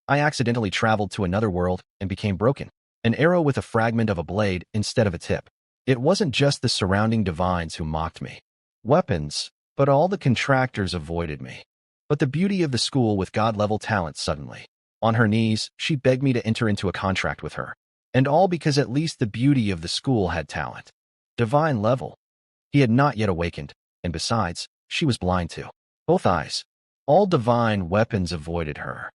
I accidentally traveled to another world and became broken. An arrow with a fragment of a blade instead of a tip. It wasn't just the surrounding divines who mocked me. Weapons, but all the contractors avoided me. But the beauty of the school with God-level talent suddenly. On her knees, she begged me to enter into a contract with her. And all because at least the beauty of the school had talent. Divine level. He had not yet awakened, and besides, she was blind too. Both eyes. All divine weapons avoided her.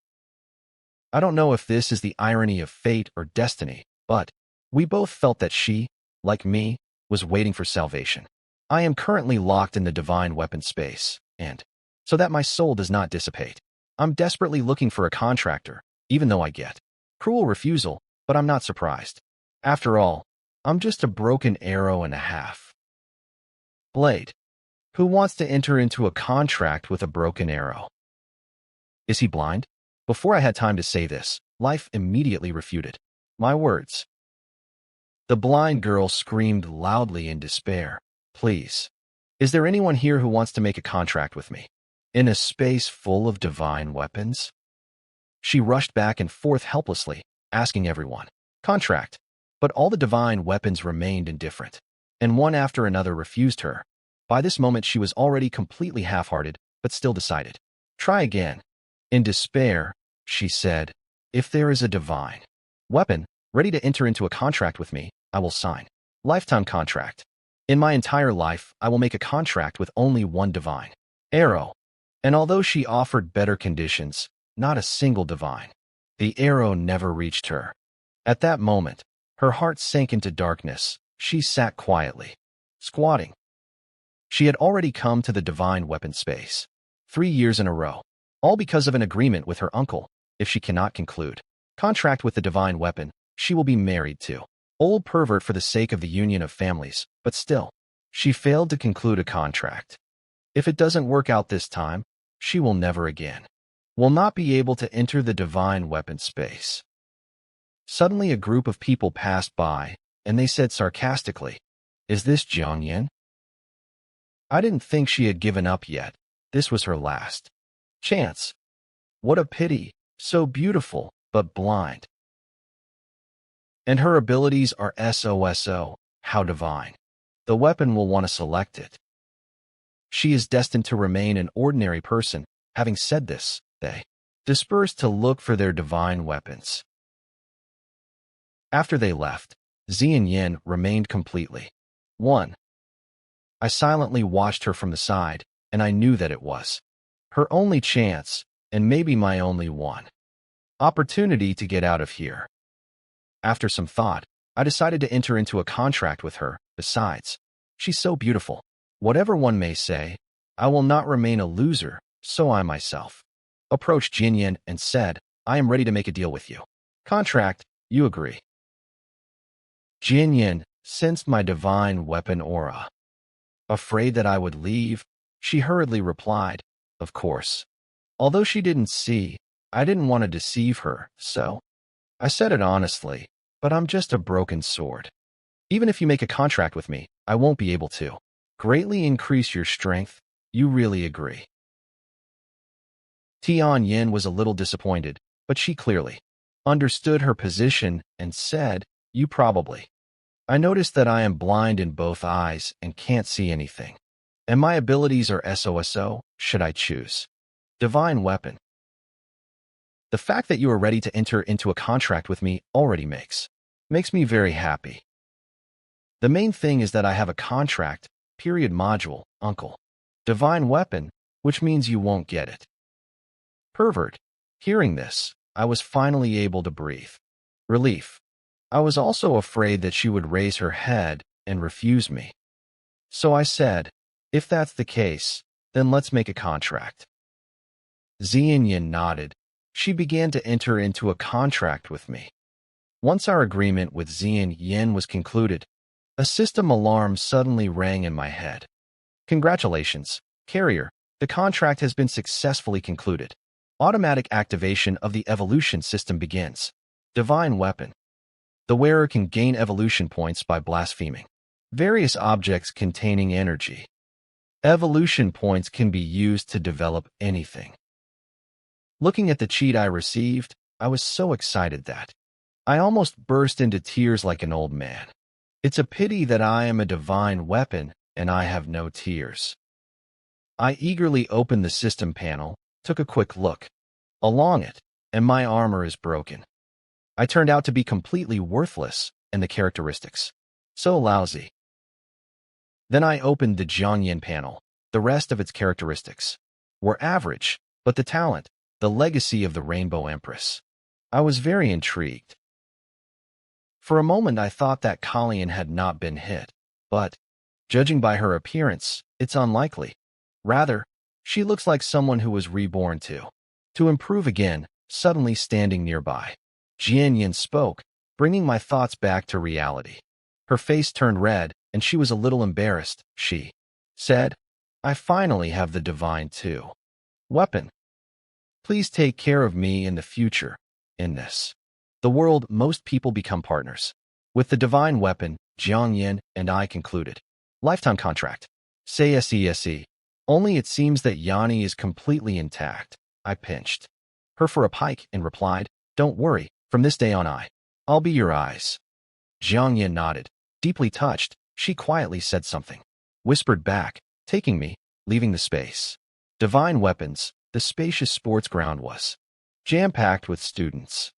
I don't know if this is the irony of fate or destiny, but we both felt that she, like me, was waiting for salvation. I am currently locked in the divine weapon space, and so that my soul does not dissipate. I'm desperately looking for a contractor, even though I get cruel refusal, but I'm not surprised. After all, I'm just a broken arrow and a half. Blade. Who wants to enter into a contract with a broken arrow? Is he blind? Before I had time to say this, life immediately refuted my words. The blind girl screamed loudly in despair. Please. Is there anyone here who wants to make a contract with me? In a space full of divine weapons? She rushed back and forth helplessly, asking everyone. Contract. But all the divine weapons remained indifferent, and one after another refused her. By this moment she was already completely half-hearted, but still decided. Try again. In despair, she said, if there is a divine weapon ready to enter into a contract with me, I will sign. Lifetime contract. In my entire life, I will make a contract with only one divine arrow. And although she offered better conditions, not a single divine. The arrow never reached her. At that moment, her heart sank into darkness. She sat quietly, squatting. She had already come to the divine weapon space 3 years in a row, all because of an agreement with her uncle. If she cannot conclude contract with the divine weapon, she will be married to old pervert for the sake of the union of families, but still, she failed to conclude a contract. If it doesn't work out this time, she will never again. Will not be able to enter the divine weapon space. Suddenly a group of people passed by, and they said sarcastically, is this Jiang Yan? I didn't think she had given up yet. This was her last chance. What a pity, so beautiful, but blind. And her abilities are SOSO, how divine. The weapon will want to select it. She is destined to remain an ordinary person. Having said this, they dispersed to look for their divine weapons. After they left, Xian Yin remained completely 1. I silently watched her from the side, and I knew that it was her only chance, and maybe my only one opportunity to get out of here. After some thought, I decided to enter into a contract with her. Besides, she's so beautiful. Whatever one may say, I will not remain a loser, so I myself approached Jin Yin and said, I am ready to make a deal with you. Contract, you agree? Jin Yin sensed my divine weapon aura. Afraid that I would leave, she hurriedly replied, of course. Although she didn't see, I didn't want to deceive her, so I said it honestly, but I'm just a broken sword. Even if you make a contract with me, I won't be able to greatly increase your strength. You really agree? Tian Yin was a little disappointed, but she clearly understood her position and said, you probably. I noticed that I am blind in both eyes and can't see anything. And my abilities are SOSO, should I choose divine weapon. The fact that you are ready to enter into a contract with me already makes me very happy. The main thing is that I have a contract, period module, uncle. Divine weapon, which means you won't get it. Pervert. Hearing this, I was finally able to breathe. Relief. I was also afraid that she would raise her head and refuse me. So I said, if that's the case, then let's make a contract. Xian Yin nodded. She began to enter into a contract with me. Once our agreement with Xian Yin was concluded, a system alarm suddenly rang in my head. Congratulations, carrier. The contract has been successfully concluded. Automatic activation of the evolution system begins. Divine weapon. The wearer can gain evolution points by blaspheming various objects containing energy. Evolution points can be used to develop anything. Looking at the cheat I received, I was so excited that I almost burst into tears like an old man. It's a pity that I am a divine weapon and I have no tears. I eagerly opened the system panel, took a quick look along it, and my armor is broken. I turned out to be completely worthless, and the characteristics so lousy. Then I opened the Jiangyan panel. The rest of its characteristics were average, but the talent, the legacy of the Rainbow Empress. I was very intrigued. For a moment I thought that Kalian had not been hit, but, judging by her appearance, it's unlikely. Rather, she looks like someone who was reborn to improve again, suddenly standing nearby. Jianyan spoke, bringing my thoughts back to reality. Her face turned red, and she was a little embarrassed. She said, I finally have the divine weapon. Please take care of me in the future. In the world, most people become partners. With the divine weapon, Jiangyan and I concluded lifetime contract. Say SESE. Only it seems that Yanni is completely intact. I pinched her for a pike and replied, Don't worry, from this day on I'll be your eyes. Jiangyan nodded. Deeply touched, she quietly said something. Whispered back, taking me, leaving the space. Divine weapons, the spacious sports ground was jam-packed with students.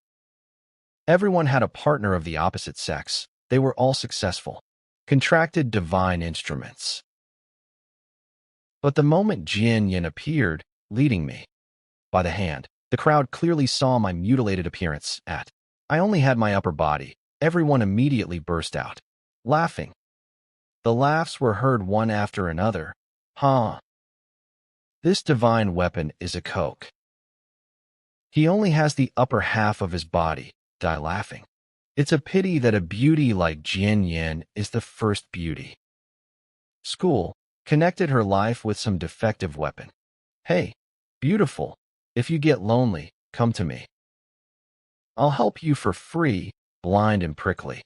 Everyone had a partner of the opposite sex. They were all successful. Contracted divine instruments. But the moment Jianyan appeared, leading me by the hand, the crowd clearly saw my mutilated appearance. I only had my upper body. Everyone immediately burst out laughing. The laughs were heard one after another. Huh. This divine weapon is a coke. He only has the upper half of his body. Die laughing. It's a pity that a beauty like Jianyan is the first beauty. School connected her life with some defective weapon. Hey, beautiful, if you get lonely, come to me. I'll help you for free, blind and prickly.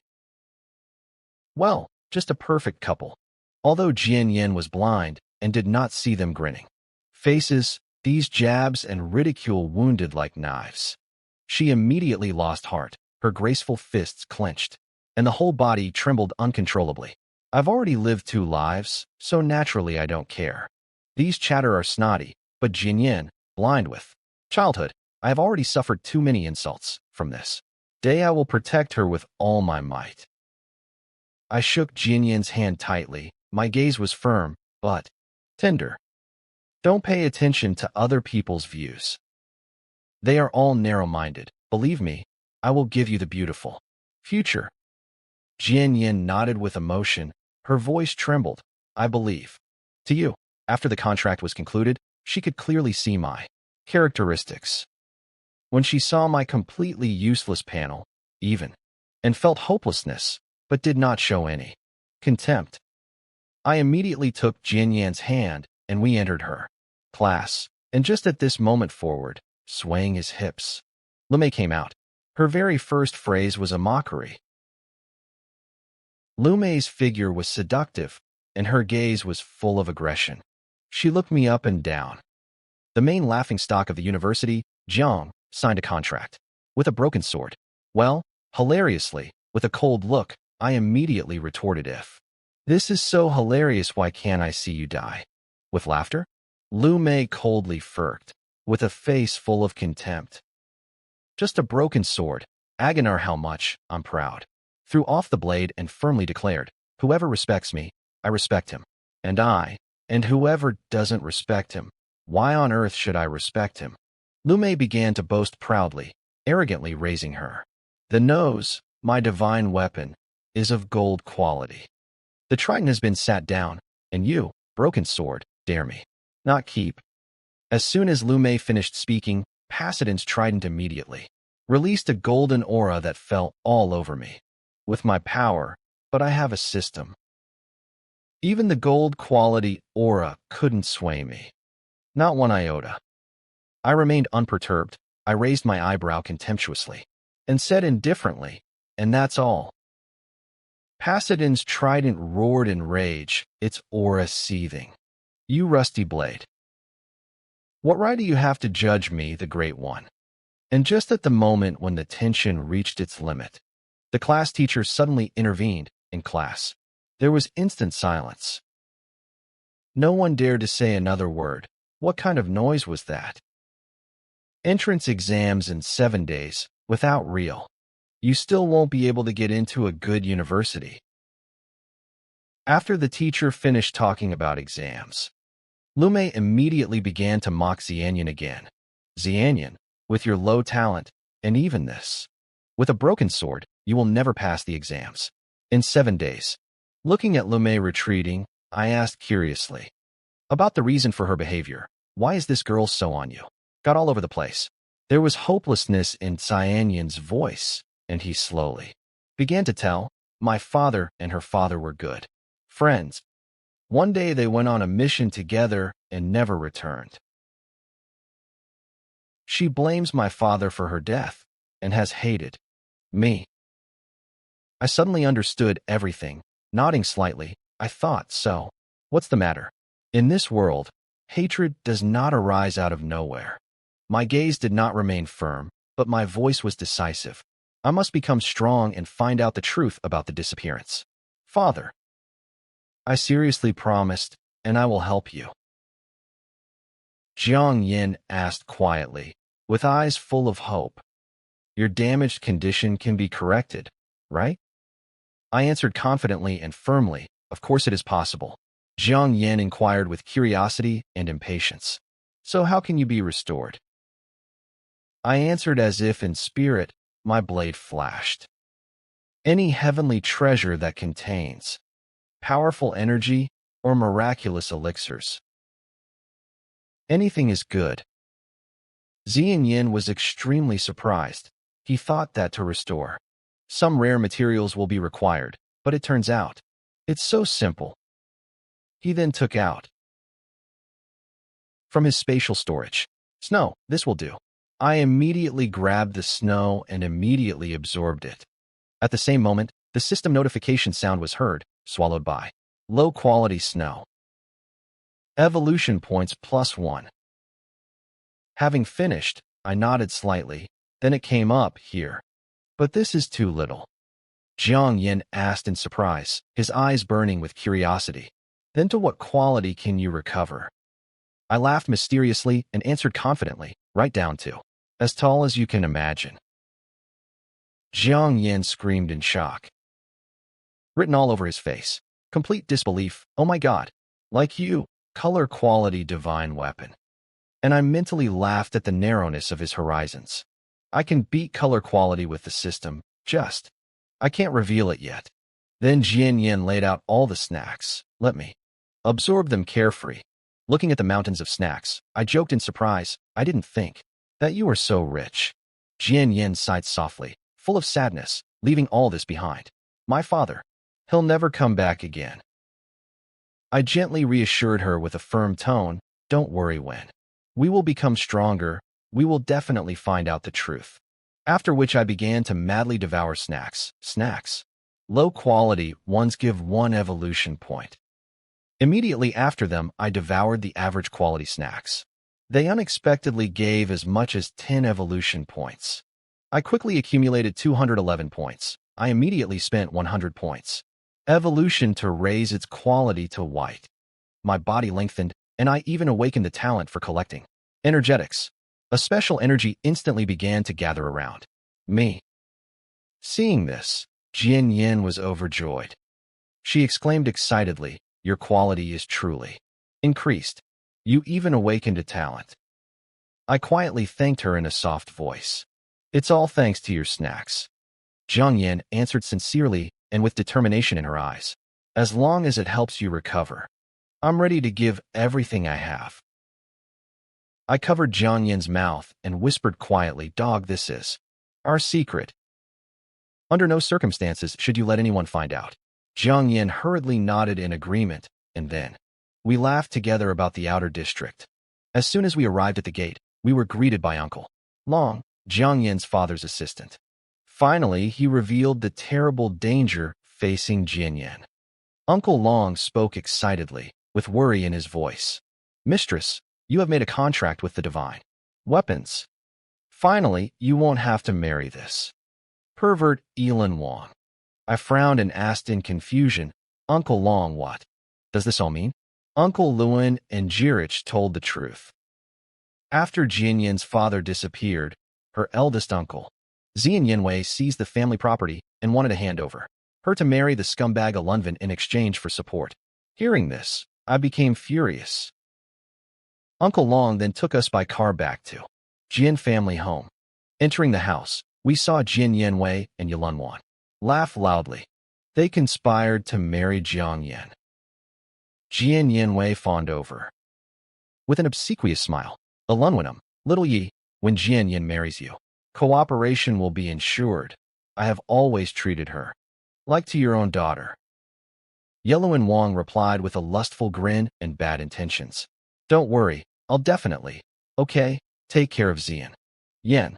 Well, just a perfect couple. Although Jianyan was blind and did not see them grinning faces, these jabs and ridicule wounded like knives. She immediately lost heart, her graceful fists clenched, and the whole body trembled uncontrollably. I've already lived 2 lives, so naturally I don't care. These chatter are snotty, but Jianyan, blind with childhood, I have already suffered too many insults. From this day I will protect her with all my might. I shook Jianyan's hand tightly. My gaze was firm, but tender. Don't pay attention to other people's views. They are all narrow-minded. Believe me, I will give you the beautiful future. Jianyan nodded with emotion. Her voice trembled. I believe. To you. After the contract was concluded, she could clearly see my characteristics. When she saw my completely useless panel, even, and felt hopelessness, but did not show any contempt. I immediately took Jianyan's hand, and we entered her class, and just at this moment forward, swaying his hips, Lumei came out. Her very first phrase was a mockery. Lumei's figure was seductive, and her gaze was full of aggression. She looked me up and down. The main laughingstock of the university, Jiang, signed a contract with a broken sword. Well, hilariously, with a cold look, I immediately retorted, if this is so hilarious, why can't I see you die? With laughter? Lumei coldly firked, with a face full of contempt. Just a broken sword. Aganar, how much, I'm proud. Threw off the blade and firmly declared, whoever respects me, I respect him. And whoever doesn't respect him, why on earth should I respect him? Lumei began to boast proudly, arrogantly raising her. The nose, my divine weapon, is of gold quality. The Triton has been sat down, and you, broken sword, dare me not keep. As soon as Lumei finished speaking, Pasadin's trident immediately released a golden aura that fell all over me. With my power, but I have a system. Even the gold quality aura couldn't sway me. Not one iota. I remained unperturbed. I raised my eyebrow contemptuously and said indifferently, and that's all. Pasadin's trident roared in rage, its aura seething. You rusty blade. What right do you have to judge me, the Great One? And just at the moment when the tension reached its limit, the class teacher suddenly intervened in class. There was instant silence. No one dared to say another word. What kind of noise was that? Entrance exams in 7 days, without real. You still won't be able to get into a good university. After the teacher finished talking about exams, Lume immediately began to mock Xianyan again. Xianyan, with your low talent, and even this. With a broken sword, you will never pass the exams. In 7 days. Looking at Lume retreating, I asked curiously about the reason for her behavior. Why is this girl so on you? Got all over the place. There was hopelessness in Xianyan's voice, and he slowly began to tell, my father and her father were good friends. One day they went on a mission together and never returned. She blames my father for her death and has hated me. I suddenly understood everything. Nodding slightly, I thought, so, what's the matter? In this world, hatred does not arise out of nowhere. My gaze did not remain firm, but my voice was decisive. I must become strong and find out the truth about the disappearance. Father, I seriously promised, and I will help you. Jiang Yin asked quietly, with eyes full of hope. Your damaged condition can be corrected, right? I answered confidently and firmly, of course it is possible. Jiang Yin inquired with curiosity and impatience. So how can you be restored? I answered as if in spirit, my blade flashed. Any heavenly treasure that contains powerful energy or miraculous elixirs. Anything is good. Xianyan was extremely surprised. He thought that to restore, some rare materials will be required, but it turns out, it's so simple. He then took out from his spatial storage. Snow, this will do. I immediately grabbed the snow and immediately absorbed it. At the same moment, the system notification sound was heard, swallowed by low-quality snow. Evolution points +1. Having finished, I nodded slightly, then it came up here. But this is too little. Jiang Yin asked in surprise, his eyes burning with curiosity. Then to what quality can you recover? I laughed mysteriously and answered confidently, right down to as tall as you can imagine. Jiang Yin screamed in shock. Written all over his face. Complete disbelief. Oh my God. Like you. Color quality divine weapon. And I mentally laughed at the narrowness of his horizons. I can beat color quality with the system, just. I can't reveal it yet. Then Jian Yin laid out all the snacks. Let me absorb them carefree. Looking at the mountains of snacks, I joked in surprise. I didn't think that you were so rich. Jian Yin sighed softly, full of sadness, leaving all this behind. My father. He'll never come back again. I gently reassured her with a firm tone, don't worry when. We will become stronger, we will definitely find out the truth. After which I began to madly devour snacks. Snacks. Low quality ones give 1 evolution point. Immediately after them, I devoured the average quality snacks. They unexpectedly gave as much as 10 evolution points. I quickly accumulated 211 points. I immediately spent 100 points. Evolution to raise its quality to white. My body lengthened, and I even awakened the talent for collecting energetics. A special energy instantly began to gather around me. Seeing this, Jian Yin was overjoyed. She exclaimed excitedly, your quality is truly increased. You even awakened a talent. I quietly thanked her in a soft voice. It's all thanks to your snacks. Jiang Yin answered sincerely and with determination in her eyes. As long as it helps you recover, I'm ready to give everything I have. I covered Jiang Yin's mouth and whispered quietly, dog, this is our secret. Under no circumstances should you let anyone find out. Jiang Yin hurriedly nodded in agreement, and then we laughed together about the outer district. As soon as we arrived at the gate, we were greeted by Uncle Long, Jiang Yin's father's assistant. Finally, he revealed the terrible danger facing Jian Yin. Uncle Long spoke excitedly, with worry in his voice. Mistress, you have made a contract with the divine weapons Finally, you won't have to marry this pervert Elin Wang. I frowned and asked in confusion, Uncle Long, what does this all mean? Uncle Lewin and Jirich told the truth. After Jianyan's father disappeared, her eldest uncle, Zian Yanwei, seized the family property and wanted to hand over her to marry the scumbag Alunvan in exchange for support. Hearing this, I became furious. Uncle Long then took us by car back to Jian family home. Entering the house, we saw Jian Yanwei and Yulunwan laugh loudly. They conspired to marry Jiang Yan. Jian Yanwei fawned over. With an obsequious smile, Alunwanum, little Yi, when Jian Yan marries you, cooperation will be ensured. I have always treated her like to your own daughter. Yellow Wang replied with a lustful grin and bad intentions. Don't worry, I'll definitely. Okay, take care of Zian Yan.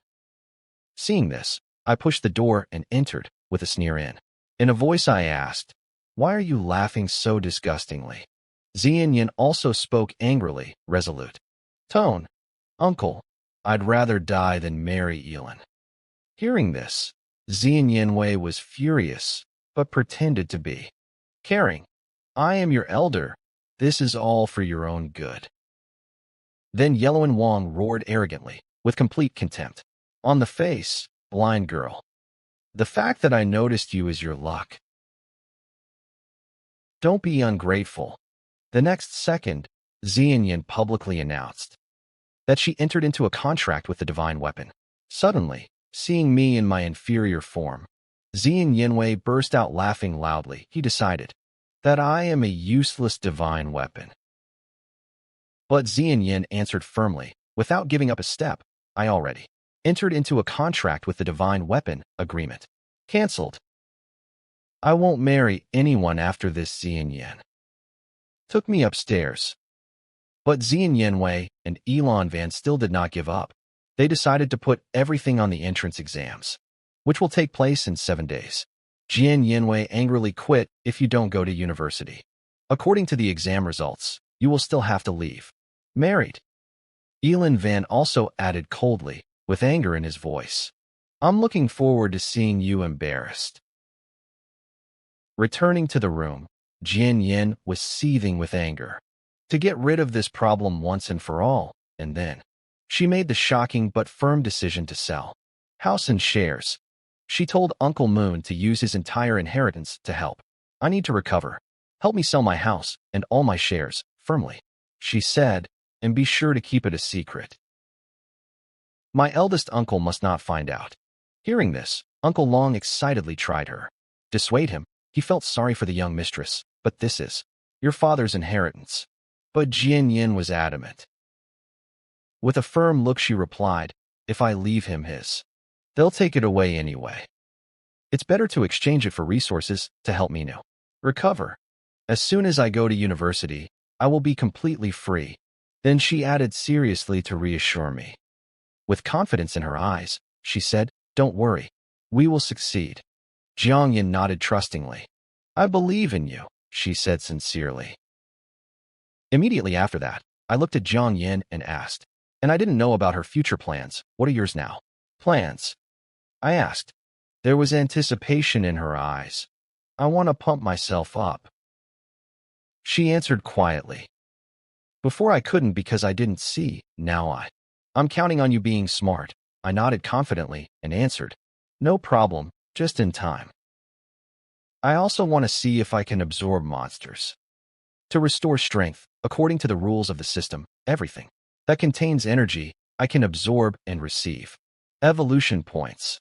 Seeing this, I pushed the door and entered with a sneer in. In a voice I asked, why are you laughing so disgustingly? Zian Yan also spoke angrily, resolute tone. Uncle, I'd rather die than marry Elin. Hearing this, Zian Yanwei was furious, but pretended to be caring. I am your elder. This is all for your own good. Then Yellow Wang roared arrogantly, with complete contempt. On the face, blind girl. The fact that I noticed you is your luck. Don't be ungrateful. The next second, Zian Yan publicly announced that she entered into a contract with the divine weapon. Suddenly, seeing me in my inferior form, Zian Yanwei burst out laughing loudly. He decided that I am a useless divine weapon. But Zian Yan answered firmly, without giving up a step, I already entered into a contract with the divine weapon agreement. Cancelled. I won't marry anyone after this. Zian Yan took me upstairs. But Zian Yanwei and Elon Van still did not give up. They decided to put everything on the entrance exams, which will take place in 7 days. Jian Yanwei angrily quit if you don't go to university. According to the exam results, you will still have to leave. Married. Elin Van also added coldly, with anger in his voice. I'm looking forward to seeing you embarrassed. Returning to the room, Jian Yan was seething with anger. To get rid of this problem once and for all, and then she made the shocking but firm decision to sell house and shares. She told Uncle Moon to use his entire inheritance to help. I need to recover. Help me sell my house and all my shares, firmly, she said, and be sure to keep it a secret. My eldest uncle must not find out. Hearing this, Uncle Long excitedly tried her. Dissuade him. He felt sorry for the young mistress, but this is your father's inheritance. But Jian Yan was adamant. With a firm look she replied, if I leave him his, they'll take it away anyway. It's better to exchange it for resources to help me now recover. As soon as I go to university, I will be completely free. Then she added seriously to reassure me. With confidence in her eyes, she said, don't worry. We will succeed. Jiang Yan nodded trustingly. I believe in you, she said sincerely. Immediately after that, I looked at Jiang Yan and asked, and I didn't know about her future plans. What are yours now? Plans? I asked. There was anticipation in her eyes. I want to pump myself up. She answered quietly. Before I couldn't because I didn't see, now I'm counting on you being smart. I nodded confidently and answered, no problem, just in time. I also want to see if I can absorb monsters. To restore strength, according to the rules of the system, everything that contains energy, I can absorb and receive. Evolution points.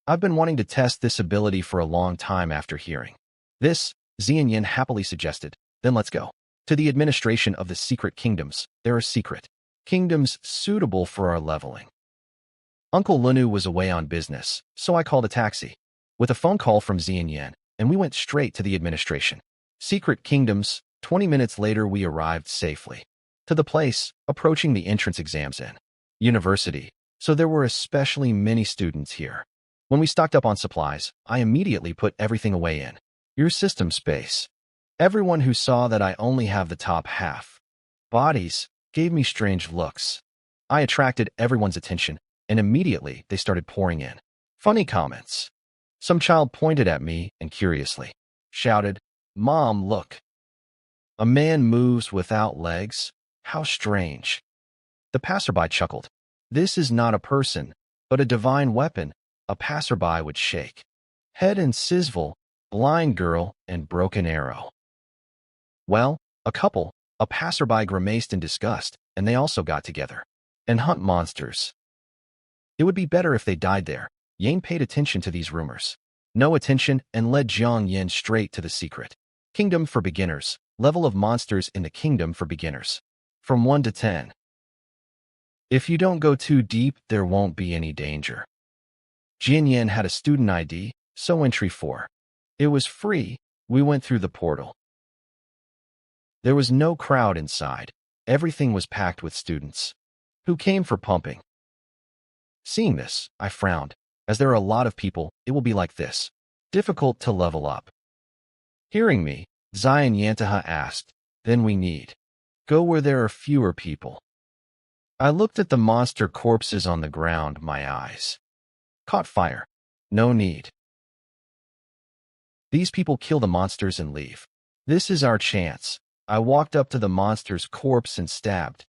I've been wanting to test this ability for a long time after hearing this, Zian Yan happily suggested, then let's go. To the administration of the secret kingdoms, there are secret kingdoms suitable for our leveling. Uncle Lunu was away on business, so I called a taxi. With a phone call from Zian Yan, and we went straight to the administration. Secret kingdoms. 20 minutes later we arrived safely to the place, approaching the entrance exams in university, so there were especially many students here. When we stocked up on supplies, I immediately put everything away in your system space. Everyone who saw that I only have the top half bodies gave me strange looks. I attracted everyone's attention and immediately they started pouring in. Funny comments. Some child pointed at me and curiously shouted, "Mom, look. A man moves without legs? How strange." The passerby chuckled. "This is not a person, but a divine weapon," a passerby would shake. "Head and Sizzle, blind girl and broken arrow." Well, a couple, a passerby grimaced in disgust, and they also got together and hunt monsters. It would be better if they died there. Yan paid attention to these rumors. No attention and led Jiang Yin straight to the secret. Kingdom for beginners. Level of monsters in the kingdom for beginners. From 1 to 10. If you don't go too deep, there won't be any danger. Jian Yin had a student ID, so entry 4. It was free. We went through the portal. There was no crowd inside. Everything was packed with students who came for pumping. Seeing this, I frowned. As there are a lot of people, it will be like this. Difficult to level up. Hearing me, Zion Yantaha asked, "Then we need go where there are fewer people." I looked at the monster corpses on the ground. My eyes caught fire. No need. These people kill the monsters and leave. This is our chance. I walked up to the monster's corpse and stabbed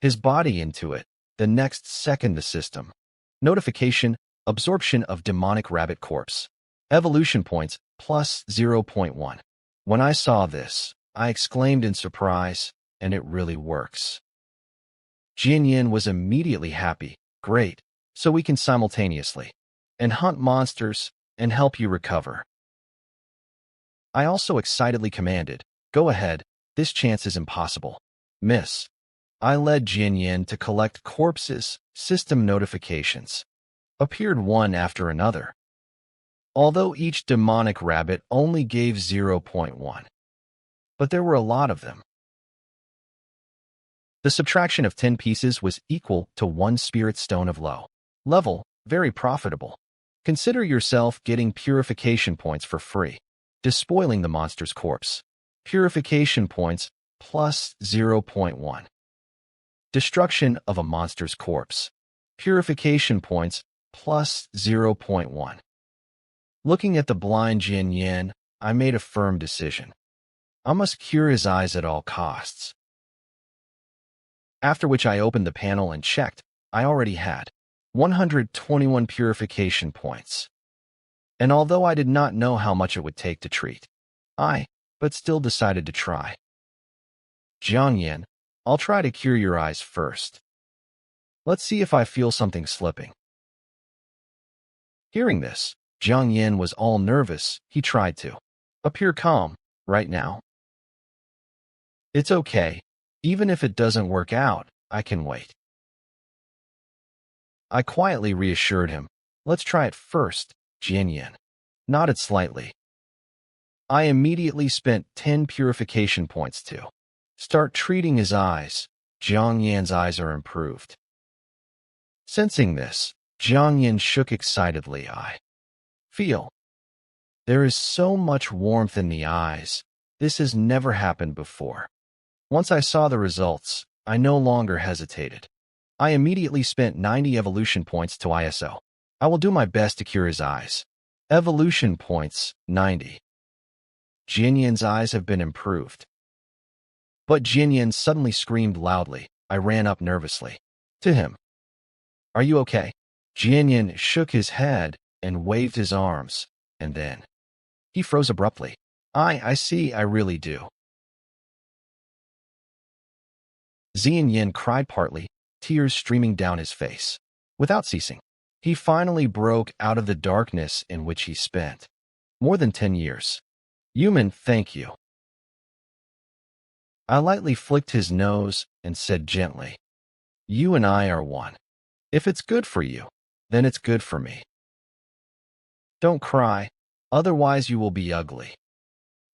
his body into it. The next second, the system. Notification, absorption of demonic rabbit corpse. Evolution points, plus 0.1. When I saw this, I exclaimed in surprise, and it really works. Jian Yin was immediately happy. Great, so we can simultaneously and hunt monsters and help you recover. I also excitedly commanded, "Go ahead, this chance is impossible. Miss." I led Jian Yin to collect corpses. System notifications appeared one after another, although each demonic rabbit only gave 0.1. But there were a lot of them. The subtraction of 10 pieces was equal to 1 spirit stone of low level, very profitable. Consider yourself getting purification points for free. Despoiling the monster's corpse. Purification points, plus 0.1. Destruction of a monster's corpse. Purification points, plus 0.1. Looking at the blind Jian Yin, I made a firm decision. I must cure his eyes at all costs. After which I opened the panel and checked. I already had 121 purification points. And although I did not know how much it would take to treat, but still decided to try. "Jiang Yin, I'll try to cure your eyes first. Let's see if I feel something slipping." Hearing this, Jiang Yin was all nervous. He tried to appear calm. "Right now, it's okay. Even if it doesn't work out, I can wait." I quietly reassured him. "Let's try it first." Jian Yin nodded slightly. I immediately spent 10 purification points to start treating his eyes. Jiang Yin's eyes are improved. Sensing this, Jiang Yin shook excitedly. "I feel there is so much warmth in the eyes. This has never happened before." Once I saw the results, I no longer hesitated. I immediately spent 90 evolution points to ISO. I will do my best to cure his eyes. Evolution points, 90. Jian Yin's eyes have been improved. But Jian Yin suddenly screamed loudly. I ran up nervously to him. "Are you okay?" Jian Yin shook his head and waved his arms, and then he froze abruptly. I see, I really do." Zian Yin cried, partly, tears streaming down his face. Without ceasing, he finally broke out of the darkness in which he spent more than 10 years. "Human, thank you." I lightly flicked his nose and said gently, "You and I are one. If it's good for you, then it's good for me. Don't cry, otherwise you will be ugly."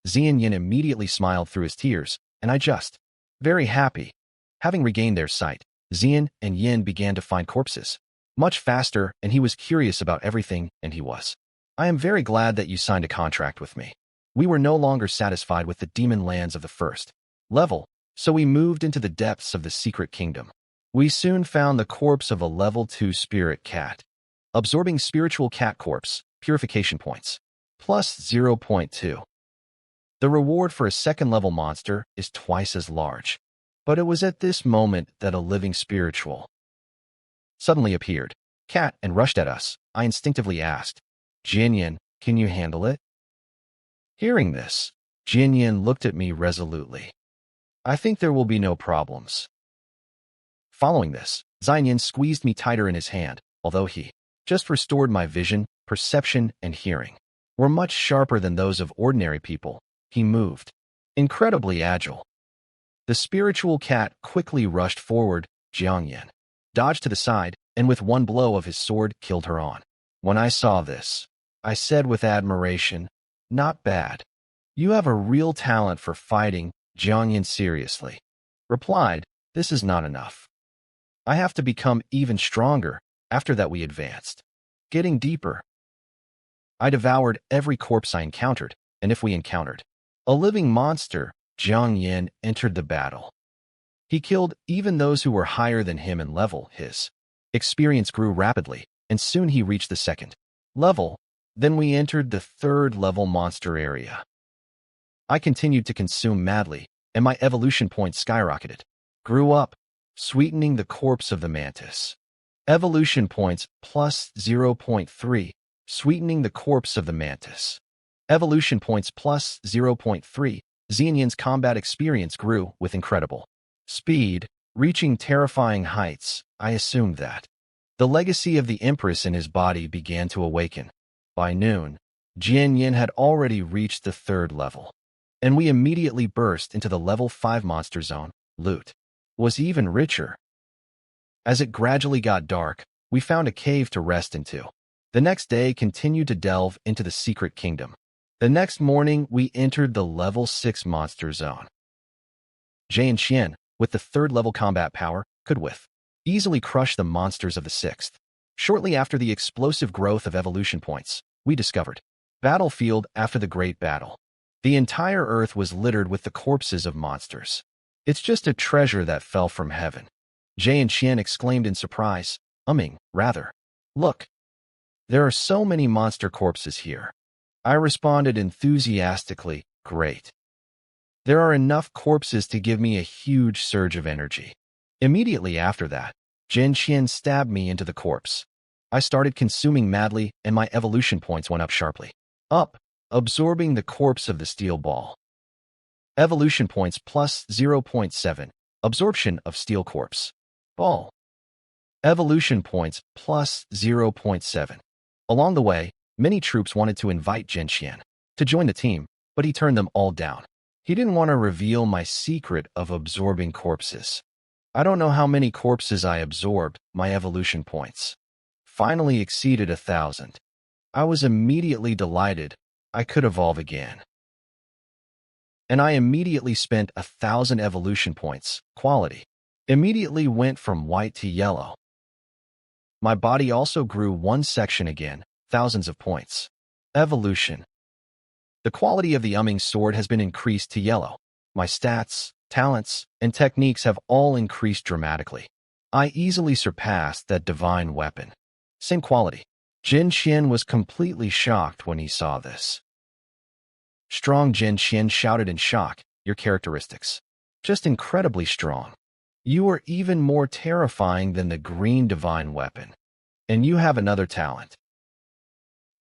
Zian Yin immediately smiled through his tears, and I just, very happy. Having regained their sight, Zian and Yin began to find corpses much faster, and he was curious about everything, and he was. "I am very glad that you signed a contract with me." We were no longer satisfied with the demon lands of the first level, so we moved into the depths of the secret kingdom. We soon found the corpse of a level 2 spirit cat. Absorbing spiritual cat corpse, purification points, plus 0.2. The reward for a second-level monster is twice as large. But it was at this moment that a living spiritual suddenly appeared, cat, and rushed at us. I instinctively asked, Jinyan, can you handle it? Hearing this, Jinyan looked at me resolutely. I think there will be no problems. Following this, Xianyan squeezed me tighter in his hand, although he just restored my vision, perception, and hearing were much sharper than those of ordinary people. He moved, incredibly agile. The spiritual cat quickly rushed forward. Jiangyan dodged to the side, and with one blow of his sword killed her on. When I saw this, I said with admiration, not bad. You have a real talent for fighting. Jiangyan seriously replied, this is not enough. I have to become even stronger. After that we advanced, getting deeper. I devoured every corpse I encountered, and if we encountered a living monster, Jiang Yin entered the battle. He killed even those who were higher than him in level. His experience grew rapidly, and soon he reached the second level. Then we entered the third-level monster area. I continued to consume madly, and my evolution points skyrocketed. Grew up, sweetening the corpse of the mantis. Evolution points plus 0.3, sweetening the corpse of the mantis. Evolution points plus 0.3. Xianyan's combat experience grew with incredible speed, reaching terrifying heights. I assumed that the legacy of the Empress in his body began to awaken. By noon, Jianyan had already reached the third level, and we immediately burst into the level 5 monster zone. Loot was even richer. As it gradually got dark, we found a cave to rest into. The next day continued to delve into the secret kingdom. The next morning, we entered the level 6 monster zone. Jian Xian, with the third-level combat power, could easily crush the monsters of the 6th. Shortly after the explosive growth of evolution points, we discovered battlefield after the Great Battle. The entire Earth was littered with the corpses of monsters. It's just a treasure that fell from heaven. Jian Xian exclaimed in surprise, rather. Look, there are so many monster corpses here. I responded enthusiastically, great. There are enough corpses to give me a huge surge of energy. Immediately after that, Jian Xian stabbed me into the corpse. I started consuming madly, and my evolution points went up sharply. Absorbing the corpse of the steel ball. Evolution points plus 0.7. Absorption of steel corpse. Ball. Evolution points plus 0.7. Along the way, many troops wanted to invite Jian Xian to join the team, but he turned them all down. He didn't want to reveal my secret of absorbing corpses. I don't know how many corpses I absorbed. My evolution points finally exceeded 1,000. I was immediately delighted. I could evolve again. And I immediately spent 1,000 evolution points. Quality immediately went from white to yellow. My body also grew one section again, thousands of points. Evolution. The quality of the sword has been increased to yellow. My stats, talents, and techniques have all increased dramatically. I easily surpassed that divine weapon. Same quality. Jian Xian was completely shocked when he saw this. Strong. Jian Xian shouted in shock, your characteristics. Just incredibly strong. You are even more terrifying than the green divine weapon. And you have another talent.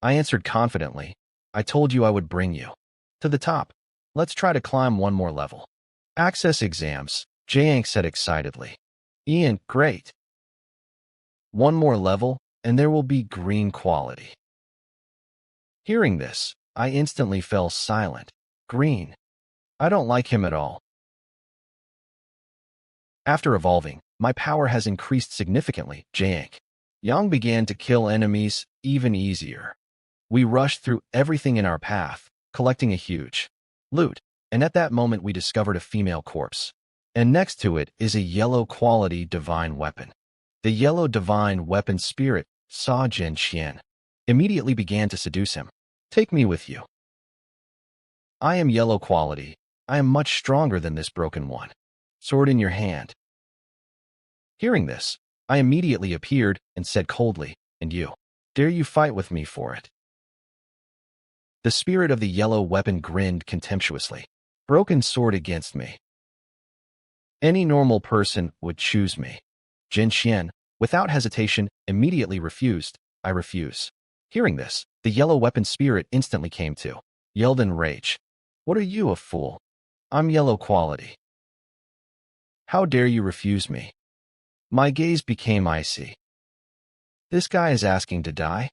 I answered confidently, I told you I would bring you to the top. Let's try to climb one more level. Access exams, Jiang said excitedly. Ian, great. One more level, and there will be green quality. Hearing this, I instantly fell silent. Green. I don't like him at all. After evolving, my power has increased significantly. Jiang Yang began to kill enemies even easier. We rushed through everything in our path, collecting a huge loot, and at that moment we discovered a female corpse. And next to it is a yellow quality divine weapon. The yellow divine weapon spirit saw Jian Xian, immediately began to seduce him. Take me with you. I am yellow quality. I am much stronger than this broken one. Sword in your hand. Hearing this, I immediately appeared and said coldly, "And you? Dare you fight with me for it?" The spirit of the yellow weapon grinned contemptuously. "Broken sword against me. Any normal person would choose me." Jin Xian, without hesitation, immediately refused. "I refuse." Hearing this, the yellow weapon spirit instantly came to, yelled in rage. "What are you, a fool? I'm yellow quality. How dare you refuse me?" My gaze became icy. This guy is asking to die?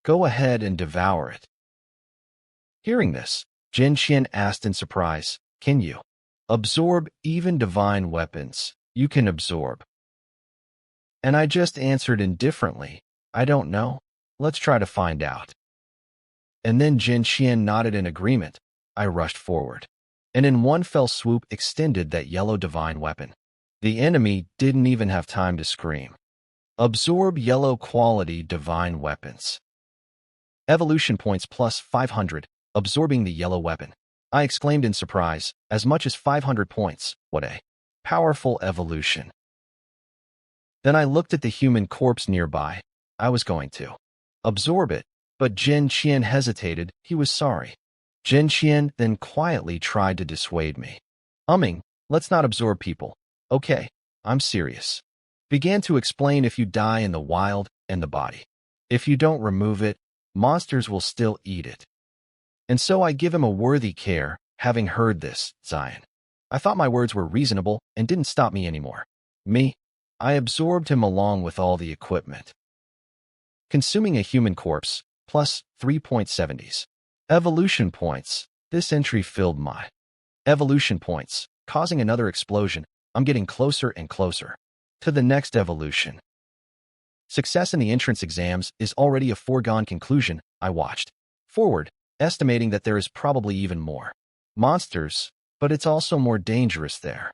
Go ahead and devour it. Hearing this, Jin Xian asked in surprise, "Can you absorb even divine weapons? You can absorb." And I just answered indifferently, "I don't know. Let's try to find out." And then Jin Xian nodded in agreement. I rushed forward, and in one fell swoop extended that yellow divine weapon. The enemy didn't even have time to scream. Absorb yellow quality divine weapons. Evolution points plus 500, absorbing the yellow weapon. I exclaimed in surprise, as much as 500 points. What a powerful evolution. Then I looked at the human corpse nearby. I was going to absorb it, but Jin Qian hesitated. He was sorry. Jin Qian then quietly tried to dissuade me. Let's not absorb people. Okay, I'm serious. Began to explain, if you die in the wild and the body, if you don't remove it, monsters will still eat it. And so I give him a worthy care. Having heard this, Zion, I thought my words were reasonable and didn't stop me anymore. I absorbed him along with all the equipment. Consuming a human corpse, plus 3.70s. Evolution points. This entry filled my evolution points, causing another explosion. I'm getting closer and closer to the next evolution. Success in the entrance exams is already a foregone conclusion. I watched forward, estimating that there is probably even more monsters, but it's also more dangerous there.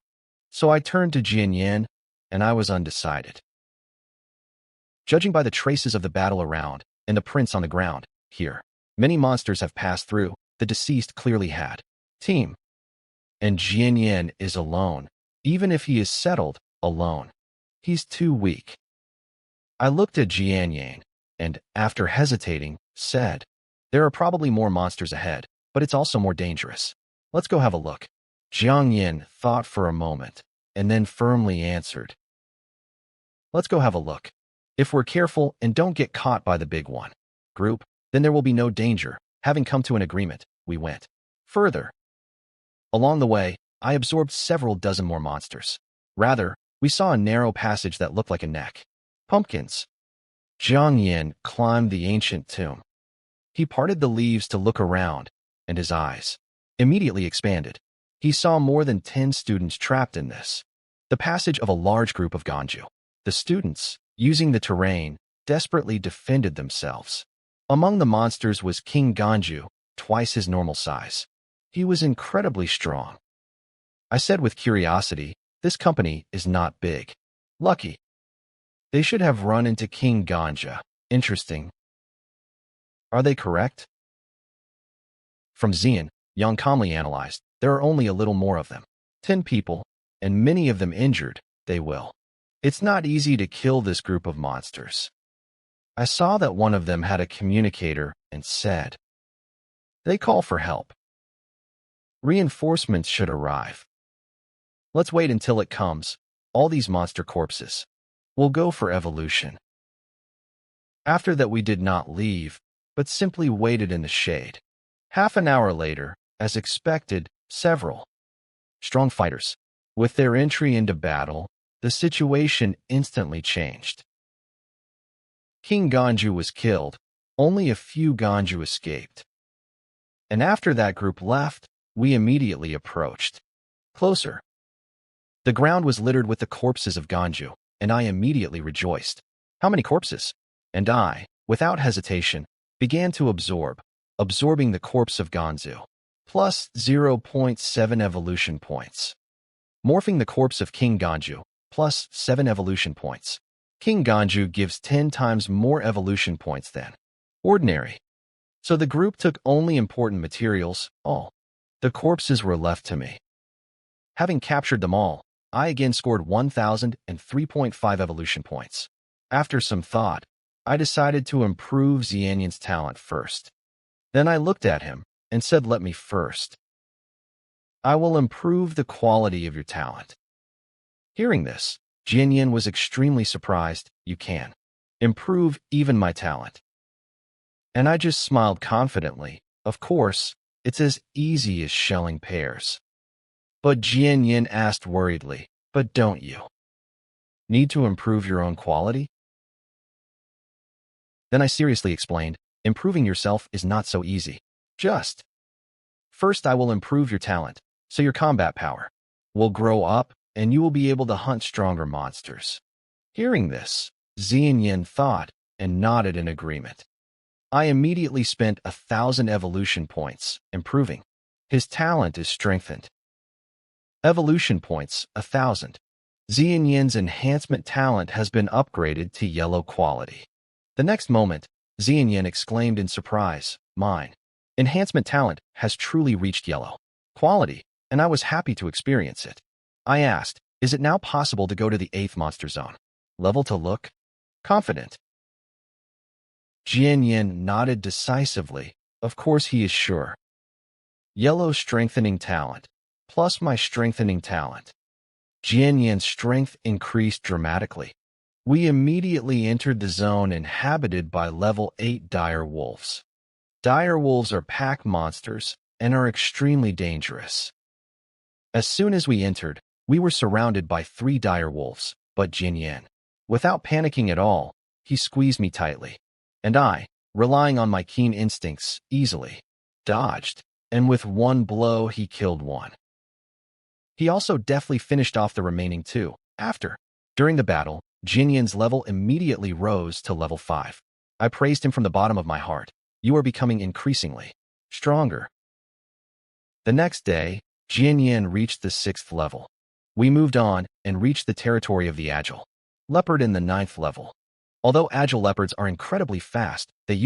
So I turned to Jian Yan, and I was undecided. Judging by the traces of the battle around and the prints on the ground, here, many monsters have passed through. The deceased clearly had team. And Jian Yan is alone. Even if he is settled, alone. He's too weak. I looked at Jian Yan, and, after hesitating, said, "There are probably more monsters ahead, but it's also more dangerous. Let's go have a look." Jiang Yin thought for a moment, and then firmly answered, "Let's go have a look. If we're careful and don't get caught by the big one group, then there will be no danger." Having come to an agreement, we went further. Along the way, I absorbed several dozen more monsters. Rather, we saw a narrow passage that looked like a neck. Pumpkins. Jiang Yin climbed the ancient tomb. He parted the leaves to look around, and his eyes immediately expanded. He saw more than 10 students trapped in this. The passage of a large group of Ganju. The students, using the terrain, desperately defended themselves. Among the monsters was King Ganju, twice his normal size. He was incredibly strong. I said with curiosity, this company is not big. Lucky. They should have run into King Ganja. Interesting. Are they correct? From Xian, Yang calmly analyzed, there are only a little more of them. 10 people, and many of them injured. They will. It's not easy to kill this group of monsters. I saw that one of them had a communicator and said, "They call for help. Reinforcements should arrive. Let's wait until it comes. All these monster corpses will go for evolution." After that, we did not leave, but simply waited in the shade. Half an hour later, as expected, several strong fighters. With their entry into battle, the situation instantly changed. King Ganju was killed. Only a few Ganju escaped. And after that group left, we immediately approached closer. The ground was littered with the corpses of Ganju, and I immediately rejoiced. How many corpses? And I, without hesitation, began to absorbing the corpse of Ganju. Plus 0.7 evolution points. Morphing the corpse of King Ganju. Plus 7 evolution points. King Ganju gives 10 times more evolution points than ordinary. So the group took only important materials. All the corpses were left to me. Having captured them all, I again scored 1,003.5 evolution points. After some thought, I decided to improve Xianyan's talent first. Then I looked at him and said, "Let me first. I will improve the quality of your talent." Hearing this, Jianyan was extremely surprised. "You can improve even my talent." And I just smiled confidently. Of course, it's as easy as shelling pears. But Jianyan asked worriedly, "But don't you need to improve your own quality?" Then I seriously explained, "Improving yourself is not so easy. Just first I will improve your talent, so your combat power will grow up and you will be able to hunt stronger monsters." Hearing this, Xianyan thought and nodded in agreement. I immediately spent 1,000 evolution points, improving. His talent is strengthened. Evolution points, 1,000. Xianyan's enhancement talent has been upgraded to yellow quality. The next moment, Xianyan exclaimed in surprise, "Mine enhancement talent has truly reached yellow quality," and I was happy to experience it. I asked, "Is it now possible to go to the 8th monster zone level to look confident?" Jianyan nodded decisively. Of course he is sure. Yellow strengthening talent, plus my strengthening talent. Jianyan's strength increased dramatically. We immediately entered the zone inhabited by level 8 dire wolves. Dire wolves are pack monsters and are extremely dangerous. As soon as we entered, we were surrounded by 3 dire wolves, but Jianyan, without panicking at all, he squeezed me tightly. And I, relying on my keen instincts, easily dodged, and with one blow he killed one. He also deftly finished off the remaining 2. During the battle, Jinyan's level immediately rose to level 5. I praised him from the bottom of my heart. "You are becoming increasingly stronger." The next day, Jinyan reached the 6th level. We moved on and reached the territory of the Agile Leopard in the 9th level. Although Agile Leopards are incredibly fast, they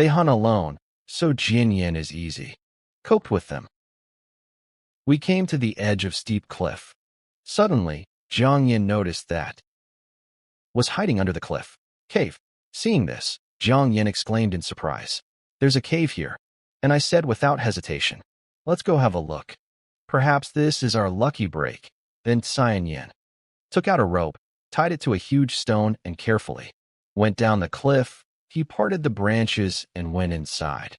hunt alone, so Jinyan is easy coped with them. We came to the edge of steep cliff. Suddenly, Jiangyan noticed that was hiding under the cliff cave. Seeing this, Jiangyan exclaimed in surprise, "There's a cave here." And I said without hesitation, "Let's go have a look. Perhaps this is our lucky break." Then Xianyan took out a rope, tied it to a huge stone, and carefully went down the cliff. He parted the branches and went inside.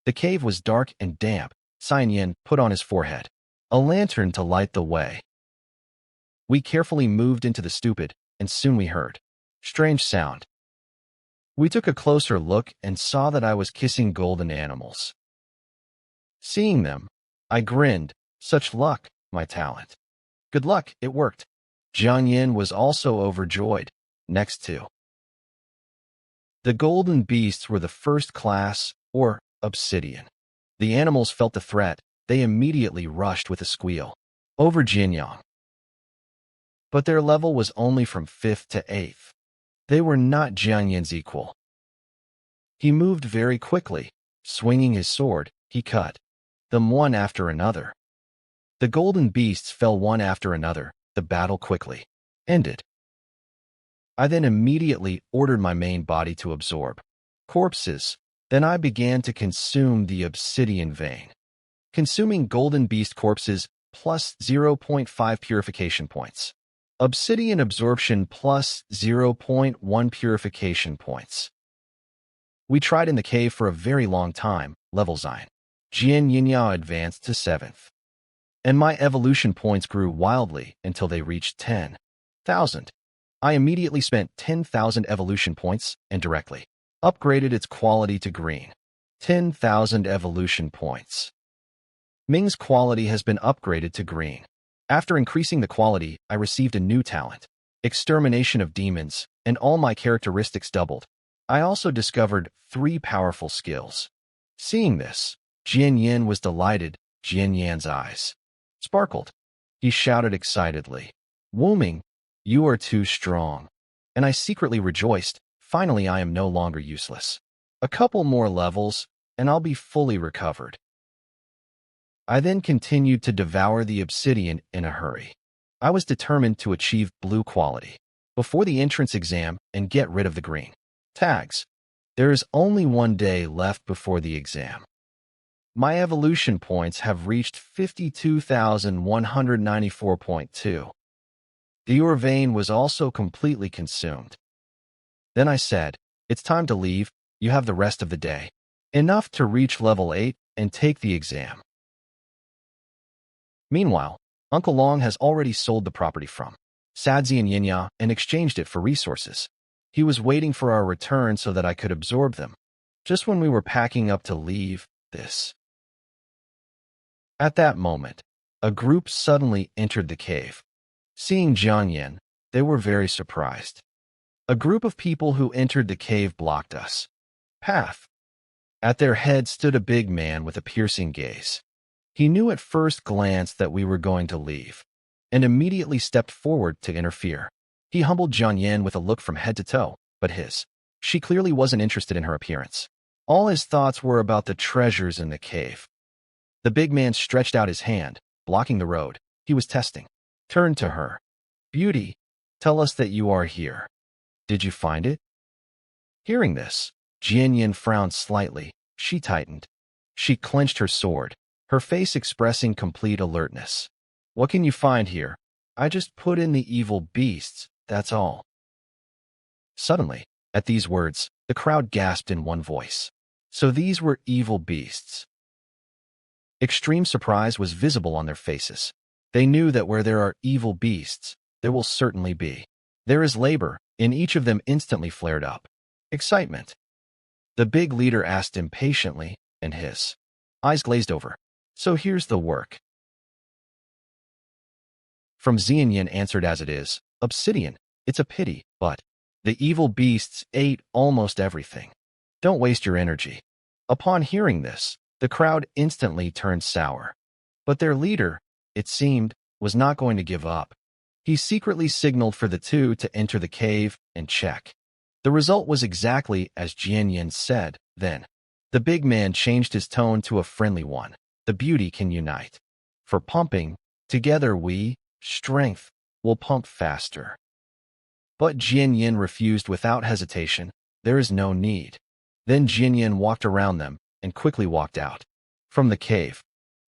The cave was dark and damp. Xianyan put on his forehead a lantern to light the way. We carefully moved into the stupid, and soon we heard strange sound. We took a closer look and saw that I was kissing golden animals. Seeing them, I grinned. "Such luck, my talent." "Good luck, it worked." Jiangyan was also overjoyed. Next to the golden beasts were the first class, or obsidian. The animals felt the threat. They immediately rushed with a squeal over Jianyang. But their level was only from 5th to 8th. They were not Jiangyan's equal. He moved very quickly. Swinging his sword, he cut them one after another. The golden beasts fell one after another. The battle quickly ended. I then immediately ordered my main body to absorb corpses. Then I began to consume the obsidian vein. Consuming golden beast corpses plus 0.5 purification points. Obsidian absorption plus 0.1 purification points. We tried in the cave for a very long time. Level 9. Jian Yinyao advanced to 7th. And my evolution points grew wildly until they reached 10,000. I immediately spent 10,000 evolution points and directly upgraded its quality to green. 10,000 evolution points. Ming's quality has been upgraded to green. After increasing the quality, I received a new talent, Extermination of Demons, and all my characteristics doubled. I also discovered 3 powerful skills. Seeing this, Jianyan was delighted. Jianyan's eyes sparkled. He shouted excitedly, "Wu Ming, you are too strong." And I secretly rejoiced. Finally, I am no longer useless. A couple more levels, and I'll be fully recovered. I then continued to devour the obsidian in a hurry. I was determined to achieve blue quality before the entrance exam and get rid of the green tags. There is only one day left before the exam. My evolution points have reached 52,194.2. The Urvain was also completely consumed. Then I said, "It's time to leave. You have the rest of the day. Enough to reach level 8 and take the exam." Meanwhile, Uncle Long has already sold the property from Sadzi and Yinya and exchanged it for resources. He was waiting for our return so that I could absorb them. Just when we were packing up to leave, this. At that moment, a group suddenly entered the cave. Seeing Jian Yin, they were very surprised. A group of people who entered the cave blocked us path. At their head stood a big man with a piercing gaze. He knew at first glance that we were going to leave, and immediately stepped forward to interfere. He humbled Jian Yin with a look from head to toe, but she clearly wasn't interested in her appearance. All his thoughts were about the treasures in the cave. The big man stretched out his hand, blocking the road. He was testing. Turned to her. "Beauty, tell us that you are here. Did you find it?" Hearing this, Jian Yin frowned slightly. She tightened. She clenched her sword, her face expressing complete alertness. "What can you find here? I just put in the evil beasts, that's all." Suddenly, at these words, the crowd gasped in one voice. So these were evil beasts. Extreme surprise was visible on their faces. They knew that where there are evil beasts, there will certainly be. There is labor, and each of them instantly flared up. Excitement. The big leader asked impatiently, and his eyes glazed over. "So here's the work." From Xianyan answered as it is, "Obsidian, it's a pity, but the evil beasts ate almost everything. Don't waste your energy." Upon hearing this, the crowd instantly turned sour. But their leader, it seemed, was not going to give up. He secretly signaled for the two to enter the cave and check. The result was exactly as Jian Yin said. Then, the big man changed his tone to a friendly one. "The beauty can unite. For pumping, together we, strength, will pump faster." But Jian Yin refused without hesitation. "There is no need." Then Jian Yin walked around them and quickly walked out. From the cave,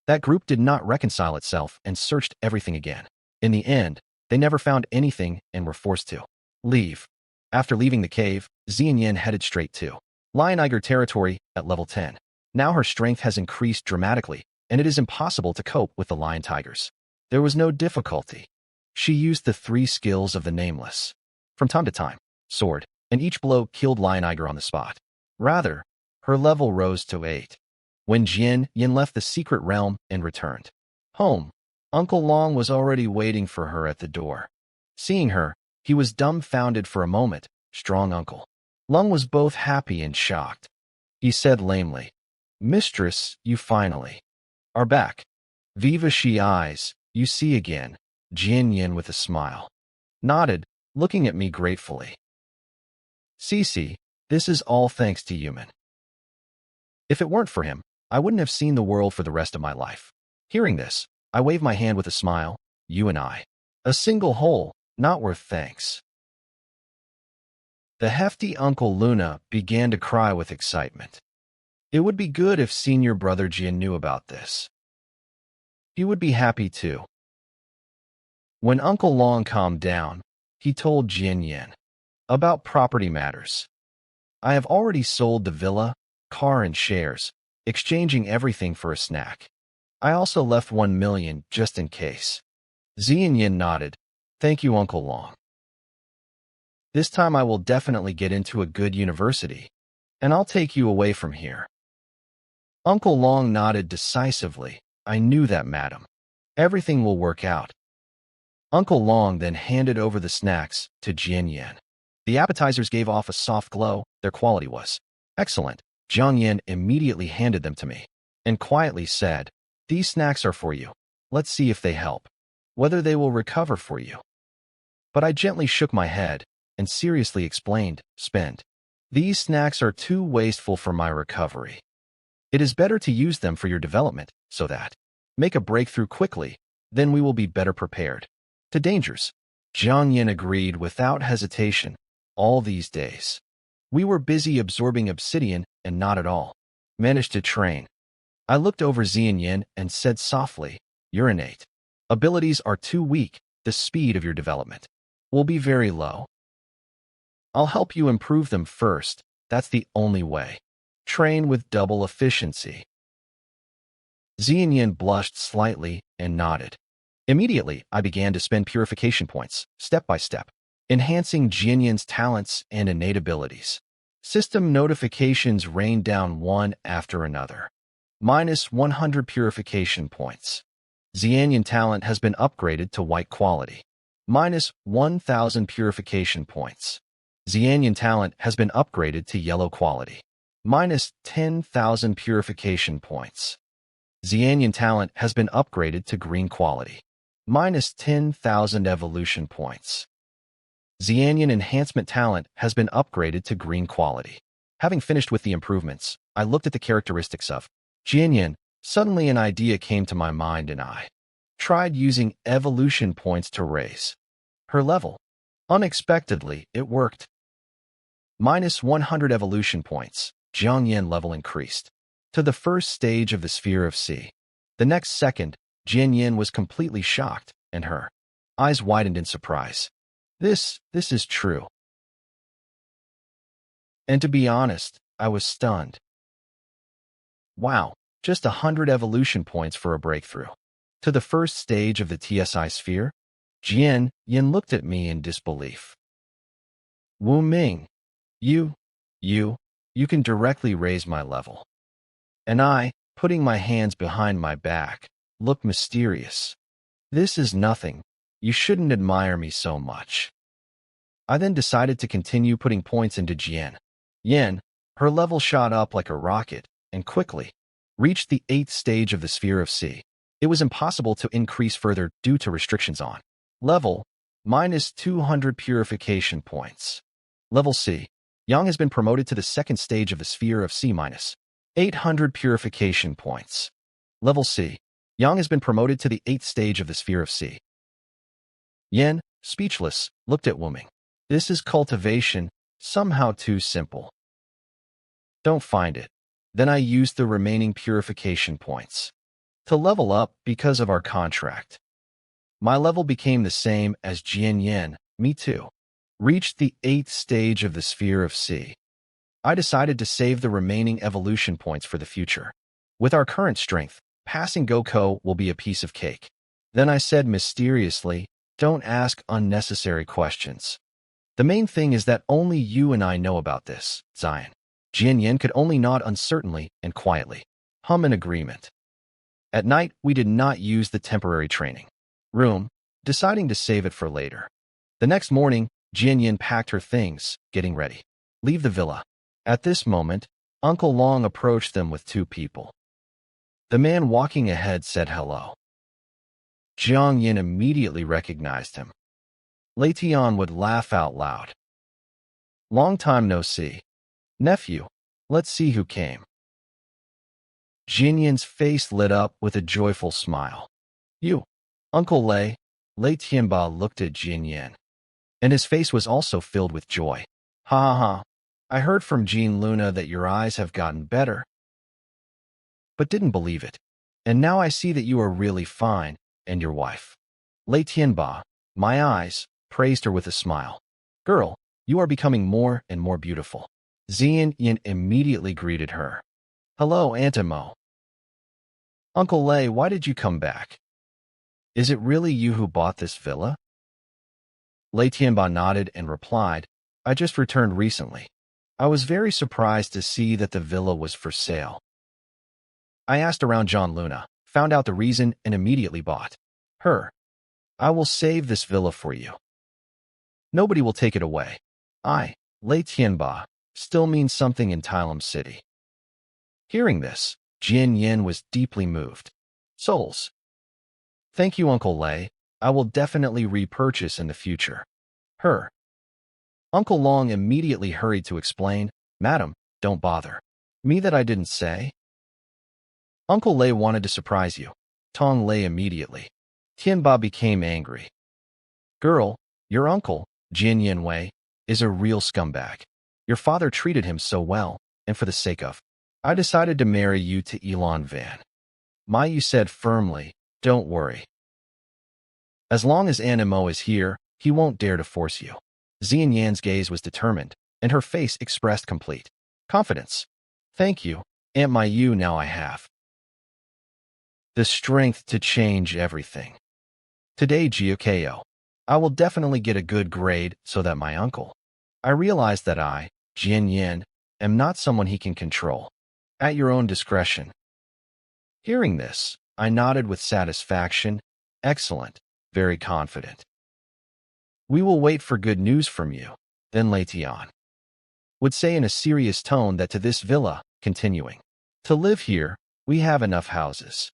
that group did not reconcile itself and searched everything again. In the end, they never found anything and were forced to leave. After leaving the cave, Xian Yin headed straight to Lion Eiger territory at level 10. Now her strength has increased dramatically, and it is impossible to cope with the lion tigers. There was no difficulty. She used the 3 skills of the Nameless. From time to time, sword, and each blow killed Lion Eiger on the spot. Rather, her level rose to 8. When Jian Yin left the secret realm and returned home, Uncle Long was already waiting for her at the door. Seeing her, he was dumbfounded for a moment. Strong Uncle Long was both happy and shocked. He said lamely, "Mistress, you finally are back. Viva she eyes, you see again." Jian Yin with a smile nodded, looking at me gratefully. "Cici, this is all thanks to Yuman. If it weren't for him, I wouldn't have seen the world for the rest of my life." Hearing this, I waved my hand with a smile. "You and I. A single whole, not worth thanks." The hefty Uncle Luna began to cry with excitement. It would be good if senior brother Jian knew about this. He would be happy too. When Uncle Long calmed down, he told Jian Yin about property matters. "I have already sold the villa, car, and shares, exchanging everything for a snack. I also left 1 million just in case." Xian Yin nodded. "Thank you, Uncle Long. This time I will definitely get into a good university, and I'll take you away from here." Uncle Long nodded decisively. "I knew that, madam. Everything will work out." Uncle Long then handed over the snacks to Jian Yin. The appetizers gave off a soft glow. Their quality was excellent. Jian Yin immediately handed them to me and quietly said, "These snacks are for you. Let's see if they help, whether they will recover for you." But I gently shook my head and seriously explained, "Spend. These snacks are too wasteful for my recovery. It is better to use them for your development, so that make a breakthrough quickly, then we will be better prepared." to dangers. Jiang Yin agreed without hesitation. All these days, we were busy absorbing obsidian and not at all managed to train. I looked over Zian Yin and said softly, your innate abilities are too weak. The speed of your development will be very low. I'll help you improve them first. That's the only way. Train with double efficiency. Zian Yin blushed slightly and nodded. Immediately, I began to spend purification points, step by step, enhancing Jian Yin's talents and innate abilities. System notifications rained down one after another. Minus 100 purification points. Zian Yin talent has been upgraded to white quality. Minus 1,000 purification points. Zian Yin talent has been upgraded to yellow quality. Minus 10,000 purification points. Zian Yin talent has been upgraded to green quality. Minus 10,000 evolution points. Zian Yin enhancement talent has been upgraded to green quality. Having finished with the improvements, I looked at the characteristics of Jian Yin. Suddenly an idea came to my mind and I tried using evolution points to raise her level. Unexpectedly, it worked. Minus 100 evolution points. Jiang Yin level increased to the first stage of the sphere of C. The next second, Jian Yin was completely shocked, and her eyes widened in surprise. This is true. And to be honest, I was stunned. Wow, just 100 evolution points for a breakthrough to the first stage of the TSI sphere? Jian Yin looked at me in disbelief. Wu Ming, you can directly raise my level. And I, putting my hands behind my back, looked mysterious. This is nothing. You shouldn't admire me so much. I then decided to continue putting points into Jian Yin. Her level shot up like a rocket and quickly reached the 8th stage of the sphere of C. It was impossible to increase further due to restrictions on level. Minus 200 purification points. Level C. Yang has been promoted to the 2nd stage of the sphere of C minus 800 purification points. Level C. Yang has been promoted to the 8th stage of the sphere of C. Yin, speechless, looked at Wu Ming. This is cultivation, somehow too simple. Don't find it. Then I used the remaining purification points to level up because of our contract. My level became the same as Jian Yin, me too. Reached the 8th stage of the sphere of C. I decided to save the remaining evolution points for the future. With our current strength, passing Goukou will be a piece of cake. Then I said mysteriously, don't ask unnecessary questions. The main thing is that only you and I know about this, Zion. Jian Yin could only nod uncertainly and quietly hum in agreement. At night, we did not use the temporary training room, deciding to save it for later. The next morning, Jian Yin packed her things, getting ready. Leave the villa. At this moment, Uncle Long approached them with 2 people. The man walking ahead said hello. Jiang Yin immediately recognized him. Lei Tian would laugh out loud. Long time no see. Nephew, let's see who came. Jian Yin's face lit up with a joyful smile. You, Uncle Lei. Lei Tianba looked at Jian Yin, and his face was also filled with joy. Ha ha ha. I heard from Jean Luna that your eyes have gotten better, but didn't believe it. And now I see that you are really fine, and your wife. Lei Tianba, my eyes, praised her with a smile. Girl, you are becoming more and more beautiful. Zian Yin immediately greeted her. Hello, Auntie Mo. Uncle Lei, why did you come back? Is it really you who bought this villa? Lei Tianba nodded and replied, I just returned recently. I was very surprised to see that the villa was for sale. I asked around John Luna, found out the reason, and immediately bought her. I will save this villa for you. Nobody will take it away. I, Lei Tianba, still means something in Tailam City. Hearing this, Jian Yin was deeply moved. Souls. Thank you, Uncle Lei. I will definitely repurchase in the future. Her. Uncle Long immediately hurried to explain, Madam, don't bother. Me that I didn't say. Uncle Lei wanted to surprise you. Tong Lei immediately. Tianba became angry. Girl, your uncle, Jin Yanwei, is a real scumbag. Your father treated him so well, and for the sake of, I decided to marry you to Elon Van. Mayu said firmly, don't worry. As long as Animo is here, he won't dare to force you. Xian Yan's gaze was determined, and her face expressed complete confidence. Thank you, Aunt Mayu. Now I have the strength to change everything. Today, Gyokeo, I will definitely get a good grade so that my uncle. I realize that I, Jian Yin, am not someone he can control. At your own discretion. Hearing this, I nodded with satisfaction. Excellent, very confident. We will wait for good news from you. Then Lei Tian would say in a serious tone that to this villa, continuing. To live here, we have enough houses.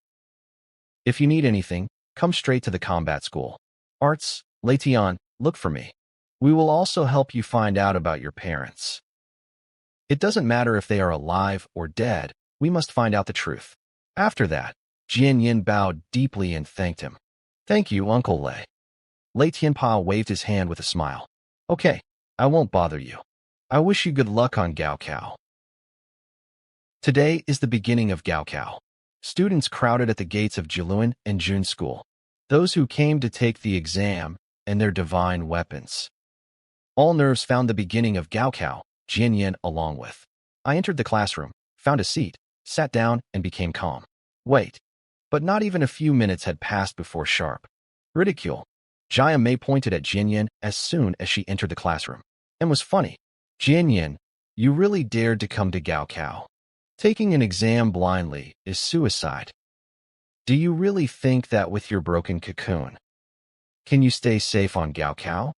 If you need anything, come straight to the combat school. Arts, Lei Tian, look for me. We will also help you find out about your parents. It doesn't matter if they are alive or dead, we must find out the truth. After that, Jian Yin bowed deeply and thanked him. Thank you, Uncle Lei. Lei Tianpa waved his hand with a smile. Okay, I won't bother you. I wish you good luck on Gaokao. Today is the beginning of Gaokao. Students crowded at the gates of Jiluan and Jun School. Those who came to take the exam and their divine weapons. All nerves found the beginning of Gaokao, Jian Yin along with. I entered the classroom, found a seat, sat down, and became calm. Wait. But not even a few minutes had passed before sharp ridicule. Jia Mei pointed at Jian Yin as soon as she entered the classroom. And was funny. Jian Yin, you really dared to come to Gaokao. Taking an exam blindly is suicide. Do you really think that with your broken cocoon? Can you stay safe on Gaokao?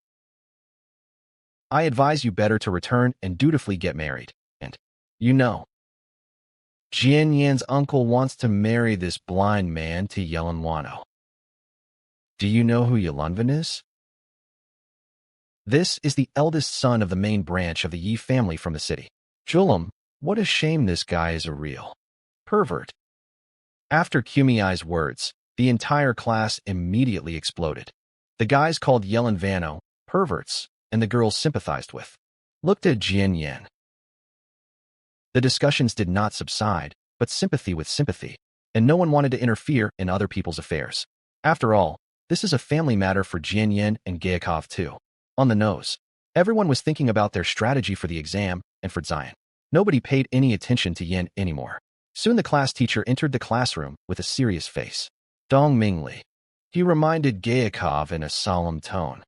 I advise you better to return and dutifully get married. And, you know, Jian Yan's uncle wants to marry this blind man to Yelanwano. Do you know who Yelanvan is? This is the eldest son of the main branch of the Yi family from the city. Julam, what a shame this guy is a real pervert. After Kumiai's words, the entire class immediately exploded. The guys called Yelanvano perverts, and the girls sympathized with. Looked at Jian Yin. The discussions did not subside, but sympathy with sympathy, and no one wanted to interfere in other people's affairs. After all, this is a family matter for Jian Yin and Gayakov too. On the nose, everyone was thinking about their strategy for the exam and for Zion. Nobody paid any attention to Yin anymore. Soon the class teacher entered the classroom with a serious face. Dong Mingli. He reminded Gayakov in a solemn tone.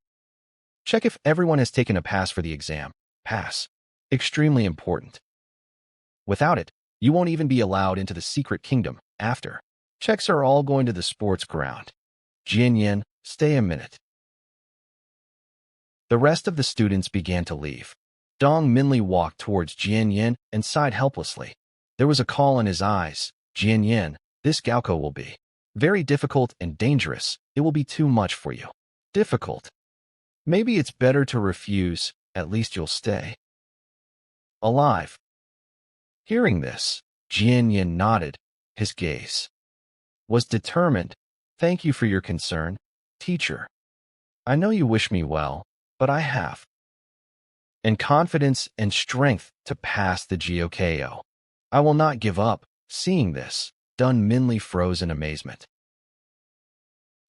Check if everyone has taken a pass for the exam. Pass. Extremely important. Without it, you won't even be allowed into the secret kingdom after. Checks are all going to the sports ground. Jian Yin, stay a minute. The rest of the students began to leave. Dong Minli walked towards Jian Yin and sighed helplessly. There was a call in his eyes. Jian Yin, this Gaokao will be very difficult and dangerous. It will be too much for you. Difficult. Maybe it's better to refuse. At least you'll stay alive. Hearing this, Jian Yin nodded. His gaze was determined. Thank you for your concern, teacher. I know you wish me well, but I have and confidence and strength to pass the Gyokao. I will not give up. Seeing this, Dun Minli froze in amazement.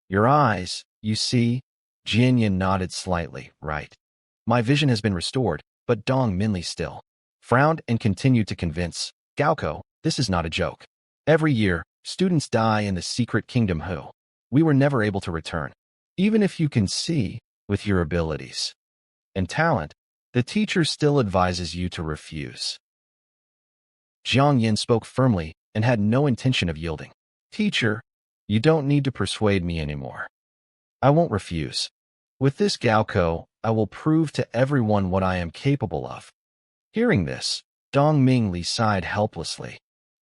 Your eyes, you see? Jian Yin nodded slightly, right. My vision has been restored, but Dong Minli still frowned and continued to convince. Gaokao, this is not a joke. Every year, students die in the secret kingdom who we were never able to return. Even if you can see, with your abilities and talent, the teacher still advises you to refuse. Jiang Yin spoke firmly and had no intention of yielding. Teacher, you don't need to persuade me anymore. I won't refuse. With this Gaokao, I will prove to everyone what I am capable of. Hearing this, Dong Mingli sighed helplessly.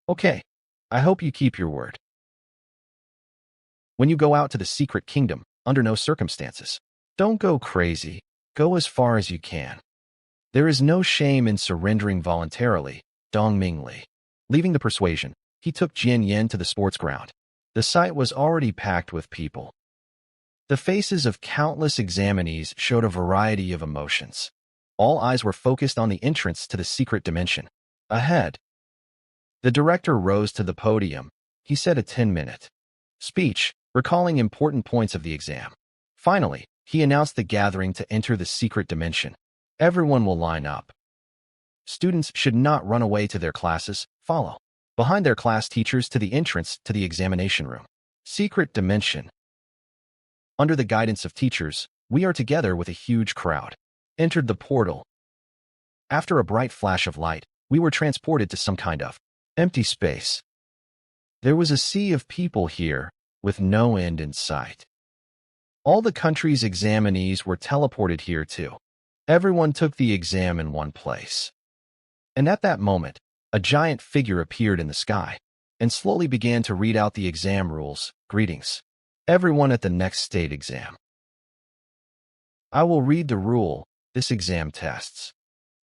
Okay, I hope you keep your word. When you go out to the secret kingdom, under no circumstances, don't go crazy. Go as far as you can. There is no shame in surrendering voluntarily, Dong Mingli. Leaving the persuasion, he took Jian Yin to the sports ground. The site was already packed with people. The faces of countless examinees showed a variety of emotions. All eyes were focused on the entrance to the secret dimension. Ahead, the director rose to the podium. He said a 10-minute speech, recalling important points of the exam. Finally, he announced the gathering to enter the secret dimension. Everyone will line up. Students should not run away to their classes. Follow behind their class teachers to the entrance to the examination room. Secret dimension. Under the guidance of teachers, we are together with a huge crowd. Entered the portal. After a bright flash of light, we were transported to some kind of empty space. There was a sea of people here, with no end in sight. All the country's examinees were teleported here too. Everyone took the exam in one place. And at that moment, a giant figure appeared in the sky and slowly began to read out the exam rules. Greetings, everyone at the next state exam. I will read the rule. This exam tests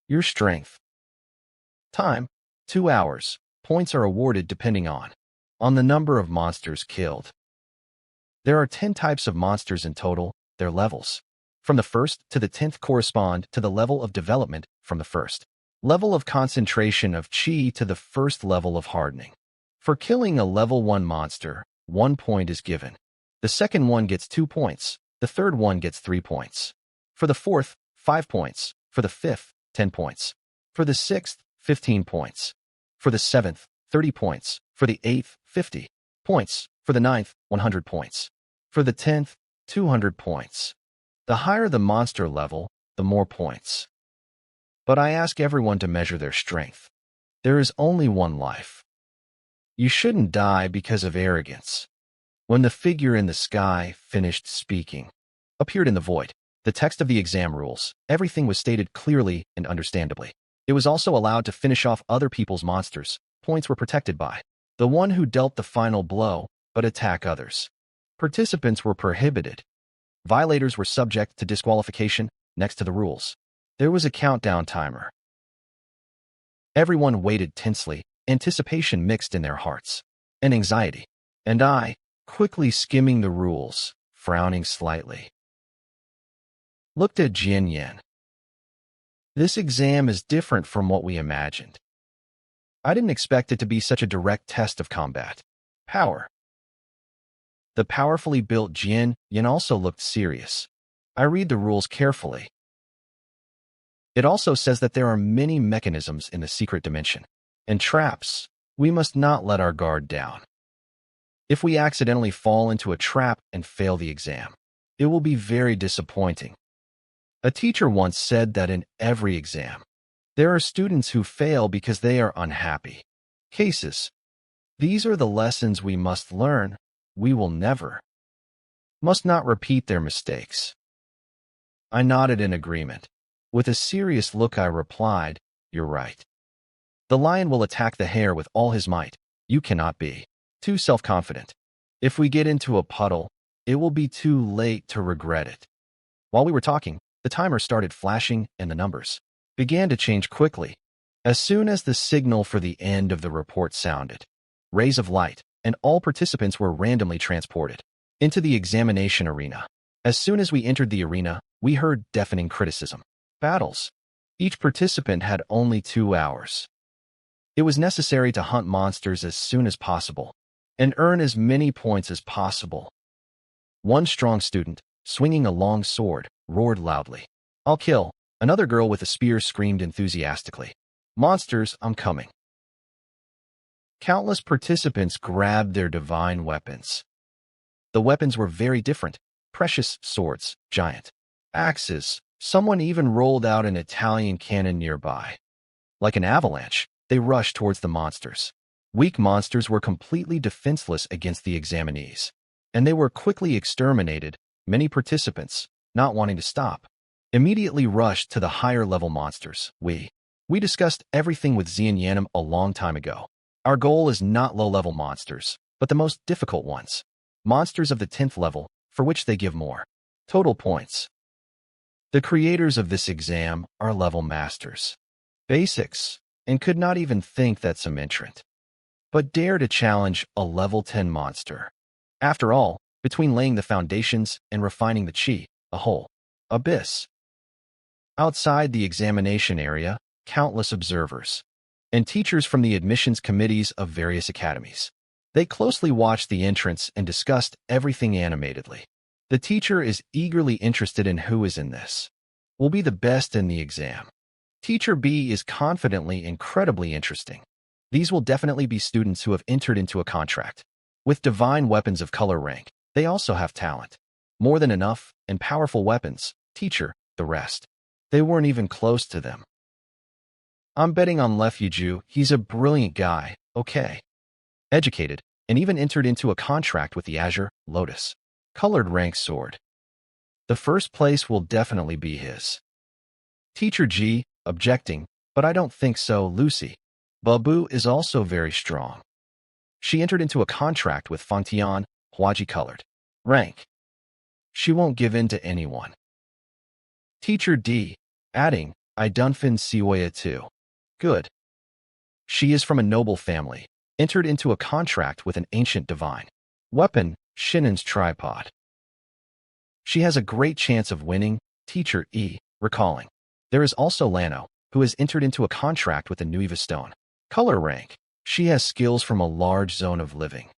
your strength. Time, 2 hours. Points are awarded depending on the number of monsters killed. There are 10 types of monsters in total. Their levels, from the 1st to the 10th, correspond to the level of development from the 1st level of concentration of Chi to the 1st level of hardening. For killing a level 1 monster, 1 point is given. The second one gets 2 points. The third one gets 3 points. For the 4th, 5 points. For the 5th, 10 points. For the 6th, 15 points. For the 7th, 30 points. For the 8th, 50 points. For the 9th, 100 points. For the 10th, 200 points. The higher the monster level, the more points. But I ask everyone to measure their strength. There is only one life. You shouldn't die because of arrogance. When the figure in the sky finished speaking, appeared in the void, the text of the exam rules, everything was stated clearly and understandably. It was also allowed to finish off other people's monsters. Points were protected by the one who dealt the final blow, but attack others. Participants were prohibited. Violators were subject to disqualification. Next to the rules, there was a countdown timer. Everyone waited tensely, anticipation mixed in their hearts, and anxiety. And I, quickly skimming the rules, frowning slightly, looked at Jian Yan. This exam is different from what we imagined. I didn't expect it to be such a direct test of combat power. The powerfully built Jian Yan also looked serious. I read the rules carefully. It also says that there are many mechanisms in the secret dimension and traps. We must not let our guard down. If we accidentally fall into a trap and fail the exam, it will be very disappointing. A teacher once said that in every exam, there are students who fail because they are unhappy. Cases. These are the lessons we must learn. We will must not repeat their mistakes. I nodded in agreement. With a serious look, I replied, "You're right. The lion will attack the hare with all his might. You cannot be too self-confident. If we get into a puddle, it will be too late to regret it." While we were talking, the timer started flashing and the numbers began to change quickly. As soon as the signal for the end of the report sounded, rays of light, and all participants were randomly transported into the examination arena. As soon as we entered the arena, we heard deafening criticism. Battles. Each participant had only 2 hours. It was necessary to hunt monsters as soon as possible and earn as many points as possible. One strong student, swinging a long sword, roared loudly, "I'll kill." Another girl with a spear screamed enthusiastically, "Monsters, I'm coming." Countless participants grabbed their divine weapons. The weapons were very different: precious swords, giant axes. Someone even rolled out an Italian cannon nearby. Like an avalanche, they rushed towards the monsters. Weak monsters were completely defenseless against the examinees, and they were quickly exterminated. Many participants, not wanting to stop, immediately rushed to the higher-level monsters. We discussed everything with Xian Yanim a long time ago. Our goal is not low-level monsters, but the most difficult ones. Monsters of the 10th level, for which they give more total points. The creators of this exam are level masters. Basics, and could not even think that some entrant but dare to challenge a level 10 monster. After all, between laying the foundations and refining the chi, a whole abyss. Outside the examination area, countless observers and teachers from the admissions committees of various academies. They closely watched the entrance and discussed everything animatedly. The teacher is eagerly interested in who is in this. Will be the best in the exam. Teacher B is confidently incredibly interesting. These will definitely be students who have entered into a contract. With divine weapons of color rank, they also have talent. More than enough, and powerful weapons. Teacher, the rest. They weren't even close to them. I'm betting on Lefugee, he's a brilliant guy, okay. Educated, and even entered into a contract with the Azure Lotus colored rank sword. The first place will definitely be his. Teacher G, objecting, but I don't think so, Lucy. Babu is also very strong. She entered into a contract with Fontian, Huaji colored rank. She won't give in to anyone. Teacher D, adding, I Dunfin Siwaya too. Good. She is from a noble family, entered into a contract with an ancient divine weapon, Shinnen's tripod. She has a great chance of winning, Teacher E, recalling. There is also Lano, who has entered into a contract with the Nueva Stone color rank. She has skills from a large zone of living,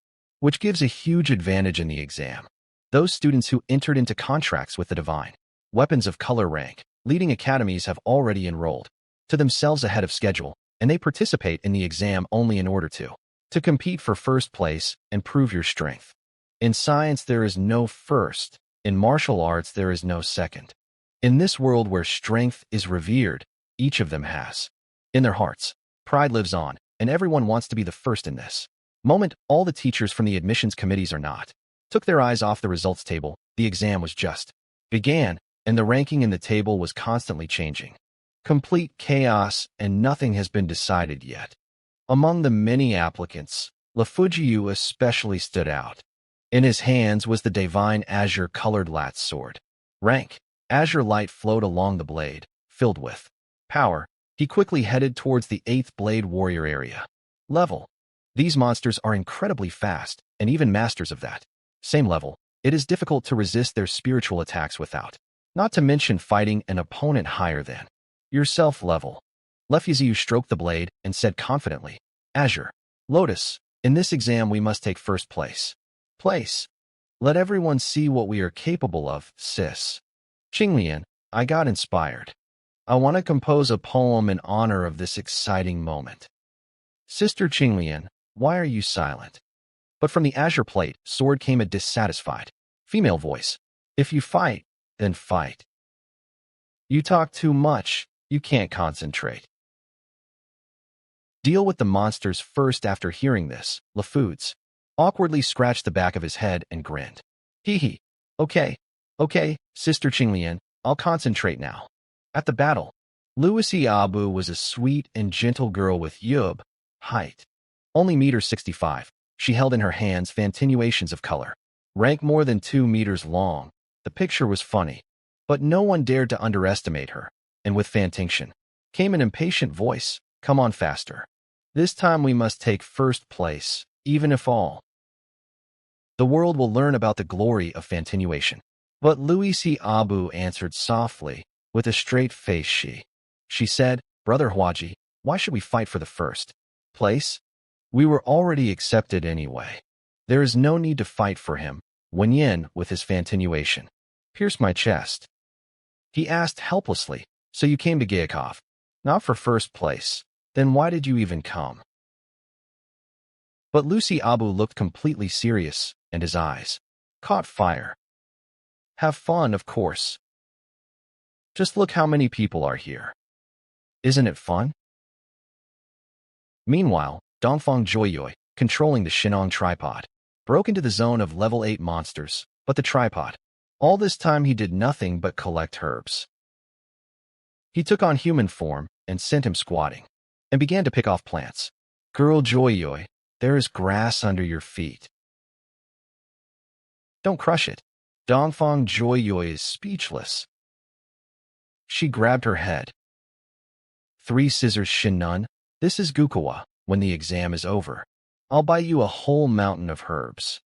which gives a huge advantage in the exam. Those students who entered into contracts with the divine weapons of color rank, leading academies have already enrolled to themselves ahead of schedule, and they participate in the exam only in order to compete for first place and prove your strength. In science, there is no first. In martial arts, there is no second. In this world where strength is revered, each of them has. In their hearts, pride lives on, and everyone wants to be the first in this moment. All the teachers from the admissions committees are not. Took their eyes off the results table. The exam was just began, and the ranking in the table was constantly changing. Complete chaos, and nothing has been decided yet. Among the many applicants, Lefugee especially stood out. In his hands was the divine azure-colored lat sword. Rank. Azure light flowed along the blade, filled with power. He quickly headed towards the 8th Blade Warrior area. Level. These monsters are incredibly fast, and even masters of that same level, it is difficult to resist their spiritual attacks without, not to mention fighting an opponent higher than yourself level. Lefugee stroked the blade and said confidently, Azure Lotus, in this exam we must take first place. Let everyone see what we are capable of, sis. Qinglian, I got inspired. I want to compose a poem in honor of this exciting moment. Sister Qinglian, why are you silent? But from the azure plate, sword came a dissatisfied female voice. If you fight, then fight. You talk too much, you can't concentrate. Deal with the monsters first. After hearing this, LeFoods awkwardly scratched the back of his head and grinned. Hee hee. Okay, Sister Qinglian, I'll concentrate now. At the battle, Lucy Abu was a sweet and gentle girl with Yub height. Only 1.65 meters. She held in her hands fantinuations of color. Rank more than 2 meters long. The picture was funny, but no one dared to underestimate her. And with Fantinction came an impatient voice. Come on faster. This time we must take first place, even if all the world will learn about the glory of Fantinuation. But Lucy Abu answered softly, with a straight face. She said, Brother Huaji, why should we fight for the first place? We were already accepted anyway. There is no need to fight for him. Wenyin, with his Fantinuation, pierced my chest. He asked helplessly, so you came to Gaikov? Not for first place. Then why did you even come? But Lucy Abu looked completely serious, and his eyes caught fire. Have fun, of course. Just look how many people are here. Isn't it fun? Meanwhile, Dongfang Joyoi, controlling the Shinong tripod, broke into the zone of level 8 monsters, but the tripod. All this time he did nothing but collect herbs. He took on human form and sent him squatting, and began to pick off plants. Girl Joyoi, there is grass under your feet. Don't crush it. Dongfang Joyoi is speechless. She grabbed her head. 3 scissors Shinnun, this is Gukawa. When the exam is over, I'll buy you a whole mountain of herbs.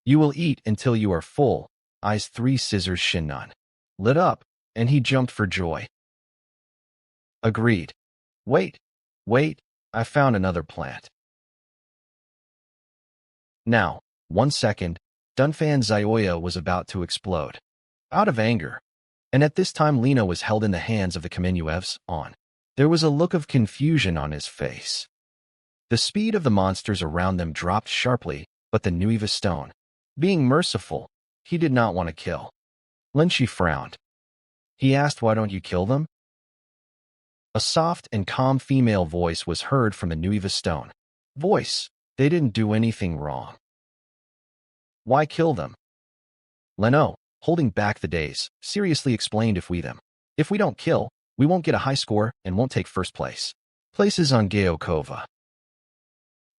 You will eat until you are full. Eyes 3 scissors Shinnon lit up, and he jumped for joy. Agreed. Wait, wait, I found another plant. Now, 1 second, Dunfan Zioya was about to explode. Out of anger. And at this time Lena was held in the hands of the Kamenyevs on. There was a look of confusion on his face. The speed of the monsters around them dropped sharply, but the Nueva stone. Being merciful, he did not want to kill. Linchi frowned. He asked, why don't you kill them? A soft and calm female voice was heard from the Nueva stone. Voice, they didn't do anything wrong. Why kill them? Leno, holding back the days, seriously explained if we don't kill, we won't get a high score and won't take first place. Places on Gayokova.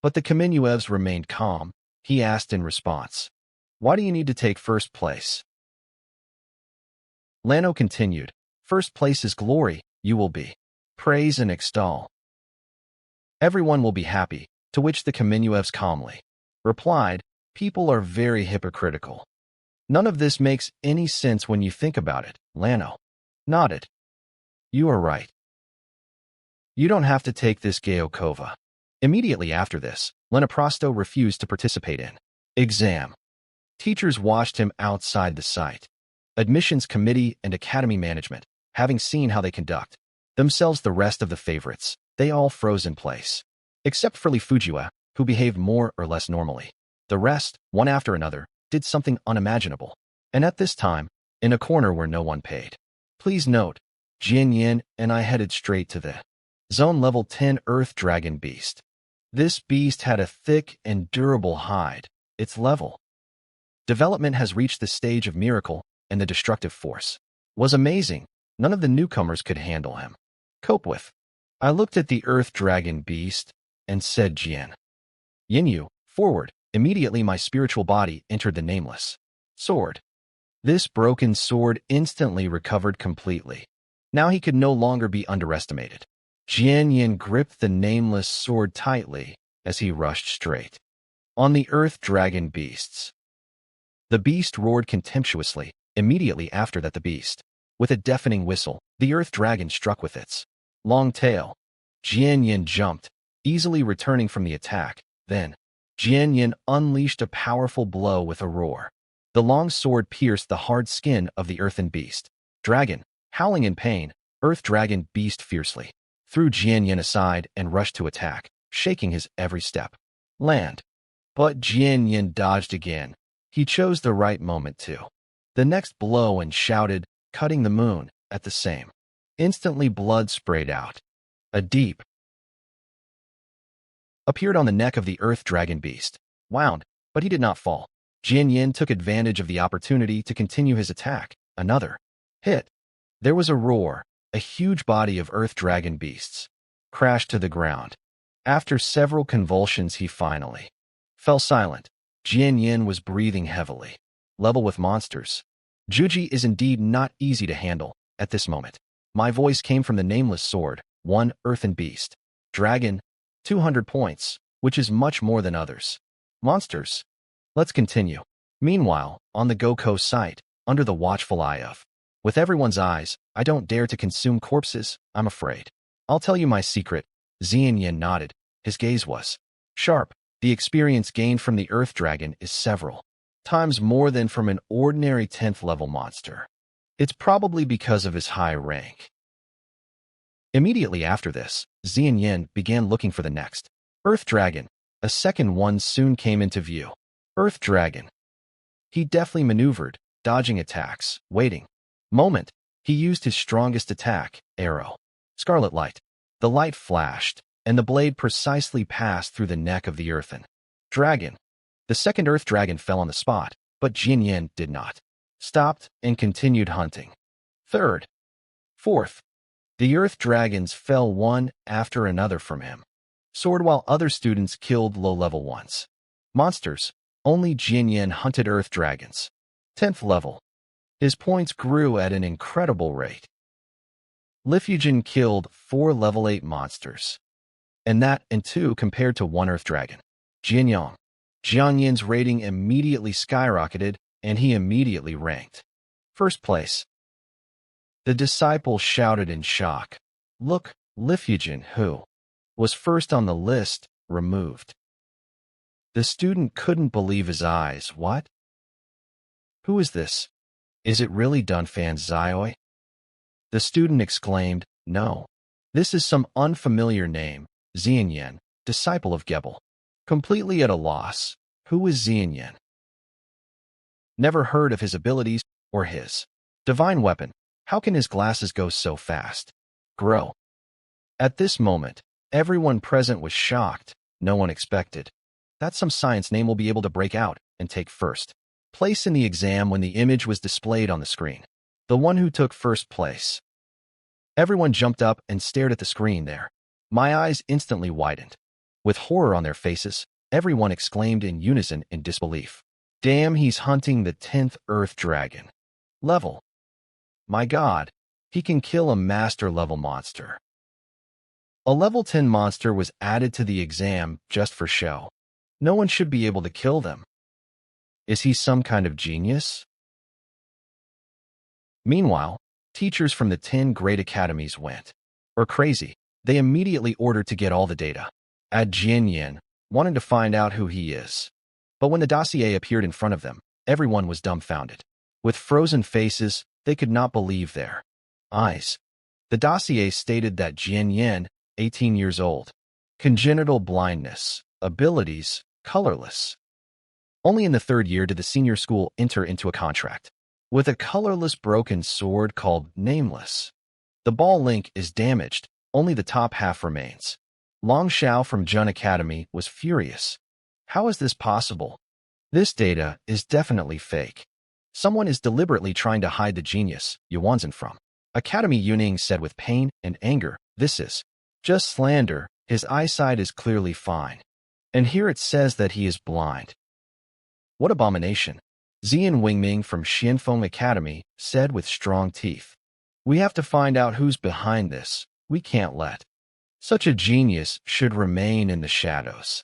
But the Kamenyevs remained calm. He asked in response, why do you need to take first place? Lano continued, first place is glory, you will be. Praise and extol. Everyone will be happy, to which the Kamenyevs calmly replied, people are very hypocritical. None of this makes any sense when you think about it, Lano nodded. You are right. You don't have to take this Gayokova. Immediately after this, Lenaprosto refused to participate in exam. Teachers watched him outside the site. Admissions committee and academy management, having seen how they conduct themselves the rest of the favorites, they all froze in place. Except for Lee Fujiwa, who behaved more or less normally. The rest, one after another, did something unimaginable. And at this time, in a corner where no one paid. Please note, Jian Yin and I headed straight to the Zone Level 10 Earth Dragon Beast. This beast had a thick and durable hide. Its level development has reached the stage of miracle, and the destructive force was amazing. None of the newcomers could handle him. Cope with. I looked at the Earth Dragon Beast and said, Jian Yinyu, forward. Immediately my spiritual body entered the nameless sword. This broken sword instantly recovered completely. Now he could no longer be underestimated. Jian Yin gripped the nameless sword tightly as he rushed straight on the Earth Dragon Beasts. The beast roared contemptuously. Immediately after that, the beast, with a deafening whistle, the Earth Dragon struck with its long tail. Jian Yin jumped, easily returning from the attack. Then, Jian Yin unleashed a powerful blow with a roar. The long sword pierced the hard skin of the earthen beast. Dragon, howling in pain, Earth Dragon Beast fiercely threw Jian Yin aside and rushed to attack, shaking his every step. Land. But Jian Yin dodged again. He chose the right moment too. The next blow and shouted, cutting the moon, at the same. Instantly blood sprayed out. A deep appeared on the neck of the Earth Dragon Beast. Wound, but he did not fall. Jian Yin took advantage of the opportunity to continue his attack. Another hit. There was a roar. A huge body of Earth Dragon Beasts crashed to the ground. After several convulsions, he finally fell silent. Jian Yin was breathing heavily. Level with monsters. Juji is indeed not easy to handle at this moment. My voice came from the nameless sword. 1 Earthen Beast. Dragon. 200 points, which is much more than others. Monsters. Let's continue. Meanwhile, on the Goko site, under the watchful eye of, with everyone's eyes, I don't dare to consume corpses, I'm afraid. I'll tell you my secret. Jian Yin nodded. His gaze was sharp. The experience gained from the Earth Dragon is several times more than from an ordinary 10th level monster. It's probably because of his high rank. Immediately after this, Jian Yin began looking for the next Earth Dragon. A second one soon came into view. Earth Dragon. He deftly maneuvered, dodging attacks, waiting. Moment. He used his strongest attack, arrow. Scarlet light. The light flashed, and the blade precisely passed through the neck of the Earthen Dragon. The second Earth Dragon fell on the spot, but Jian Yin did not. Stopped and continued hunting. Third. Fourth. The Earth Dragons fell one after another from him. Sword while other students killed low-level ones. Monsters. Only Jian Yin hunted Earth Dragons. 10th level. His points grew at an incredible rate. Lifujin killed 4 level 8 monsters. And that and 2 compared to 1 Earth Dragon. Jianyang. Jiang Yin's rating immediately skyrocketed, and he immediately ranked first place. The disciple shouted in shock. Look, Lifujin, who was first on the list, removed. The student couldn't believe his eyes. What? Who is this? Is it really Dunfan Xiaoi? The student exclaimed, no. This is some unfamiliar name, Xianyan, disciple of Gebel. Completely at a loss. Who is Xianyan? Never heard of his abilities or his divine weapon. How can his glasses go so fast? Grow. At this moment, everyone present was shocked. No one expected that some science name will be able to break out and take first place in the exam when the image was displayed on the screen. The one who took first place. Everyone jumped up and stared at the screen there. My eyes instantly widened. With horror on their faces, everyone exclaimed in unison in disbelief. Damn, he's hunting the 10th Earth Dragon. Level. My God, he can kill a master-level monster. A level 10 monster was added to the exam just for show. No one should be able to kill them. Is he some kind of genius? Meanwhile, teachers from the 10 great academies went crazy. They immediately ordered to get all the data. Jianyan wanted to find out who he is. But when the dossier appeared in front of them, everyone was dumbfounded. With frozen faces, they could not believe their eyes. The dossier stated that Jianyan, 18 years old, congenital blindness, abilities, colorless. Only in the 3rd year did the senior school enter into a contract with a colorless broken sword called Nameless. The ball link is damaged, only the top half remains. Long Xiao from Jun Academy was furious. How is this possible? This data is definitely fake. Someone is deliberately trying to hide the genius Yuanzhen from. Academy Yuning said with pain and anger, this is just slander. His eyesight is clearly fine. And here it says that he is blind. What abomination! Xian Wingming from Xianfeng Academy said with strong teeth. We have to find out who's behind this. We can't let such a genius should remain in the shadows.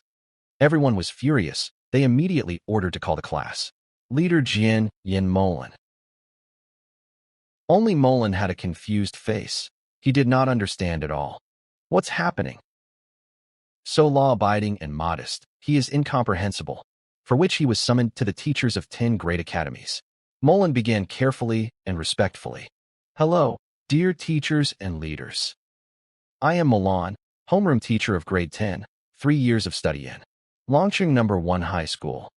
Everyone was furious. They immediately ordered to call the class leader Jian Yin Molan. Only Molan had a confused face. He did not understand at all. What's happening? So law-abiding and modest, he is incomprehensible, for which he was summoned to the teachers of 10 great academies. Molan began carefully and respectfully. Hello, dear teachers and leaders. I am Molan, homeroom teacher of grade 10, 3 years of study in Longqing No. 1 High School.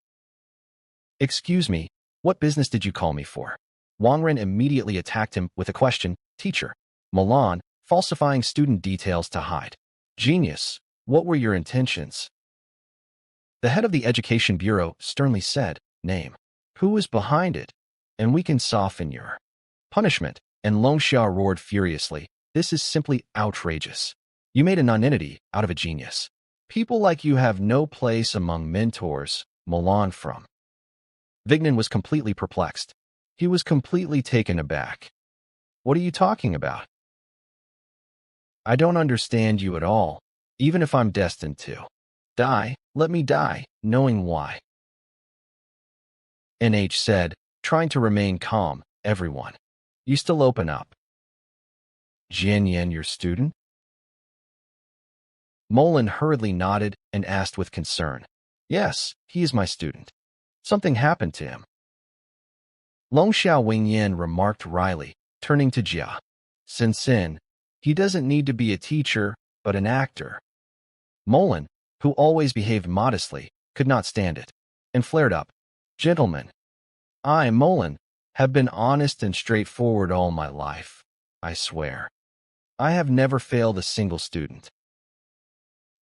Excuse me, what business did you call me for? Wang Ren immediately attacked him with a question. Teacher, Molan, falsifying student details to hide. Genius, what were your intentions? The head of the Education Bureau sternly said, name. Who is behind it? And we can soften your punishment. And Long Xiao roared furiously. This is simply outrageous. You made a nonentity out of a genius. People like you have no place among mentors. Molan from Vignan was completely perplexed. He was completely taken aback. What are you talking about? I don't understand you at all. Even if I'm destined to die, let me die, knowing why. NH said, trying to remain calm. Everyone, you still open up. Jianyan, your student? Molan hurriedly nodded and asked with concern. Yes, he is my student. Something happened to him. Long Xiao Wingyan remarked wryly, turning to Jia. Sin, he doesn't need to be a teacher, but an actor. Molan, who always behaved modestly, could not stand it, and flared up. Gentlemen, I, Molan, have been honest and straightforward all my life. I swear. I have never failed a single student.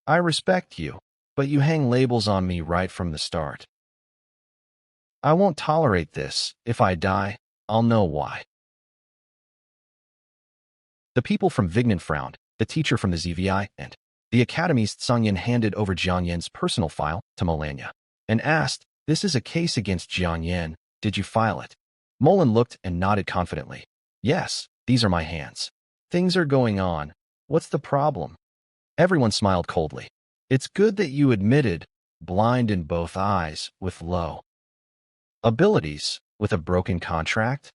I respect you, but you hang labels on me right from the start. I won't tolerate this. If I die, I'll know why. The people from Vignan frowned. The teacher from the ZVI and the Academy's Tsangyan handed over Jiang Yan's personal file to Molanya and asked, this is a case against Jiang Yan. Did you file it? Molan looked and nodded confidently. Yes, these are my hands. Things are going on. What's the problem? Everyone smiled coldly. It's good that you admitted, blind in both eyes, with low abilities, with a broken contract?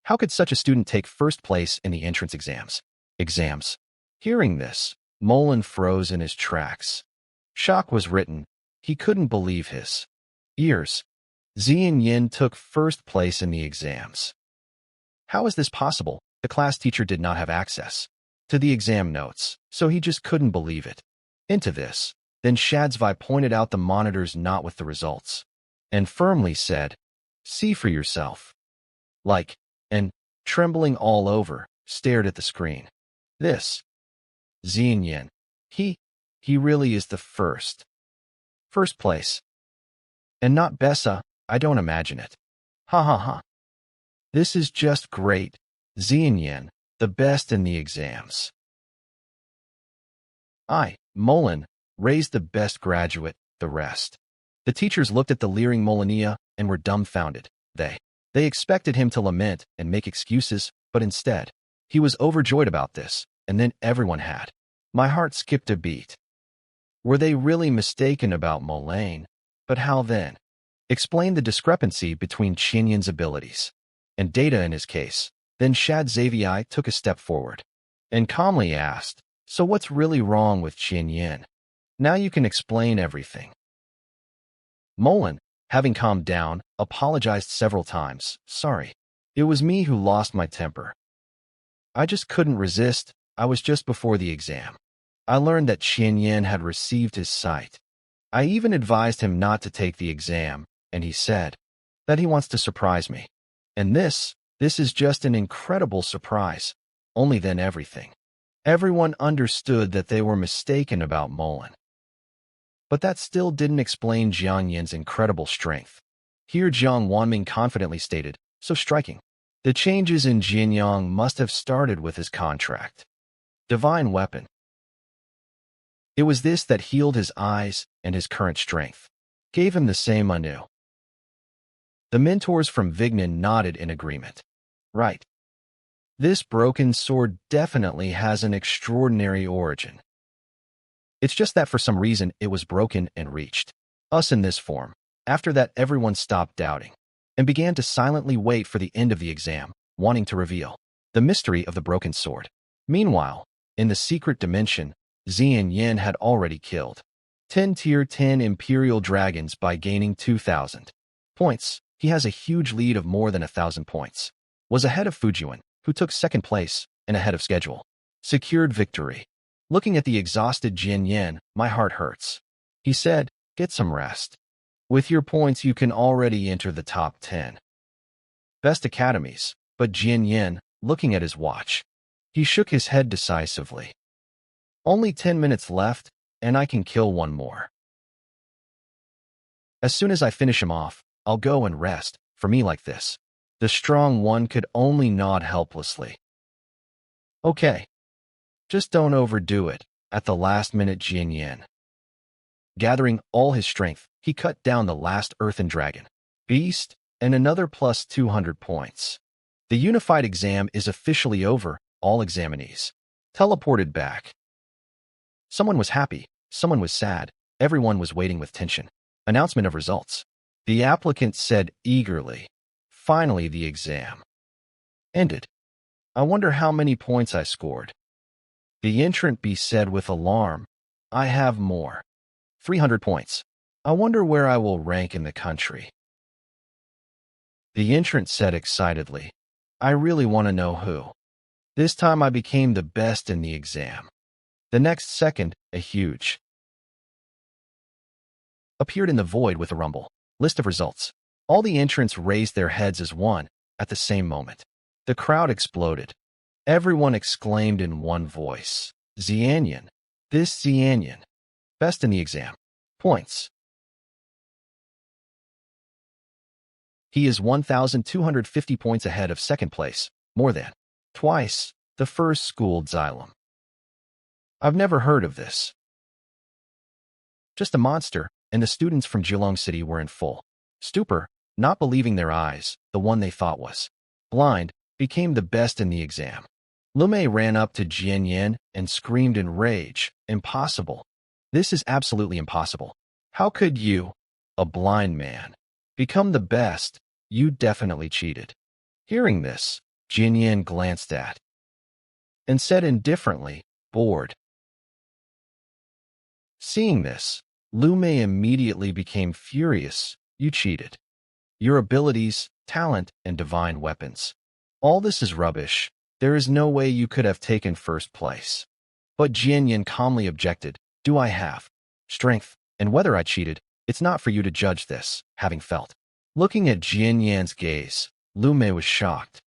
How could such a student take first place in the entrance exams? Hearing this, Molan froze in his tracks. Shock was written. He couldn't believe his ears. Zian Yin took first place in the exams. How is this possible? The class teacher did not have access to the exam notes, so he just couldn't believe it. Into this, then Shadzvi pointed out the monitors not with the results, and firmly said, "See for yourself." And, trembling all over, stared at the screen. This Zian Yin. He really is the first place. And not Bessa, I don't imagine it. Ha ha ha. This is just great. Zian Yin, the best in the exams. Molan, raised the best graduate, the rest. The teachers looked at the leering Molania and were dumbfounded. They expected him to lament and make excuses, but instead, he was overjoyed about this, and then everyone had. My heart skipped a beat. Were they really mistaken about Molan? But how then? Explain the discrepancy between Qianyin's abilities and data in his case. Then Shadzvi took a step forward and calmly asked, "So what's really wrong with Qianyin? Now you can explain everything." Molan, having calmed down, apologized several times. "Sorry. It was me who lost my temper. I just couldn't resist. I was just before the exam. I learned that Qianyin had received his sight. I even advised him not to take the exam, and he said that he wants to surprise me. And this is just an incredible surprise." Only then everyone understood that they were mistaken about Molan. But that still didn't explain Jiang Yin's incredible strength. Here Jiang Wanming confidently stated, "So striking. The changes in Jianyang must have started with his contract. Divine weapon. It was this that healed his eyes, and his current strength gave him the same anew." The mentors from Vignan nodded in agreement. "Right. This broken sword definitely has an extraordinary origin. It's just that for some reason it was broken and reached us in this form." After that, everyone stopped doubting and began to silently wait for the end of the exam, wanting to reveal the mystery of the broken sword. Meanwhile, in the secret dimension, Zian Yin had already killed 10 Tier 10 Imperial Dragons by gaining 2,000 points. He has a huge lead of more than 1,000 points. Was ahead of Fujian, who took second place, and ahead of schedule. Secured victory. Looking at the exhausted Jian Yin, my heart hurts. He said, "Get some rest. With your points you can already enter the top 10 best academies." But Jian Yin, looking at his watch, he shook his head decisively. "Only 10 minutes left, and I can kill one more. As soon as I finish him off, I'll go and rest." For me like this, the strong one could only nod helplessly. "Okay. Just don't overdo it." At the last minute, Jian Yin, gathering all his strength, he cut down the last earthen dragon beast, and another plus 200 points. The unified exam is officially over. All examinees teleported back. Someone was happy, someone was sad, everyone was waiting with tension. Announcement of results. The applicant said eagerly, "Finally the exam ended. I wonder how many points I scored." The entrant B said with alarm, "I have more. 300 points. I wonder where I will rank in the country." The entrant said excitedly, "I really want to know who. This time I became the best in the exam." The next second, a huge appeared in the void with a rumble. List of results. All the entrants raised their heads as one. At the same moment, the crowd exploded. Everyone exclaimed in one voice, "Zianyan! This Zianyan! Best in the exam. Points. He is 1,250 points ahead of second place, more than twice the first schooled Xylem. I've never heard of this. Just a monster." And the students from Geelong City were in full stupor, not believing their eyes. The one they thought was blind became the best in the exam. Lumei ran up to Jian Yin and screamed in rage, "Impossible. This is absolutely impossible. How could you, a blind man, become the best? You definitely cheated. Hearing this, Jinyan glanced at and said indifferently, bored. Seeing this, Lu Mei immediately became furious. You cheated. Your abilities, talent, and divine weapons. All this is rubbish. There is no way you could have taken first place. But Jinyan calmly objected. Do I have strength? And whether I cheated, it's not for you to judge this, having felt. Looking at Jinyan's gaze, Lu Mei was shocked.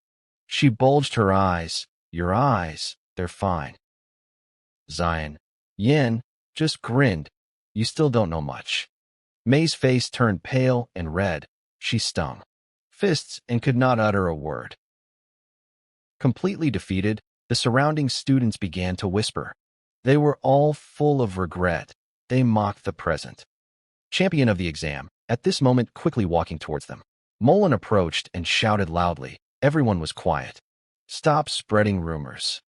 She bulged her eyes. Your eyes, they're fine. Zion. Yin just grinned. You still don't know much. Mei's face turned pale and red. She stung fists and could not utter a word. Completely defeated, the surrounding students began to whisper. They were all full of regret. They mocked the present champion of the exam, at this moment quickly walking towards them. Mullen approached and shouted loudly. Everyone was quiet. Stop spreading rumors.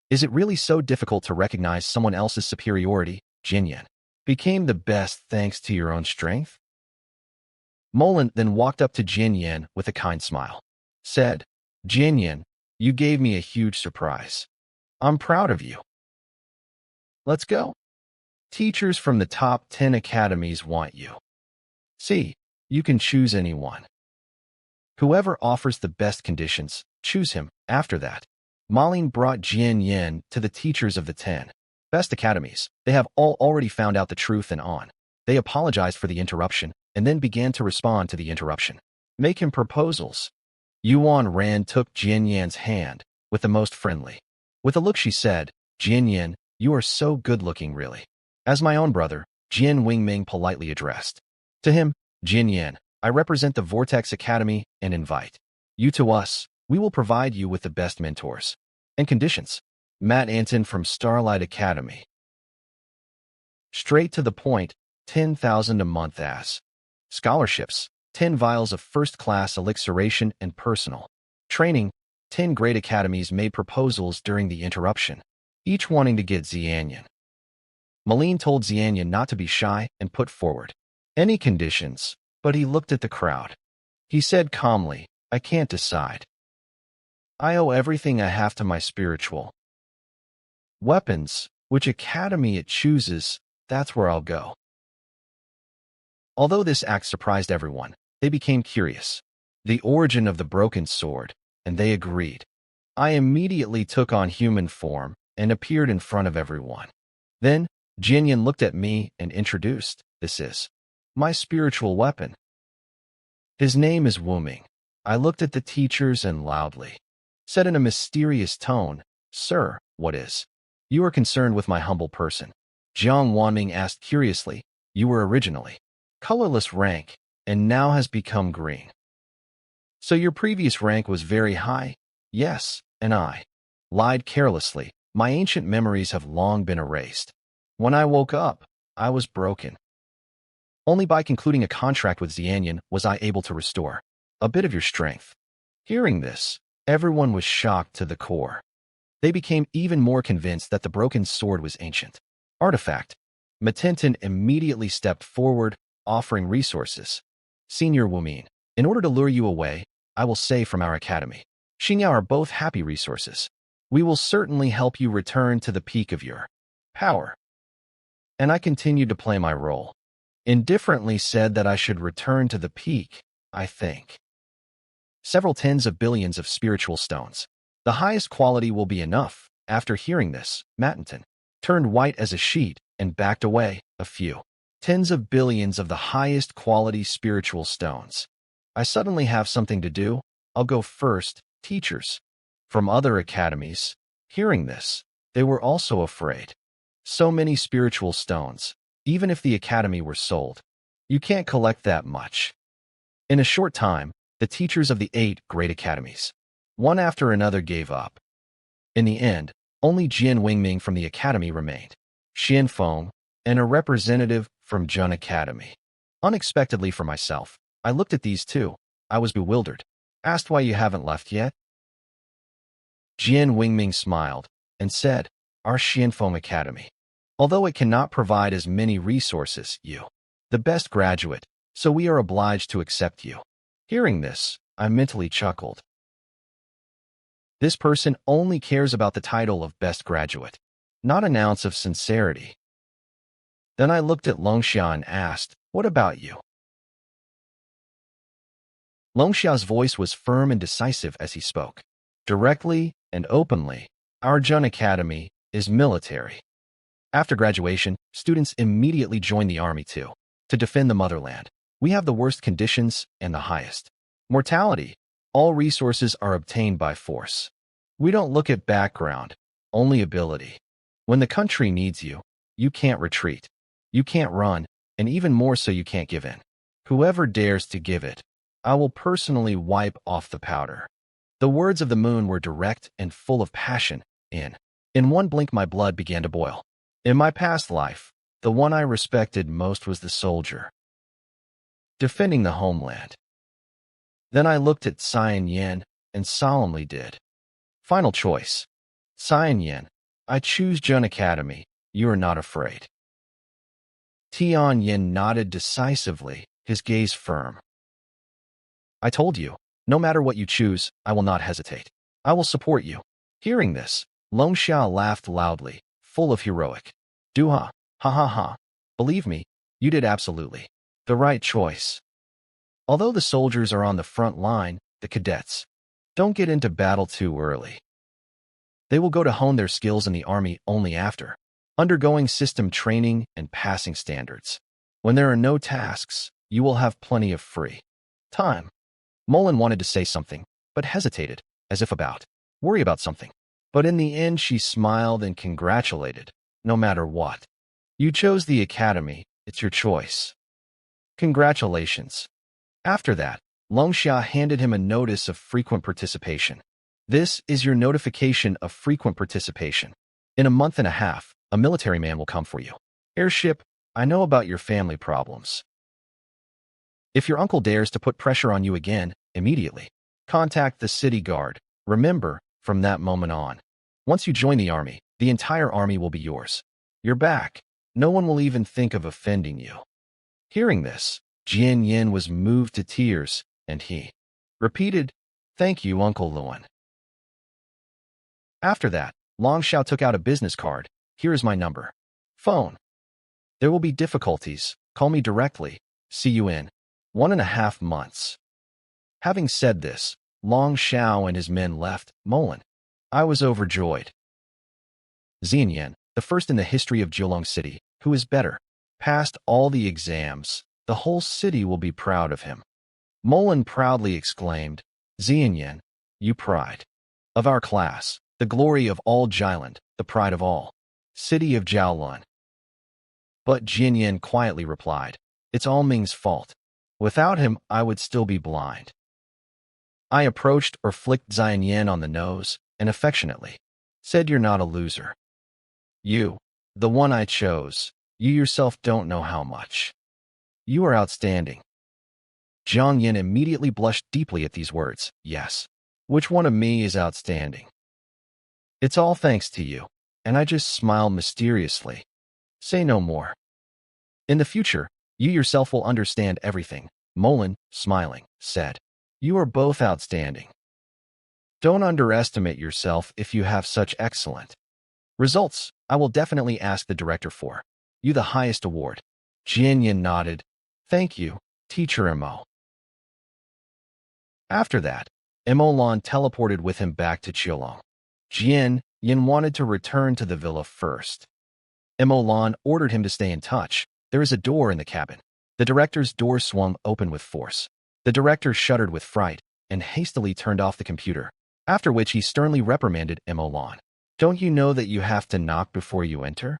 Is it really so difficult to recognize someone else's superiority? Jinyan became the best thanks to your own strength? Mullen then walked up to Jinyan with a kind smile. Said, Jinyan, you gave me a huge surprise. I'm proud of you. Let's go. Teachers from the top 10 academies want you. See, you can choose anyone. Whoever offers the best conditions, choose him. After that, Malin brought Jinyan to the teachers of the 10 best academies. They have all already found out the truth and on. They apologized for the interruption and then began to respond to the interruption. Make him proposals. Yuan Ran took Jinyan's hand with the most friendly. With a look she said, Jinyan, you are so good-looking really. As my own brother, Jin Wingming politely addressed. To him, Jinyan, I represent the Vortex Academy and invite you to us. We will provide you with the best mentors and conditions. Matt Anton from Starlight Academy. Straight to the point, 10,000 a month as scholarships, 10 vials of first-class elixiration and personal training. 10 great academies made proposals during the interruption, each wanting to get Xianyan. Malin told Xianyan not to be shy and put forward any conditions, but he looked at the crowd. He said calmly, I can't decide. I owe everything I have to my spiritual weapons. Which academy it chooses, that's where I'll go. Although this act surprised everyone, they became curious. The origin of the broken sword, and they agreed. I immediately took on human form and appeared in front of everyone. Then, Jinyan looked at me and introduced, this is my spiritual weapon. His name is Wuming. I looked at the teachers and loudly said in a mysterious tone, Sir, what is? You are concerned with my humble person. Jiang Wanming asked curiously, you were originally colorless rank and now has become green. So your previous rank was very high? Yes, and I lied carelessly. My ancient memories have long been erased. When I woke up, I was broken. Only by concluding a contract with Xianyan was I able to restore a bit of your strength. Hearing this, everyone was shocked to the core. They became even more convinced that the broken sword was ancient artifact. Matintin immediately stepped forward, offering resources. Senior Wumin, in order to lure you away, I will say from our academy, Xinyao are both happy resources. We will certainly help you return to the peak of your power. And I continued to play my role. Indifferently said that I should return to the peak, I think. Several tens of billions of spiritual stones. The highest quality will be enough. After hearing this, Matintin turned white as a sheet and backed away. A few tens of billions of the highest quality spiritual stones. I suddenly have something to do. I'll go first. Teachers from other academies, hearing this, they were also afraid. So many spiritual stones, even if the academy were sold, you can't collect that much. In a short time, the teachers of the 8 great academies, one after another, gave up. In the end, only Jin Wingming from the academy remained, Xian Feng, and a representative from Jun Academy. Unexpectedly for myself, I looked at these two. I was bewildered. Asked why you haven't left yet? Jin Wingming smiled and said, our Xianfeng Academy although it cannot provide as many resources you, the best graduate, so we are obliged to accept you. Hearing this, I mentally chuckled. This person only cares about the title of best graduate, not an ounce of sincerity. Then I looked at Longxia and asked, "What about you?" Longxia's voice was firm and decisive as he spoke. Directly and openly, our Jun Academy is military. After graduation, students immediately join the army to defend the motherland. We have the worst conditions and the highest mortality. All resources are obtained by force. We don't look at background, only ability. When the country needs you, you can't retreat. You can't run, and even more so you can't give in. Whoever dares to give it, I will personally wipe off the powder. The words of the moon were direct and full of passion. In one blink my blood began to boil. In my past life, the one I respected most was the soldier, defending the homeland. Then I looked at Cyan Yin and solemnly did. Final choice. Cyan Yin, I choose Jun Academy. You are not afraid. Tian Yin nodded decisively, his gaze firm. I told you, no matter what you choose, I will not hesitate. I will support you. Hearing this, Longxia laughed loudly, full of heroic. Duha, ha ha ha. Believe me, you did absolutely the right choice. Although the soldiers are on the front line, the cadets don't get into battle too early. They will go to hone their skills in the army only after undergoing system training and passing standards. When there are no tasks, you will have plenty of free time. Mullen wanted to say something, but hesitated, as if worry about something. But in the end, she smiled and congratulated. No matter what, you chose the academy. It's your choice. Congratulations. After that, Longxia handed him a notice of frequent participation. This is your notification of frequent participation. In a month and a half, a military man will come for you. Airship, I know about your family problems. If your uncle dares to put pressure on you again, immediately contact the city guard. Remember, from that moment on, once you join the army, the entire army will be yours. You're back. No one will even think of offending you. Hearing this, Jian Yin was moved to tears, and he repeated, "Thank you, Uncle Luan." After that, Longxiao took out a business card. "Here is my number. Phone. There will be difficulties. Call me directly. See you in 1.5 months." Having said this, Longxiao and his men left Mullen. I was overjoyed. Xianyan, the first in the history of Jiulong City, who is better, passed all the exams. The whole city will be proud of him. Mullen proudly exclaimed, "Xianyan, you pride of our class, the glory of all Jialand, the pride of all city of Jiaolun." But Jianyan quietly replied, "It's all Ming's fault. Without him, I would still be blind." I approached or flicked Xianyan on the nose and affectionately said, "You're not a loser. You, the one I chose, you yourself don't know how much. You are outstanding." Zhang Yin immediately blushed deeply at these words. "Yes. Which one of me is outstanding?" "It's all thanks to you." And I just smiled mysteriously. "Say no more. In the future, you yourself will understand everything." Mullen, smiling, said, "You are both outstanding. Don't underestimate yourself if you have such excellent results. I will definitely ask the director for you the highest award." Jianyan nodded. "Thank you, Teacher Mo." After that, Mo Lan teleported with him back to Jiulong. Jian Yin wanted to return to the villa first. Mo Lan ordered him to stay in touch. There is a door in the cabin. The director's door swung open with force. The director shuddered with fright and hastily turned off the computer, after which he sternly reprimanded Mo Lan. "Don't you know that you have to knock before you enter?"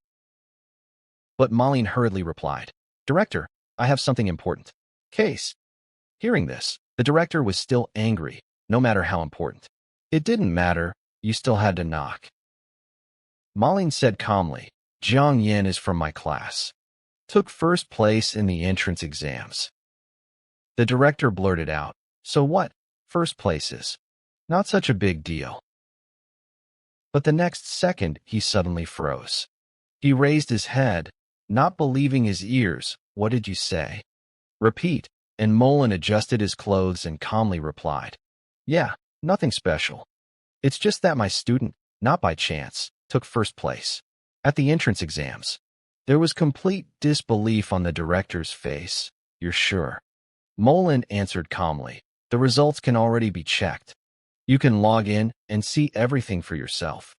But Malin hurriedly replied, "Director, I have something important. Case." Hearing this, the director was still angry, no matter how important. "It didn't matter, you still had to knock." Malin said calmly, "Zhang Yin is from my class. Took first place in the entrance exams." The director blurted out, "So what? First place is not such a big deal." But the next second, he suddenly froze. He raised his head, not believing his ears. What did you say? Repeat. And Molin adjusted his clothes and calmly replied, Yeah, nothing special. It's just that my student, not by chance, took first place at the entrance exams. There was complete disbelief on the director's face. You're sure? Molin answered calmly. The results can already be checked. You can log in and see everything for yourself.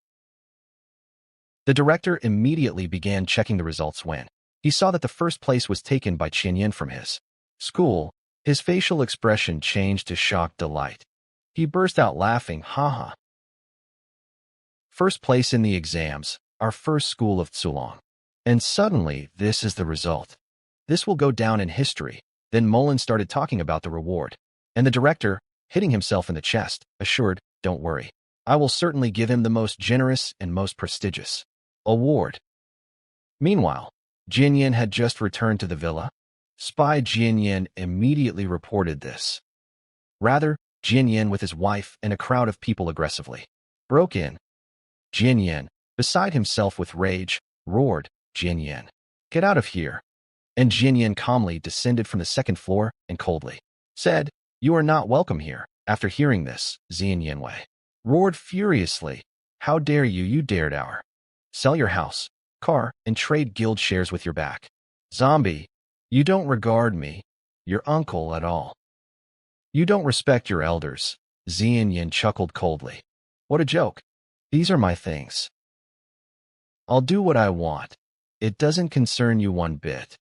The director immediately began checking the results when he saw that the first place was taken by Yin from his school. His facial expression changed to shocked delight. He burst out laughing, haha. First place in the exams, our first school of Tsulong. And suddenly, this is the result. This will go down in history. Then Molin started talking about the reward. And the director, hitting himself in the chest, assured, Don't worry. I will certainly give him the most generous and most prestigious award. Meanwhile, Jinyan had just returned to the villa. Spy Jinyan immediately reported this. Rather, Jinyan with his wife and a crowd of people aggressively broke in. Jinyan, beside himself with rage, roared, Jinyan, get out of here. And Jinyan calmly descended from the second floor and coldly said, You are not welcome here. After hearing this, Xian Yanwei roared furiously, How dare you, you dared our sell your house, car, and trade guild shares with your back. Zombie, you don't regard me, your uncle, at all. You don't respect your elders. Xian Yin chuckled coldly. What a joke. These are my things. I'll do what I want. It doesn't concern you one bit.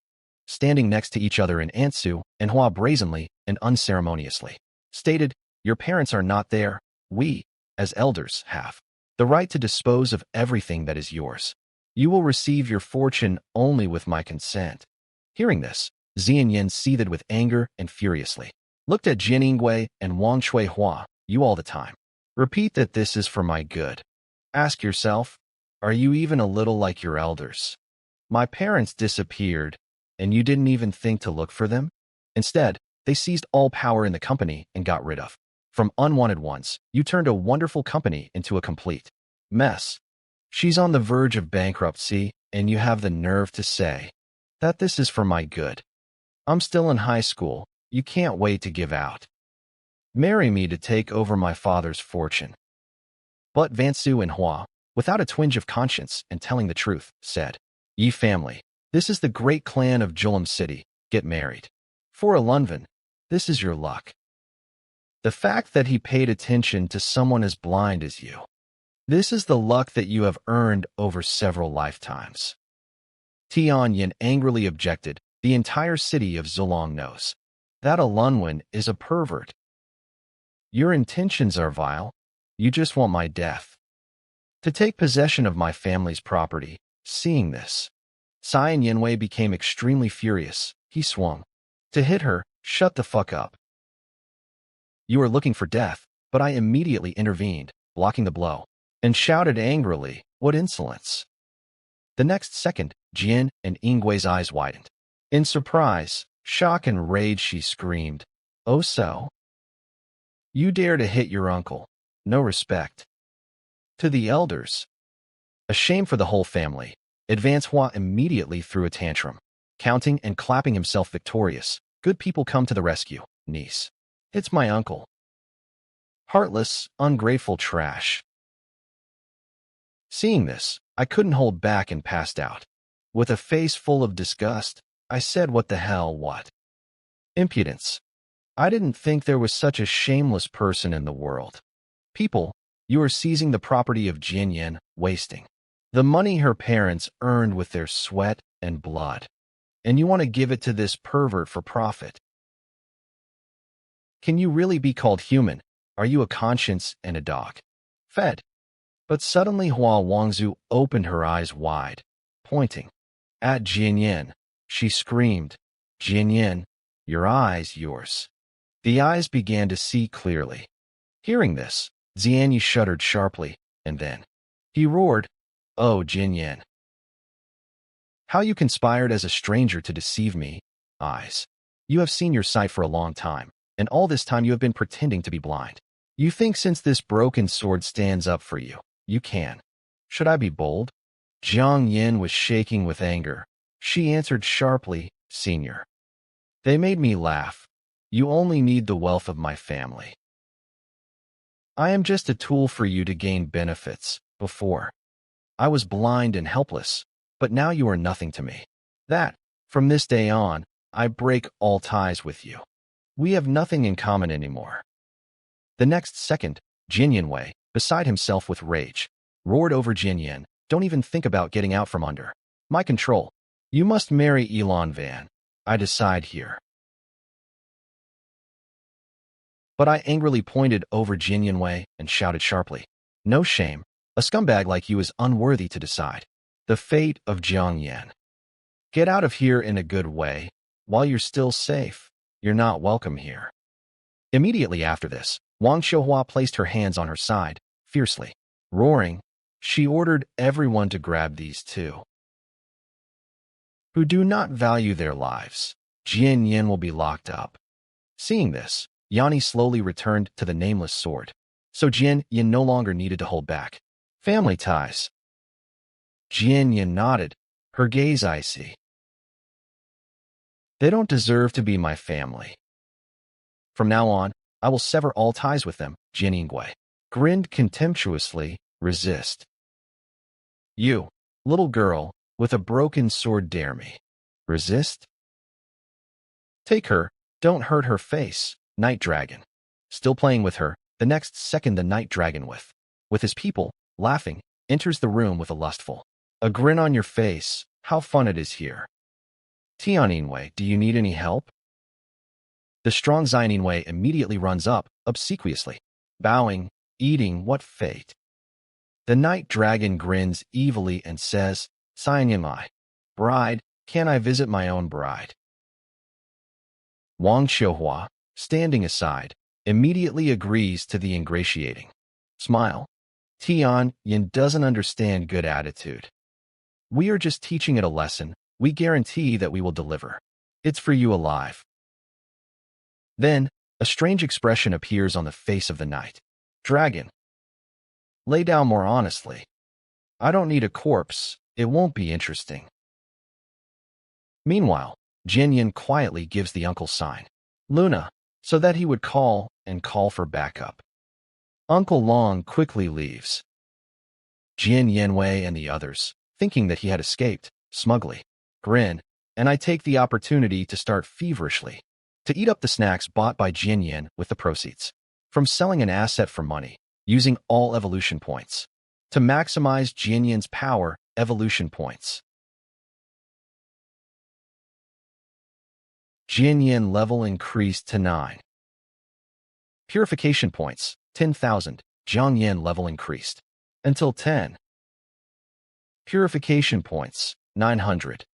Standing next to each other in Ansu and Hua brazenly and unceremoniously stated, Your parents are not there. We, as elders, have the right to dispose of everything that is yours. You will receive your fortune only with my consent. Hearing this, Xian Yin seethed with anger and furiously looked at Jin Yingwei and Wang Shui Hua, You all the time. Repeat that this is for my good. Ask yourself, are you even a little like your elders? My parents disappeared, and you didn't even think to look for them? Instead, they seized all power in the company and got rid of. From unwanted ones, you turned a wonderful company into a complete mess. She's on the verge of bankruptcy, and you have the nerve to say that this is for my good. I'm still in high school. You can't wait to give out. Marry me to take over my father's fortune. But Vansu and Hua, without a twinge of conscience and telling the truth, said, Ye family, this is the great clan of Julum City. Get married. For a Lunvan, this is your luck. The fact that he paid attention to someone as blind as you. This is the luck that you have earned over several lifetimes. Tian Yin angrily objected, The entire city of Zulong knows that a Lunwan is a pervert. Your intentions are vile. You just want my death. To take possession of my family's property. Seeing this, Xian Yanwei became extremely furious. He swung to hit her. Shut the fuck up. You are looking for death, but I immediately intervened, blocking the blow, and shouted angrily, What insolence! The next second, Jin and Yingwei's eyes widened. In surprise, shock and rage she screamed, Oh so? You dare to hit your uncle. No respect. To the elders. A shame for the whole family. Advance Hua immediately threw a tantrum, counting and clapping himself victorious. Good people come to the rescue, niece. It's my uncle. Heartless, ungrateful trash. Seeing this, I couldn't hold back and passed out. With a face full of disgust, I said, What the hell, what? Impudence. I didn't think there was such a shameless person in the world. People, you are seizing the property of Jinyan, wasting the money her parents earned with their sweat and blood. And you want to give it to this pervert for profit. Can you really be called human? Are you a conscience and a dog? Fed. But suddenly Hua Wangzu opened her eyes wide, pointing at Jinyan. She screamed, Jinyan, your eyes, yours. The eyes began to see clearly. Hearing this, Xianyi shuddered sharply, and then he roared, Oh, Jinyan. How you conspired as a stranger to deceive me, eyes. You have seen your sight for a long time, and all this time you have been pretending to be blind. You think since this broken sword stands up for you, you can. Should I be bold? Jiang Yin was shaking with anger. She answered sharply, "Senior. They made me laugh. You only need the wealth of my family. I am just a tool for you to gain benefits. Before, I was blind and helpless, but now you are nothing to me. That, from this day on, I break all ties with you. We have nothing in common anymore." The next second, Jin Yanwei, beside himself with rage, roared over Jin Yin, "Don't even think about getting out from under my control. You must marry Elon Van. I decide here." But I angrily pointed over Jin Yanwei and shouted sharply, "No shame. A scumbag like you is unworthy to decide the fate of Jiang Yan. Get out of here in a good way. While you're still safe, you're not welcome here." Immediately after this, Wang Xiuhua placed her hands on her side, fiercely. Roaring, she ordered everyone to grab these two who do not value their lives. Jin Yin will be locked up. Seeing this, Yanni slowly returned to the nameless sword, so Jin Yin no longer needed to hold back. Family ties. Jin Yin nodded, her gaze icy. They don't deserve to be my family. From now on, I will sever all ties with them, Jin Yingwei grinned contemptuously. Resist. You, little girl, with a broken sword, dare me. Resist? Take her, don't hurt her face, Night Dragon. Still playing with her, the next second the Night Dragon with his people, laughing, enters the room with a lustful, "A grin on your face, how fun it is here. Tianjinwei, do you need any help?" The strong Xianjinwei immediately runs up, obsequiously, bowing, eating what fate. The Night Dragon grins evilly and says, "Xianjinwei, bride, can I visit my own bride?" Wang Xiuhua, standing aside, immediately agrees to the ingratiating smile. Tian Yin doesn't understand good attitude. We are just teaching it a lesson. We guarantee that we will deliver. It's for you alive. Then, a strange expression appears on the face of the Night Dragon. Lay down more honestly. I don't need a corpse. It won't be interesting. Meanwhile, Jin Yin quietly gives the uncle sign, Luna, so that he would call and call for backup. Uncle Long quickly leaves. Jin Yanwei and the others, thinking that he had escaped, smugly grin, and I take the opportunity to start feverishly to eat up the snacks bought by Jin Yin with the proceeds from selling an asset for money, using all evolution points to maximize Jin Yin's power evolution points. Jin Yin level increased to 9. Purification points, 10,000. Jiang Yin level increased until 10. Purification points, 900.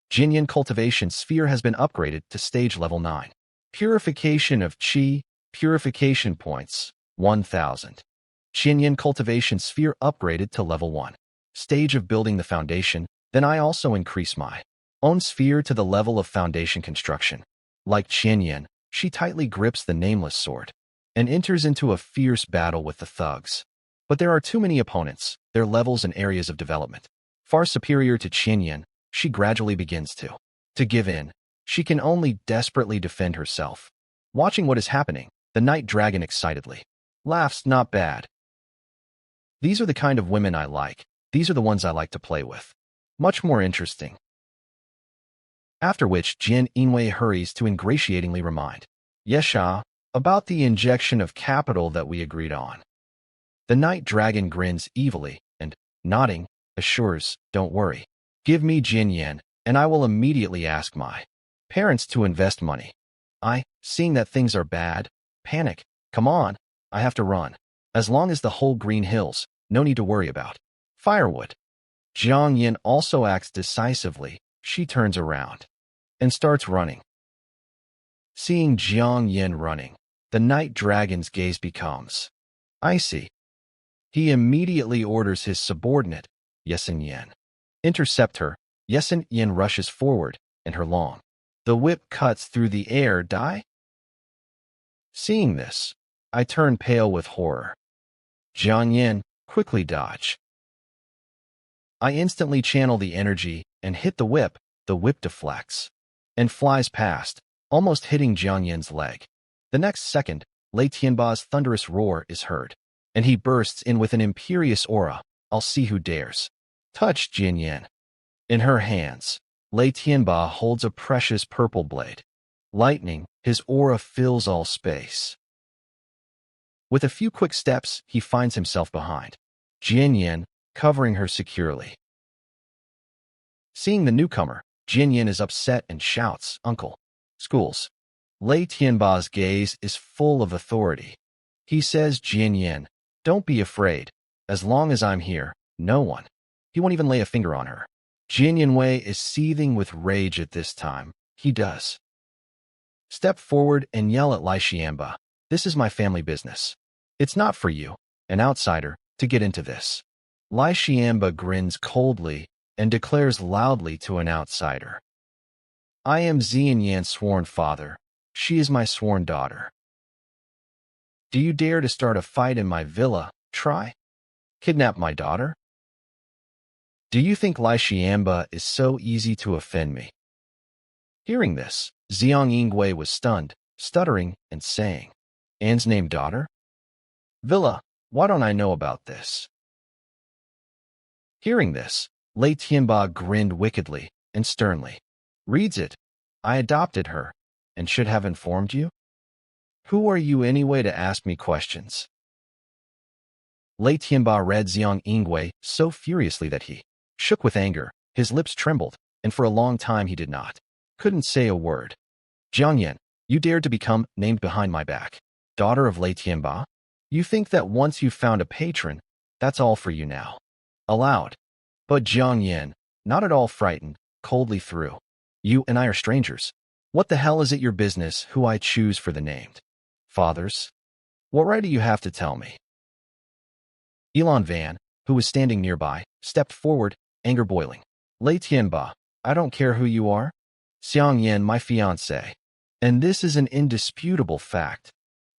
Jin Yin cultivation sphere has been upgraded to stage level 9. Purification of Qi, purification points, 1,000. Jin Yin cultivation sphere upgraded to level 1. Stage of building the foundation, then I also increase my own sphere to the level of foundation construction. Like Qin Yin, she tightly grips the nameless sword and enters into a fierce battle with the thugs. But there are too many opponents, their levels and areas of development far superior to Qin Yin. She gradually begins to give in. She can only desperately defend herself. Watching what is happening, the Night Dragon excitedly laughs. Not bad. These are the kind of women I like. These are the ones I like to play with. Much more interesting. After which Jin Yinwei hurries to ingratiatingly remind Yesha about the injection of capital that we agreed on. The Night Dragon grins evilly and, nodding, assures, don't worry. Give me Jin Yin, and I will immediately ask my parents to invest money. Seeing that things are bad, panic. Come on, I have to run. As long as the whole Green Hills, no need to worry about firewood. Jiang Yin also acts decisively. She turns around and starts running. Seeing Jiang Yin running, the Night Dragon's gaze becomes icy. He immediately orders his subordinate, Yesin Yin, intercept her. Yesin Yin rushes forward, and her long. The whip cuts through the air. Die? Seeing this, I turn pale with horror. Jiang Yin, quickly dodge. I instantly channel the energy and hit the whip deflects and flies past, almost hitting Jiang Yan's leg. The next second, Lei Tianba's thunderous roar is heard, and he bursts in with an imperious aura. I'll see who dares touch Jian Yan. In her hands, Lei Tianba holds a precious purple blade. Lightning, his aura fills all space. With a few quick steps, he finds himself behind Jian Yan, covering her securely. Seeing the newcomer, Jian Yan is upset and shouts, "Uncle!" Schools. Lei Tianba's gaze is full of authority. He says, "Jian Yan, don't be afraid. As long as I'm here, no one." He won't even lay a finger on her. Jian Yanwei is seething with rage at this time. He does. Step forward and yell at Lai Xianba. This is my family business. It's not for you, an outsider, to get into this. Lai Xianba grins coldly and declares loudly to an outsider. I am Jian Yan's sworn father. She is my sworn daughter. Do you dare to start a fight in my villa? Try? Kidnap my daughter? Do you think Lai Xianba is so easy to offend me? Hearing this, Xiang Yingwei was stunned, stuttering and saying, Anne's named daughter? Villa, why don't I know about this? Hearing this, Lei Tianba grinned wickedly and sternly. Reads it. I adopted her, and should have informed you? Who are you anyway to ask me questions? Lei Tianba read Xiang Yingwei so furiously that he shook with anger, his lips trembled, and for a long time he couldn't say a word. Jiang Yan, you dared to become named behind my back, daughter of Lei Tianba? You think that once you've found a patron, that's all for you now. Aloud. But Jiang Yan, not at all frightened, coldly threw. You and I are strangers. What the hell is it your business who I choose for the named fathers? What right do you have to tell me? Elon Van, who was standing nearby, stepped forward, anger boiling. Lei Tianba, I don't care who you are. Xiang Yan, my fiancée. And this is an indisputable fact.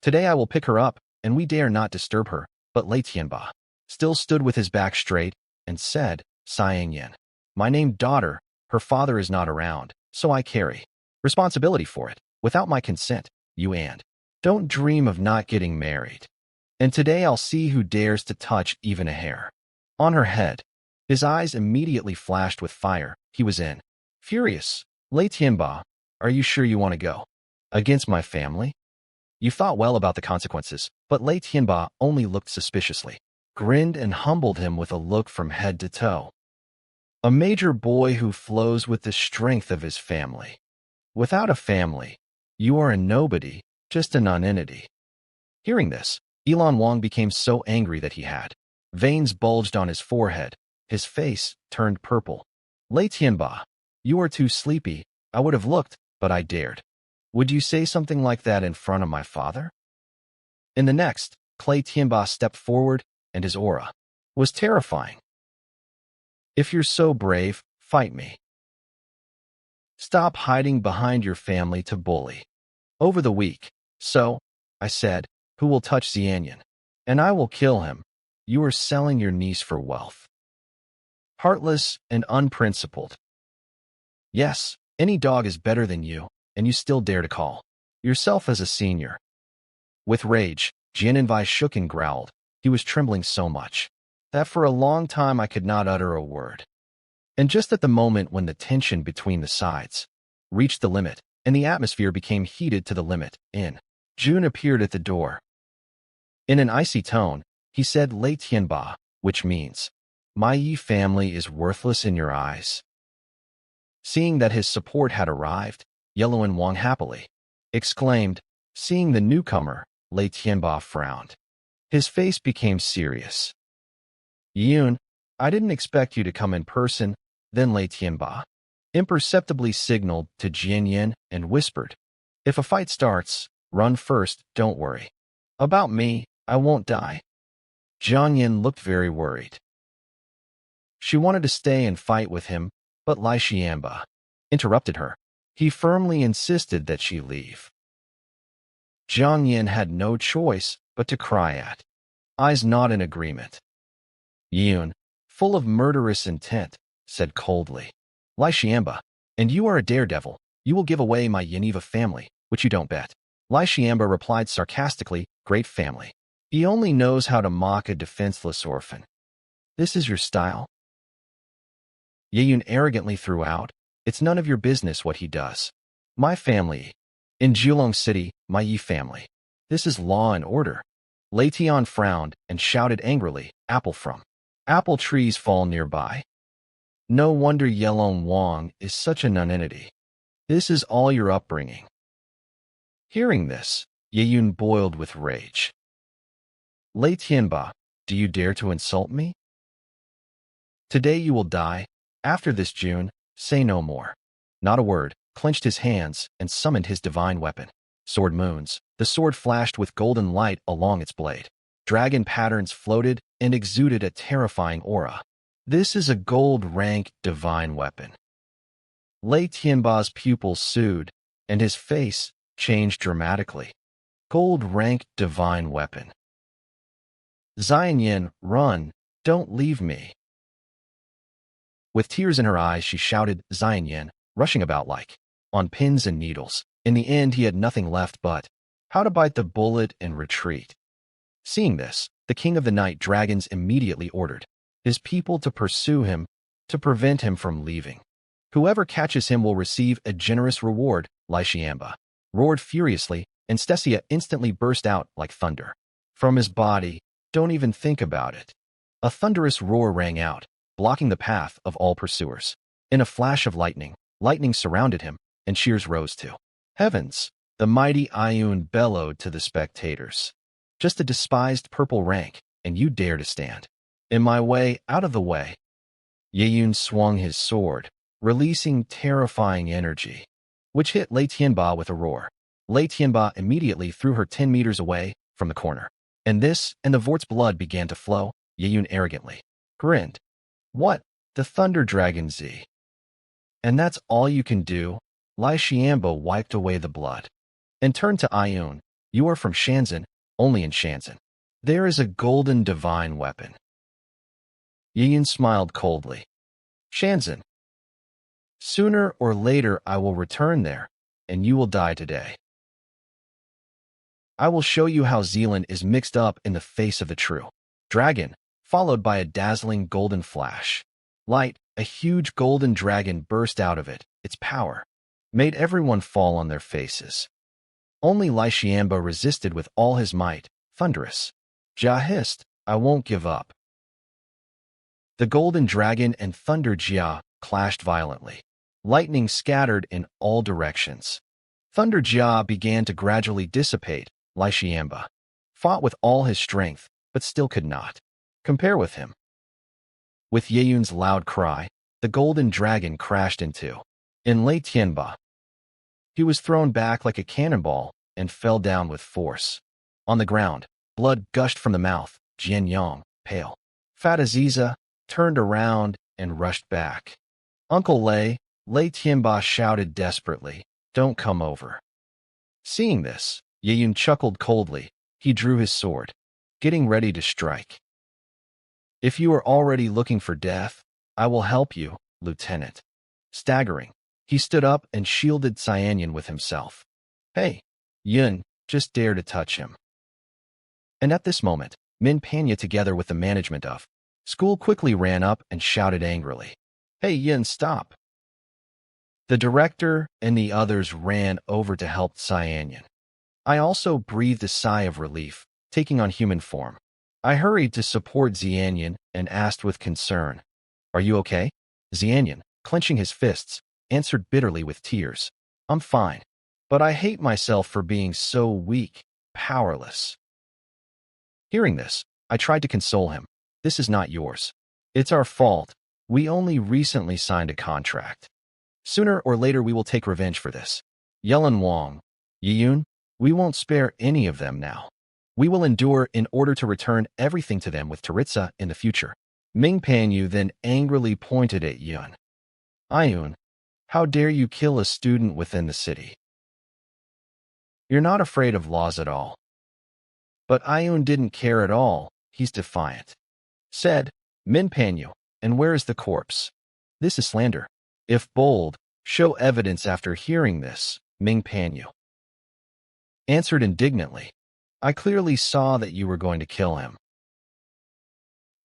Today I will pick her up, and we dare not disturb her. But Lei Tianba still stood with his back straight and said, Xiang Yan, my named daughter, her father is not around, so I carry responsibility for it. Without my consent, you and don't dream of not getting married. And today I'll see who dares to touch even a hair on her head. His eyes immediately flashed with fire. He was in furious. Lei Tianba, are you sure you want to go against my family? You thought well about the consequences, but Lei Tianba only looked suspiciously, grinned and humbled him with a look from head to toe. A major boy who flows with the strength of his family. Without a family, you are a nobody, just a nonentity. Hearing this, Elon Wang became so angry that he had veins bulged on his forehead. His face turned purple. Lei Tianba, you are too sleepy. I would have looked, but I dared. Would you say something like that in front of my father? In the next, Lei Tianba stepped forward, and his aura was terrifying. If you're so brave, fight me. Stop hiding behind your family to bully. Over the week, so, I said, who will touch Xianyan? And I will kill him. You are selling your niece for wealth. Heartless and unprincipled. Yes, any dog is better than you, and you still dare to call yourself as a senior. With rage, Jianenvai shook and growled. He was trembling so much that for a long time I could not utter a word. And just at the moment when the tension between the sides reached the limit, and the atmosphere became heated to the limit, June appeared at the door. In an icy tone, he said Lei Tianba, which means, my Yi family is worthless in your eyes. Seeing that his support had arrived, Yellowen Wang happily exclaimed. Seeing the newcomer, Lei Tianba frowned. His face became serious. Yun, I didn't expect you to come in person. Then Lei Tianba imperceptibly signaled to Jian Yan and whispered, if a fight starts, run first, don't worry. About me, I won't die. Jiang Yan looked very worried. She wanted to stay and fight with him, but Lai Xianba interrupted her. He firmly insisted that she leave. Jiang Yan had no choice but to cry at eyes not in agreement. Yun, full of murderous intent, said coldly. Lai Xiamba, and you are a daredevil. You will give away my Yaniva family, which you don't bet. Lai Xiamba replied sarcastically, great family. He only knows how to mock a defenseless orphan. This is your style? Ye Yun arrogantly threw out, it's none of your business what he does. My family. In Julong City, my Yi family. This is law and order. Lei Tian frowned and shouted angrily, apple from. Apple trees fall nearby. No wonder Yelong Wang is such a nonentity. This is all your upbringing. Hearing this, Ye Yun boiled with rage. Lei Tianba, do you dare to insult me? Today you will die. After this June, say no more. Not a word, clenched his hands and summoned his divine weapon. Sword moons, the sword flashed with golden light along its blade. Dragon patterns floated and exuded a terrifying aura. This is a gold-rank divine weapon. Lei Tianba's pupils soothed, and his face changed dramatically. Gold-rank divine weapon. Xianyan, run, don't leave me. With tears in her eyes, she shouted, Xianyan, rushing about like on pins and needles. In the end, he had nothing left but how to bite the bullet and retreat. Seeing this, the king of the night dragons immediately ordered his people to pursue him to prevent him from leaving. Whoever catches him will receive a generous reward, Lai Xiamba roared furiously, and Stesia instantly burst out like thunder. From his body, don't even think about it. A thunderous roar rang out, blocking the path of all pursuers. In a flash of lightning surrounded him, and cheers rose to heavens. The mighty Iyun bellowed to the spectators. Just a despised purple rank, and you dare to stand in my way, out of the way. Ye Yun swung his sword, releasing terrifying energy, which hit Lei Tianba with a roar. Lei Tianba immediately threw her 10 meters away from the corner. And the Vort's blood began to flow. Ye Yun arrogantly grinned. What? The Thunder Dragon Z. And that's all you can do? Lai Xiamba wiped away the blood and turned to Iyun. You are from Shanzhen, only in Shanzhen. There is a golden divine weapon. Ye Yun smiled coldly. Shanzhen. Sooner or later I will return there, and you will die today. I will show you how Zealand is mixed up in the face of the true dragon, followed by a dazzling golden flash. Light, a huge golden dragon burst out of it. Its power made everyone fall on their faces. Only Lai Xiamba resisted with all his might, thunderous. Jia, I won't give up. The golden dragon and Thunder Jia clashed violently. Lightning scattered in all directions. Thunder Jia began to gradually dissipate. Lai Xiamba fought with all his strength, but still could not compare with him. With Ye Yun's loud cry, the golden dragon crashed into Lei Tianba. He was thrown back like a cannonball and fell down with force. On the ground, blood gushed from the mouth. Jian Yang, pale. Fat Aziza, turned around and rushed back. Uncle Lei Tianba shouted desperately, don't come over. Seeing this, Ye Yun chuckled coldly. He drew his sword, getting ready to strike. If you are already looking for death, I will help you, Lieutenant. Staggering, he stood up and shielded Xianyan with himself. Hey, Yun, just dare to touch him. And at this moment, Min Panya together with the management of school quickly ran up and shouted angrily. Hey Yun, stop. The director and the others ran over to help Xianyan. I also breathed a sigh of relief, taking on human form. I hurried to support Xianyan and asked with concern, Are you okay? Xianyan, clenching his fists, answered bitterly with tears. I'm fine, but I hate myself for being so weak, powerless. Hearing this, I tried to console him. This is not yours. It's our fault. We only recently signed a contract. Sooner or later we will take revenge for this. Yelin Wang, Ye Yun, we won't spare any of them now. We will endure in order to return everything to them with Taritza in the future. Ming Panyu then angrily pointed at Yun. Iyun, how dare you kill a student within the city? You're not afraid of laws at all. But Iyun didn't care at all. He's defiant. Said, Min Panyu, And where is the corpse? This is slander. If bold, show evidence after hearing this, Ming Panyu answered indignantly. I clearly saw that you were going to kill him.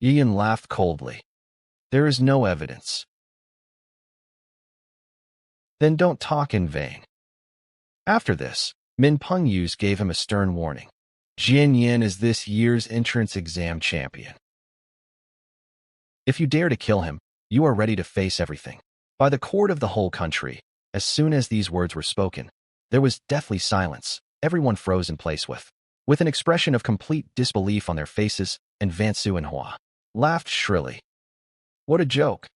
Ian laughed coldly. There is no evidence. Then don't talk in vain. After this, Min Pengyus gave him a stern warning. Jian Yin is this year's entrance exam champion. If you dare to kill him, you are ready to face everything. By the court of the whole country, as soon as these words were spoken, there was deathly silence. Everyone froze in place with an expression of complete disbelief on their faces, and Van Suanhua laughed shrilly. What a joke.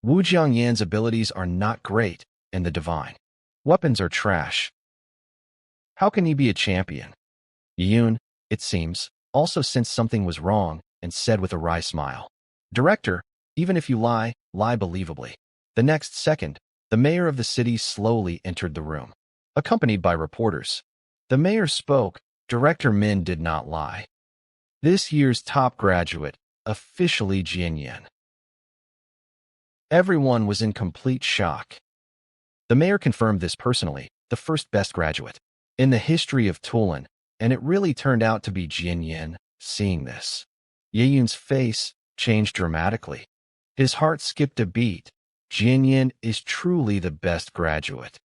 Wu Jiangyan's abilities are not great, and the divine weapons are trash. How can he be a champion? Yun, it seems, also sensed something was wrong and said with a wry smile. Director, even if you lie, lie believably. The next second, the mayor of the city slowly entered the room, accompanied by reporters. The mayor spoke. Director Min did not lie. This year's top graduate, officially Jian Yin. Everyone was in complete shock. The mayor confirmed this personally, the first best graduate in the history of Tulin, and it really turned out to be Jian Yin. Seeing this, Ye Yun's face changed dramatically. His heart skipped a beat. Jian Yin is truly the best graduate.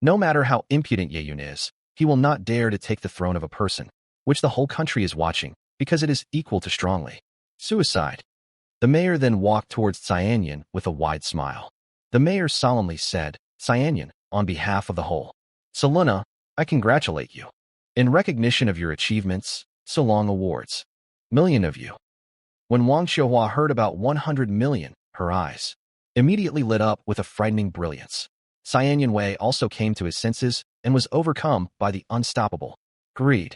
No matter how impudent Ye Yun is, he will not dare to take the throne of a person, which the whole country is watching, because it is equal to strongly. Suicide. The mayor then walked towards Cyanyan with a wide smile. The mayor solemnly said, Cyanyan, on behalf of the whole Saluna, I congratulate you. In recognition of your achievements, so long awards. Million of you. When Wang Xiuhua heard about 100 million, her eyes immediately lit up with a frightening brilliance. Cyanyan Wei also came to his senses and was overcome by the unstoppable greed.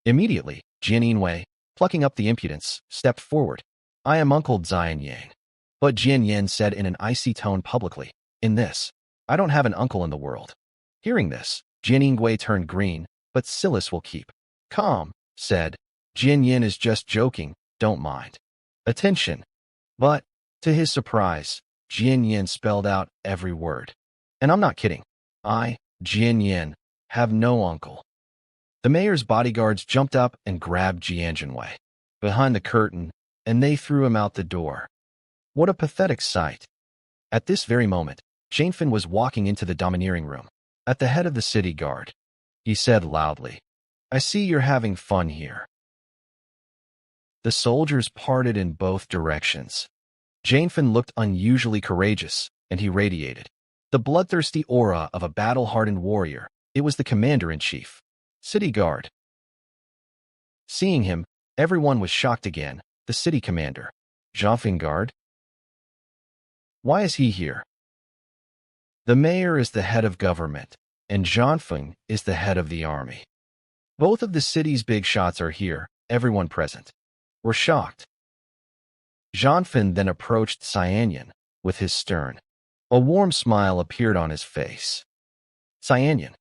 Immediately, Jian Wei, plucking up the impudence, stepped forward. I am Uncle Zian Yang. But Jian Yin said in an icy tone publicly, in this, I don't have an uncle in the world. Hearing this, Jian Wei turned green, but Silas will keep calm, said. Jian Yin is just joking, don't mind. Attention. But, to his surprise, Jian Yin spelled out every word. And I'm not kidding. I, Jian Yin, have no uncle. The mayor's bodyguards jumped up and grabbed Jian Wei behind the curtain, and they threw him out the door. What a pathetic sight. At this very moment, Jianfen was walking into the domineering room, at the head of the city guard. He said loudly, I see you're having fun here. The soldiers parted in both directions. Jianfen looked unusually courageous, and he radiated the bloodthirsty aura of a battle-hardened warrior. It was the commander-in-chief. City guard. Seeing him, everyone was shocked again. The city commander. Zhang Guard? Why is he here? The mayor is the head of government, and Zhang is the head of the army. Both of the city's big shots are here. Everyone present were shocked. Zhang then approached Cyanyan with his stern. A warm smile appeared on his face. Cyanyan,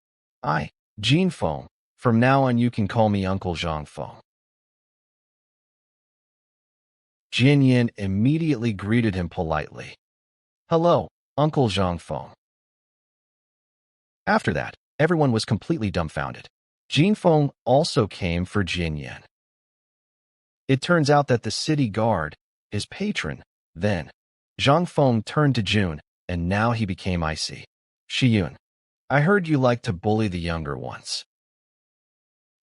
I, Jin Feng. From now on you can call me Uncle Zhang Feng. Jian Yin immediately greeted him politely. Hello, Uncle Zhang Feng. After that, everyone was completely dumbfounded. Jin Feng also came for Jian Yin. It turns out that the city guard, his patron, then. Zhang Feng turned to Jun, and now he became icy. Shiyun, I heard you like to bully the younger ones.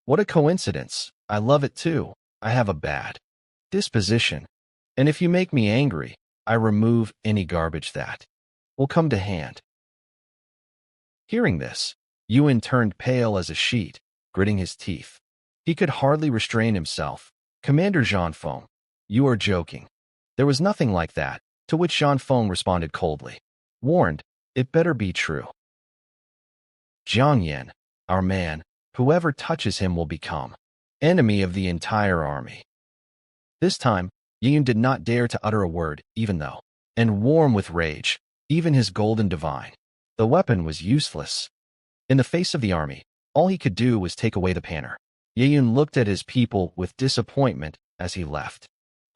What a coincidence. I love it too. I have a bad disposition. And if you make me angry, I remove any garbage that will come to hand. Hearing this, Yuan turned pale as a sheet, gritting his teeth. He could hardly restrain himself. Commander Zhang Feng, you are joking. There was nothing like that, to which Zhang Feng responded coldly. Warned, it better be true. Jiang Yan, our man, whoever touches him will become enemy of the entire army. This time, Yun did not dare to utter a word, even though, and warm with rage, even his golden divine. The weapon was useless. In the face of the army, all he could do was take away the banner. Yun looked at his people with disappointment as he left.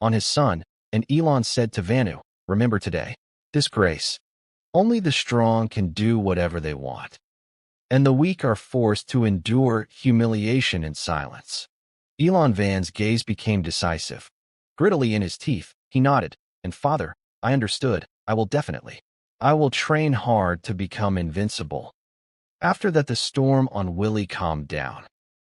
On his son, and Elon said to Vanu, "Remember today, disgrace. Only the strong can do whatever they want, and the weak are forced to endure humiliation in silence." Elon Van's gaze became decisive. Grittily in his teeth, he nodded, "And father, I understood. I will definitely. I will train hard to become invincible." After that, the storm on Willy calmed down.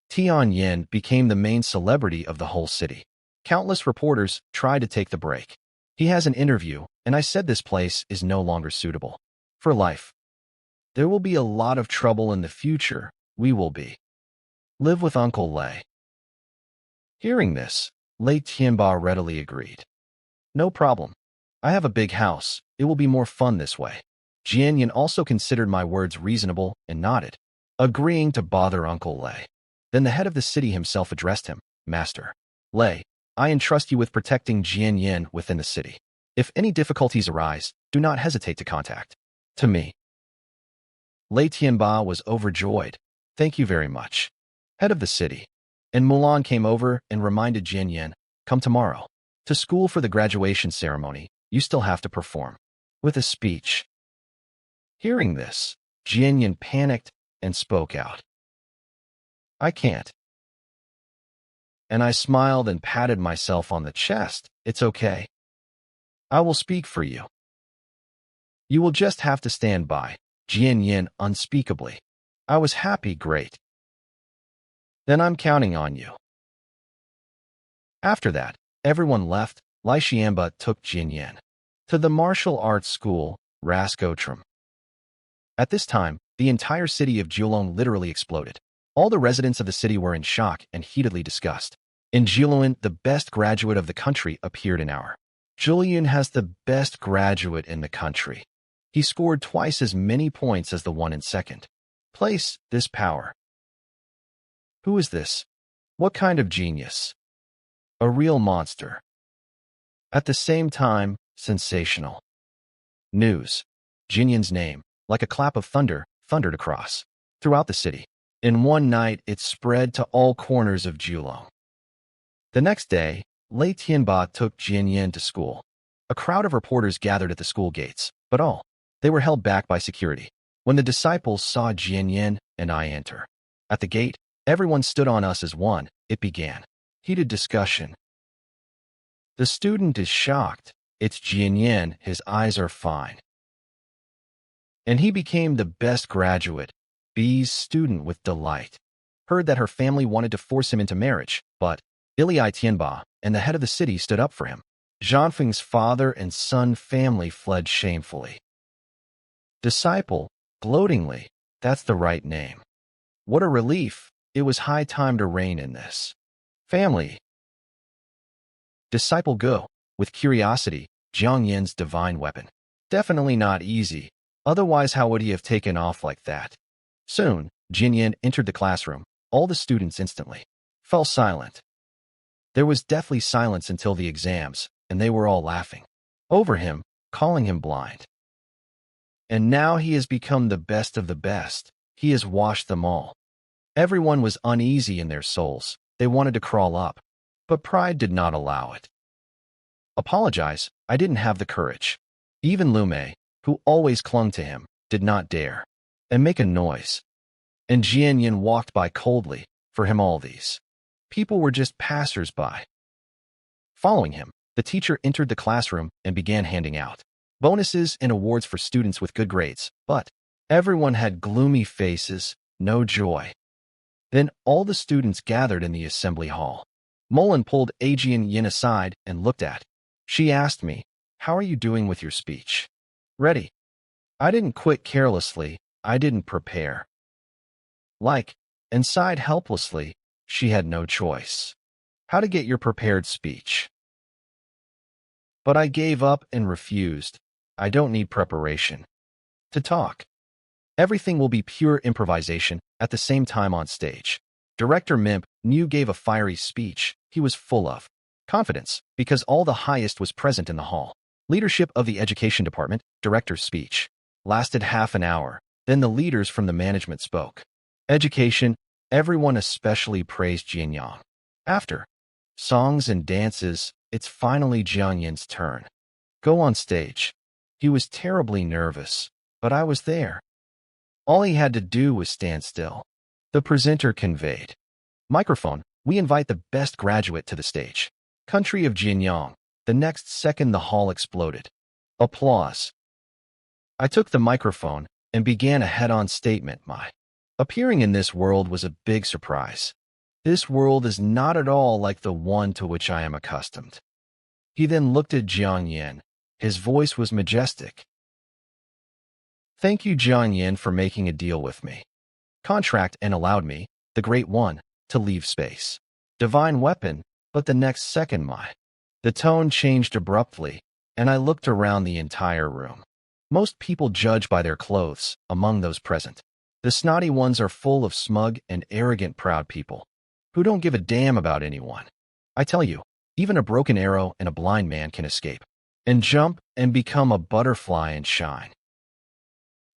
Tianyin became the main celebrity of the whole city. Countless reporters tried to take the break. "He has an interview, and I said this place is no longer suitable for life. There will be a lot of trouble in the future. We will live with Uncle Lei." Hearing this, Lei Tianba readily agreed. "No problem. I have a big house. It will be more fun this way." Jianyan also considered my words reasonable and nodded, agreeing to bother Uncle Lei. Then the head of the city himself addressed him, "Master Lei, I entrust you with protecting Jianyan within the city. If any difficulties arise, do not hesitate to contact to me." Lei Tianba was overjoyed. "Thank you very much, head of the city." And Mulan came over and reminded Jianyan, "Come tomorrow to school for the graduation ceremony. You still have to perform with a speech." Hearing this, Jianyan panicked and spoke out, "I can't." And I smiled and patted myself on the chest. "It's okay. I will speak for you. You will just have to stand by." Jianyan unspeakably. "I was happy, great. Then I'm counting on you." After that, everyone left. Lai Xianba took Jianyan to the martial arts school, Raskotram. At this time, the entire city of Julong literally exploded. All the residents of the city were in shock and heatedly discussed. In Julong, the best graduate of the country appeared in our. Julian has the best graduate in the country. He scored twice as many points as the one in second place. This power. Who is this? What kind of genius? A real monster. At the same time, sensational news. Jinyan's name, like a clap of thunder, thundered across throughout the city. In one night, it spread to all corners of Julong. The next day, Lei Tianba took Jinyan to school. A crowd of reporters gathered at the school gates, but they were held back by security. When the disciples saw Jinyan and I enter at the gate, everyone stood on us as one. It began heated discussion. The student is shocked. It's Jinyan. His eyes are fine. And he became the best graduate. B's student with delight. Heard that her family wanted to force him into marriage, but Ilai Tianba and the head of the city stood up for him. Zhanfeng's father and son family fled shamefully. Disciple, gloatingly, "That's the right name. What a relief. It was high time to reign in this family." Disciple Go, with curiosity, Jiang Yin's divine weapon. Definitely not easy. Otherwise, how would he have taken off like that? Soon, Jinyan entered the classroom. All the students instantly fell silent. There was deathly silence until the exams, and they were all laughing over him, calling him blind. And now he has become the best of the best. He has washed them all. Everyone was uneasy in their souls. They wanted to crawl up, but pride did not allow it. "Apologize, I didn't have the courage." Even Lume, who always clung to him, did not dare and make a noise. And Jianyan walked by coldly. For him, all these people were just passers-by. Following him, the teacher entered the classroom and began handing out bonuses and awards for students with good grades, but everyone had gloomy faces, no joy. Then all the students gathered in the assembly hall. Mullen pulled Ajian Yin aside and looked at. She asked me, "How are you doing with your speech?" "Ready." I didn't quit carelessly. I didn't prepare. And sighed helplessly. She had no choice. How to get your prepared speech? But I gave up and refused. I don't need preparation to talk. Everything will be pure improvisation at the same time on stage. Director Mimp New gave a fiery speech. He was full of confidence because all the highest was present in the hall. Leadership of the education department, director's speech, lasted half an hour. Then the leaders from the management spoke. Education, everyone especially praised Jianyang. After songs and dances. It's finally Jiang Yin's turn. Go on stage. He was terribly nervous, but I was there. All he had to do was stand still. The presenter conveyed. Microphone, we invite the best graduate to the stage. Country of Jianyang. The next second the hall exploded. Applause. I took the microphone and began a head-on statement. My appearing in this world was a big surprise. This world is not at all like the one to which I am accustomed. He then looked at Jiang Yin. His voice was majestic. Thank you, Jiang Yin, for making a deal with me. Contract and allowed me, the Great One, to leave space. Divine weapon, but the next second the tone changed abruptly, and I looked around the entire room. Most people judge by their clothes, among those present. The snotty ones are full of smug and arrogant proud people, who don't give a damn about anyone. I tell you, even a broken arrow and a blind man can escape, and jump and become a butterfly and shine.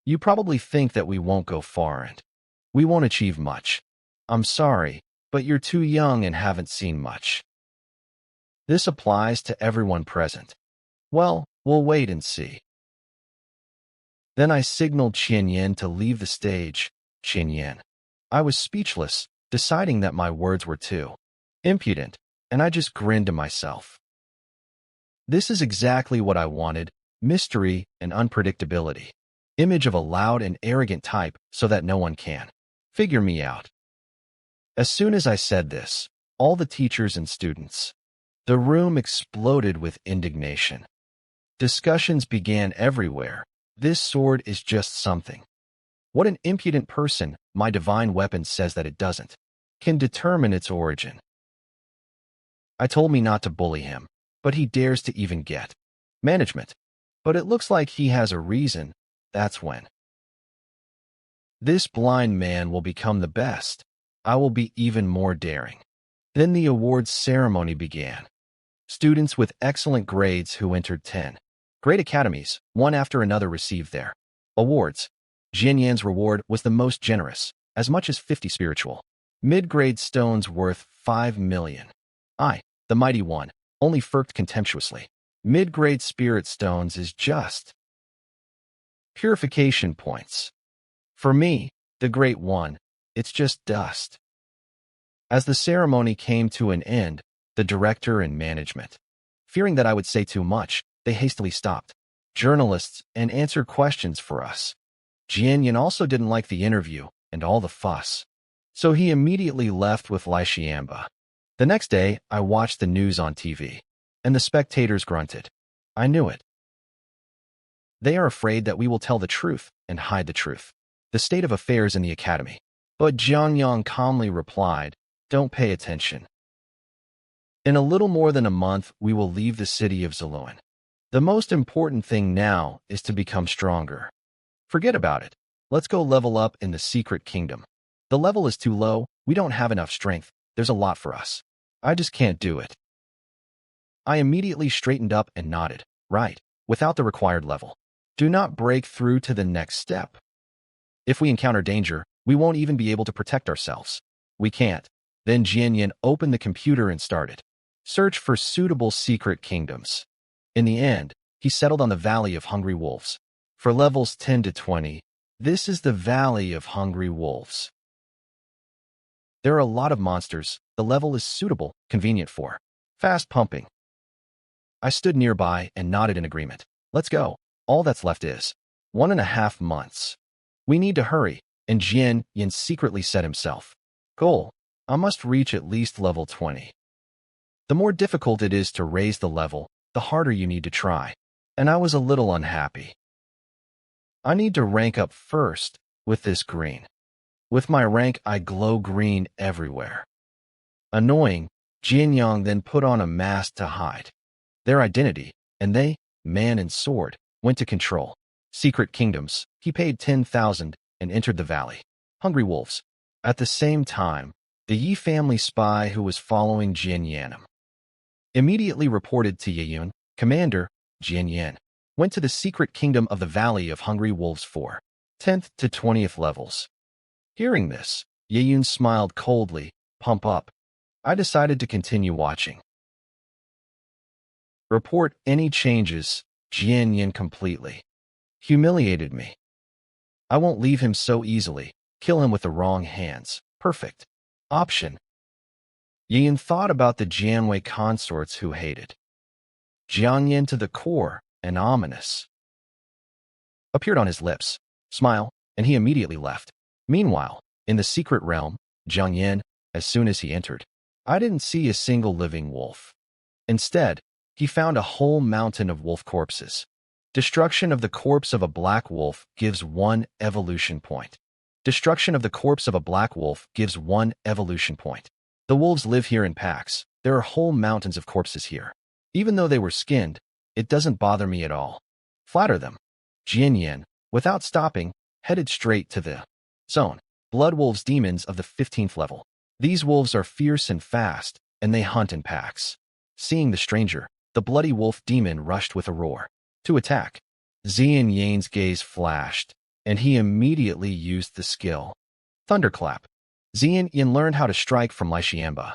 You probably think that we won't go far and we won't achieve much. I'm sorry, but you're too young and haven't seen much. This applies to everyone present. Well, we'll wait and see. Then I signaled Qian Yin to leave the stage. Qian Yin. I was speechless, deciding that my words were too impudent, and I just grinned to myself. This is exactly what I wanted, mystery and unpredictability. Image of a loud and arrogant type so that no one can figure me out. As soon as I said this, all the teachers and students, the room exploded with indignation. Discussions began everywhere. This sword is just something. What an impudent person, my divine weapon says that it doesn't, can determine its origin. I told me not to bully him, but he dares to even get management. But it looks like he has a reason. That's when this blind man will become the best. I will be even more daring. Then the awards ceremony began. Students with excellent grades who entered 10 great academies, one after another, received their awards. Jian Yan's reward was the most generous, as much as 50 spiritual mid-grade stones worth 5 million. I, the mighty one, only firked contemptuously. Mid-grade spirit stones is just purification points. For me, the Great One, it's just dust. As the ceremony came to an end, the director and management, fearing that I would say too much, they hastily stopped journalists and answered questions for us. Jian Yin also didn't like the interview and all the fuss, so he immediately left with Lai Xiamba. The next day, I watched the news on TV, and the spectators grunted. I knew it. They are afraid that we will tell the truth and hide the truth. The state of affairs in the academy. But Jiang Yang calmly replied, don't pay attention. In a little more than a month, we will leave the city of Ziluan. The most important thing now is to become stronger. Forget about it. Let's go level up in the secret kingdom. The level is too low. We don't have enough strength. There's a lot for us. I just can't do it. I immediately straightened up and nodded. Right, without the required level. Do not break through to the next step. If we encounter danger, we won't even be able to protect ourselves. We can't. Then Jian Yin opened the computer and started search for suitable secret kingdoms. In the end, he settled on the Valley of Hungry Wolves. For levels 10 to 20, this is the Valley of Hungry Wolves. There are a lot of monsters. The level is suitable, convenient for fast pumping. I stood nearby and nodded in agreement. Let's go. All that's left is 1.5 months. We need to hurry, and Jian Yin secretly said himself. Goal. I must reach at least level 20. The more difficult it is to raise the level, the harder you need to try, and I was a little unhappy. I need to rank up first with this green. With my rank, I glow green everywhere. Annoying, Jian Yang then put on a mask to hide their identity, and they, man and sword, went to control secret kingdoms. He paid 10,000 and entered the valley. Hungry wolves. At the same time, the Yi family spy who was following Jian Yan immediately reported to Yeyun, Commander, Jian Yan went to the secret kingdom of the Valley of Hungry Wolves for 10th to 20th levels. Hearing this, Yeyun smiled coldly. Pump up. I decided to continue watching. Report any changes, Jian Yin completely humiliated me. I won't leave him so easily. Kill him with the wrong hands. Perfect. Option. Yin thought about the Jianwei consorts who hated Jian Yin to the core and ominous appeared on his lips, smile, and he immediately left. Meanwhile, in the secret realm, Jiang Yin, as soon as he entered, I didn't see a single living wolf. Instead, he found a whole mountain of wolf corpses. Destruction of the corpse of a black wolf gives 1 evolution point. Destruction of the corpse of a black wolf gives 1 evolution point. The wolves live here in packs. There are whole mountains of corpses here. Even though they were skinned, it doesn't bother me at all. Flatter them. Jian Yin, without stopping, headed straight to the zone. Blood wolves, demons of the 15th level. These wolves are fierce and fast, and they hunt in packs. Seeing the stranger, the bloody wolf demon rushed with a roar to attack. Jian Yin's gaze flashed, and he immediately used the skill Thunderclap. Jian Yin learned how to strike from Lai Xianba.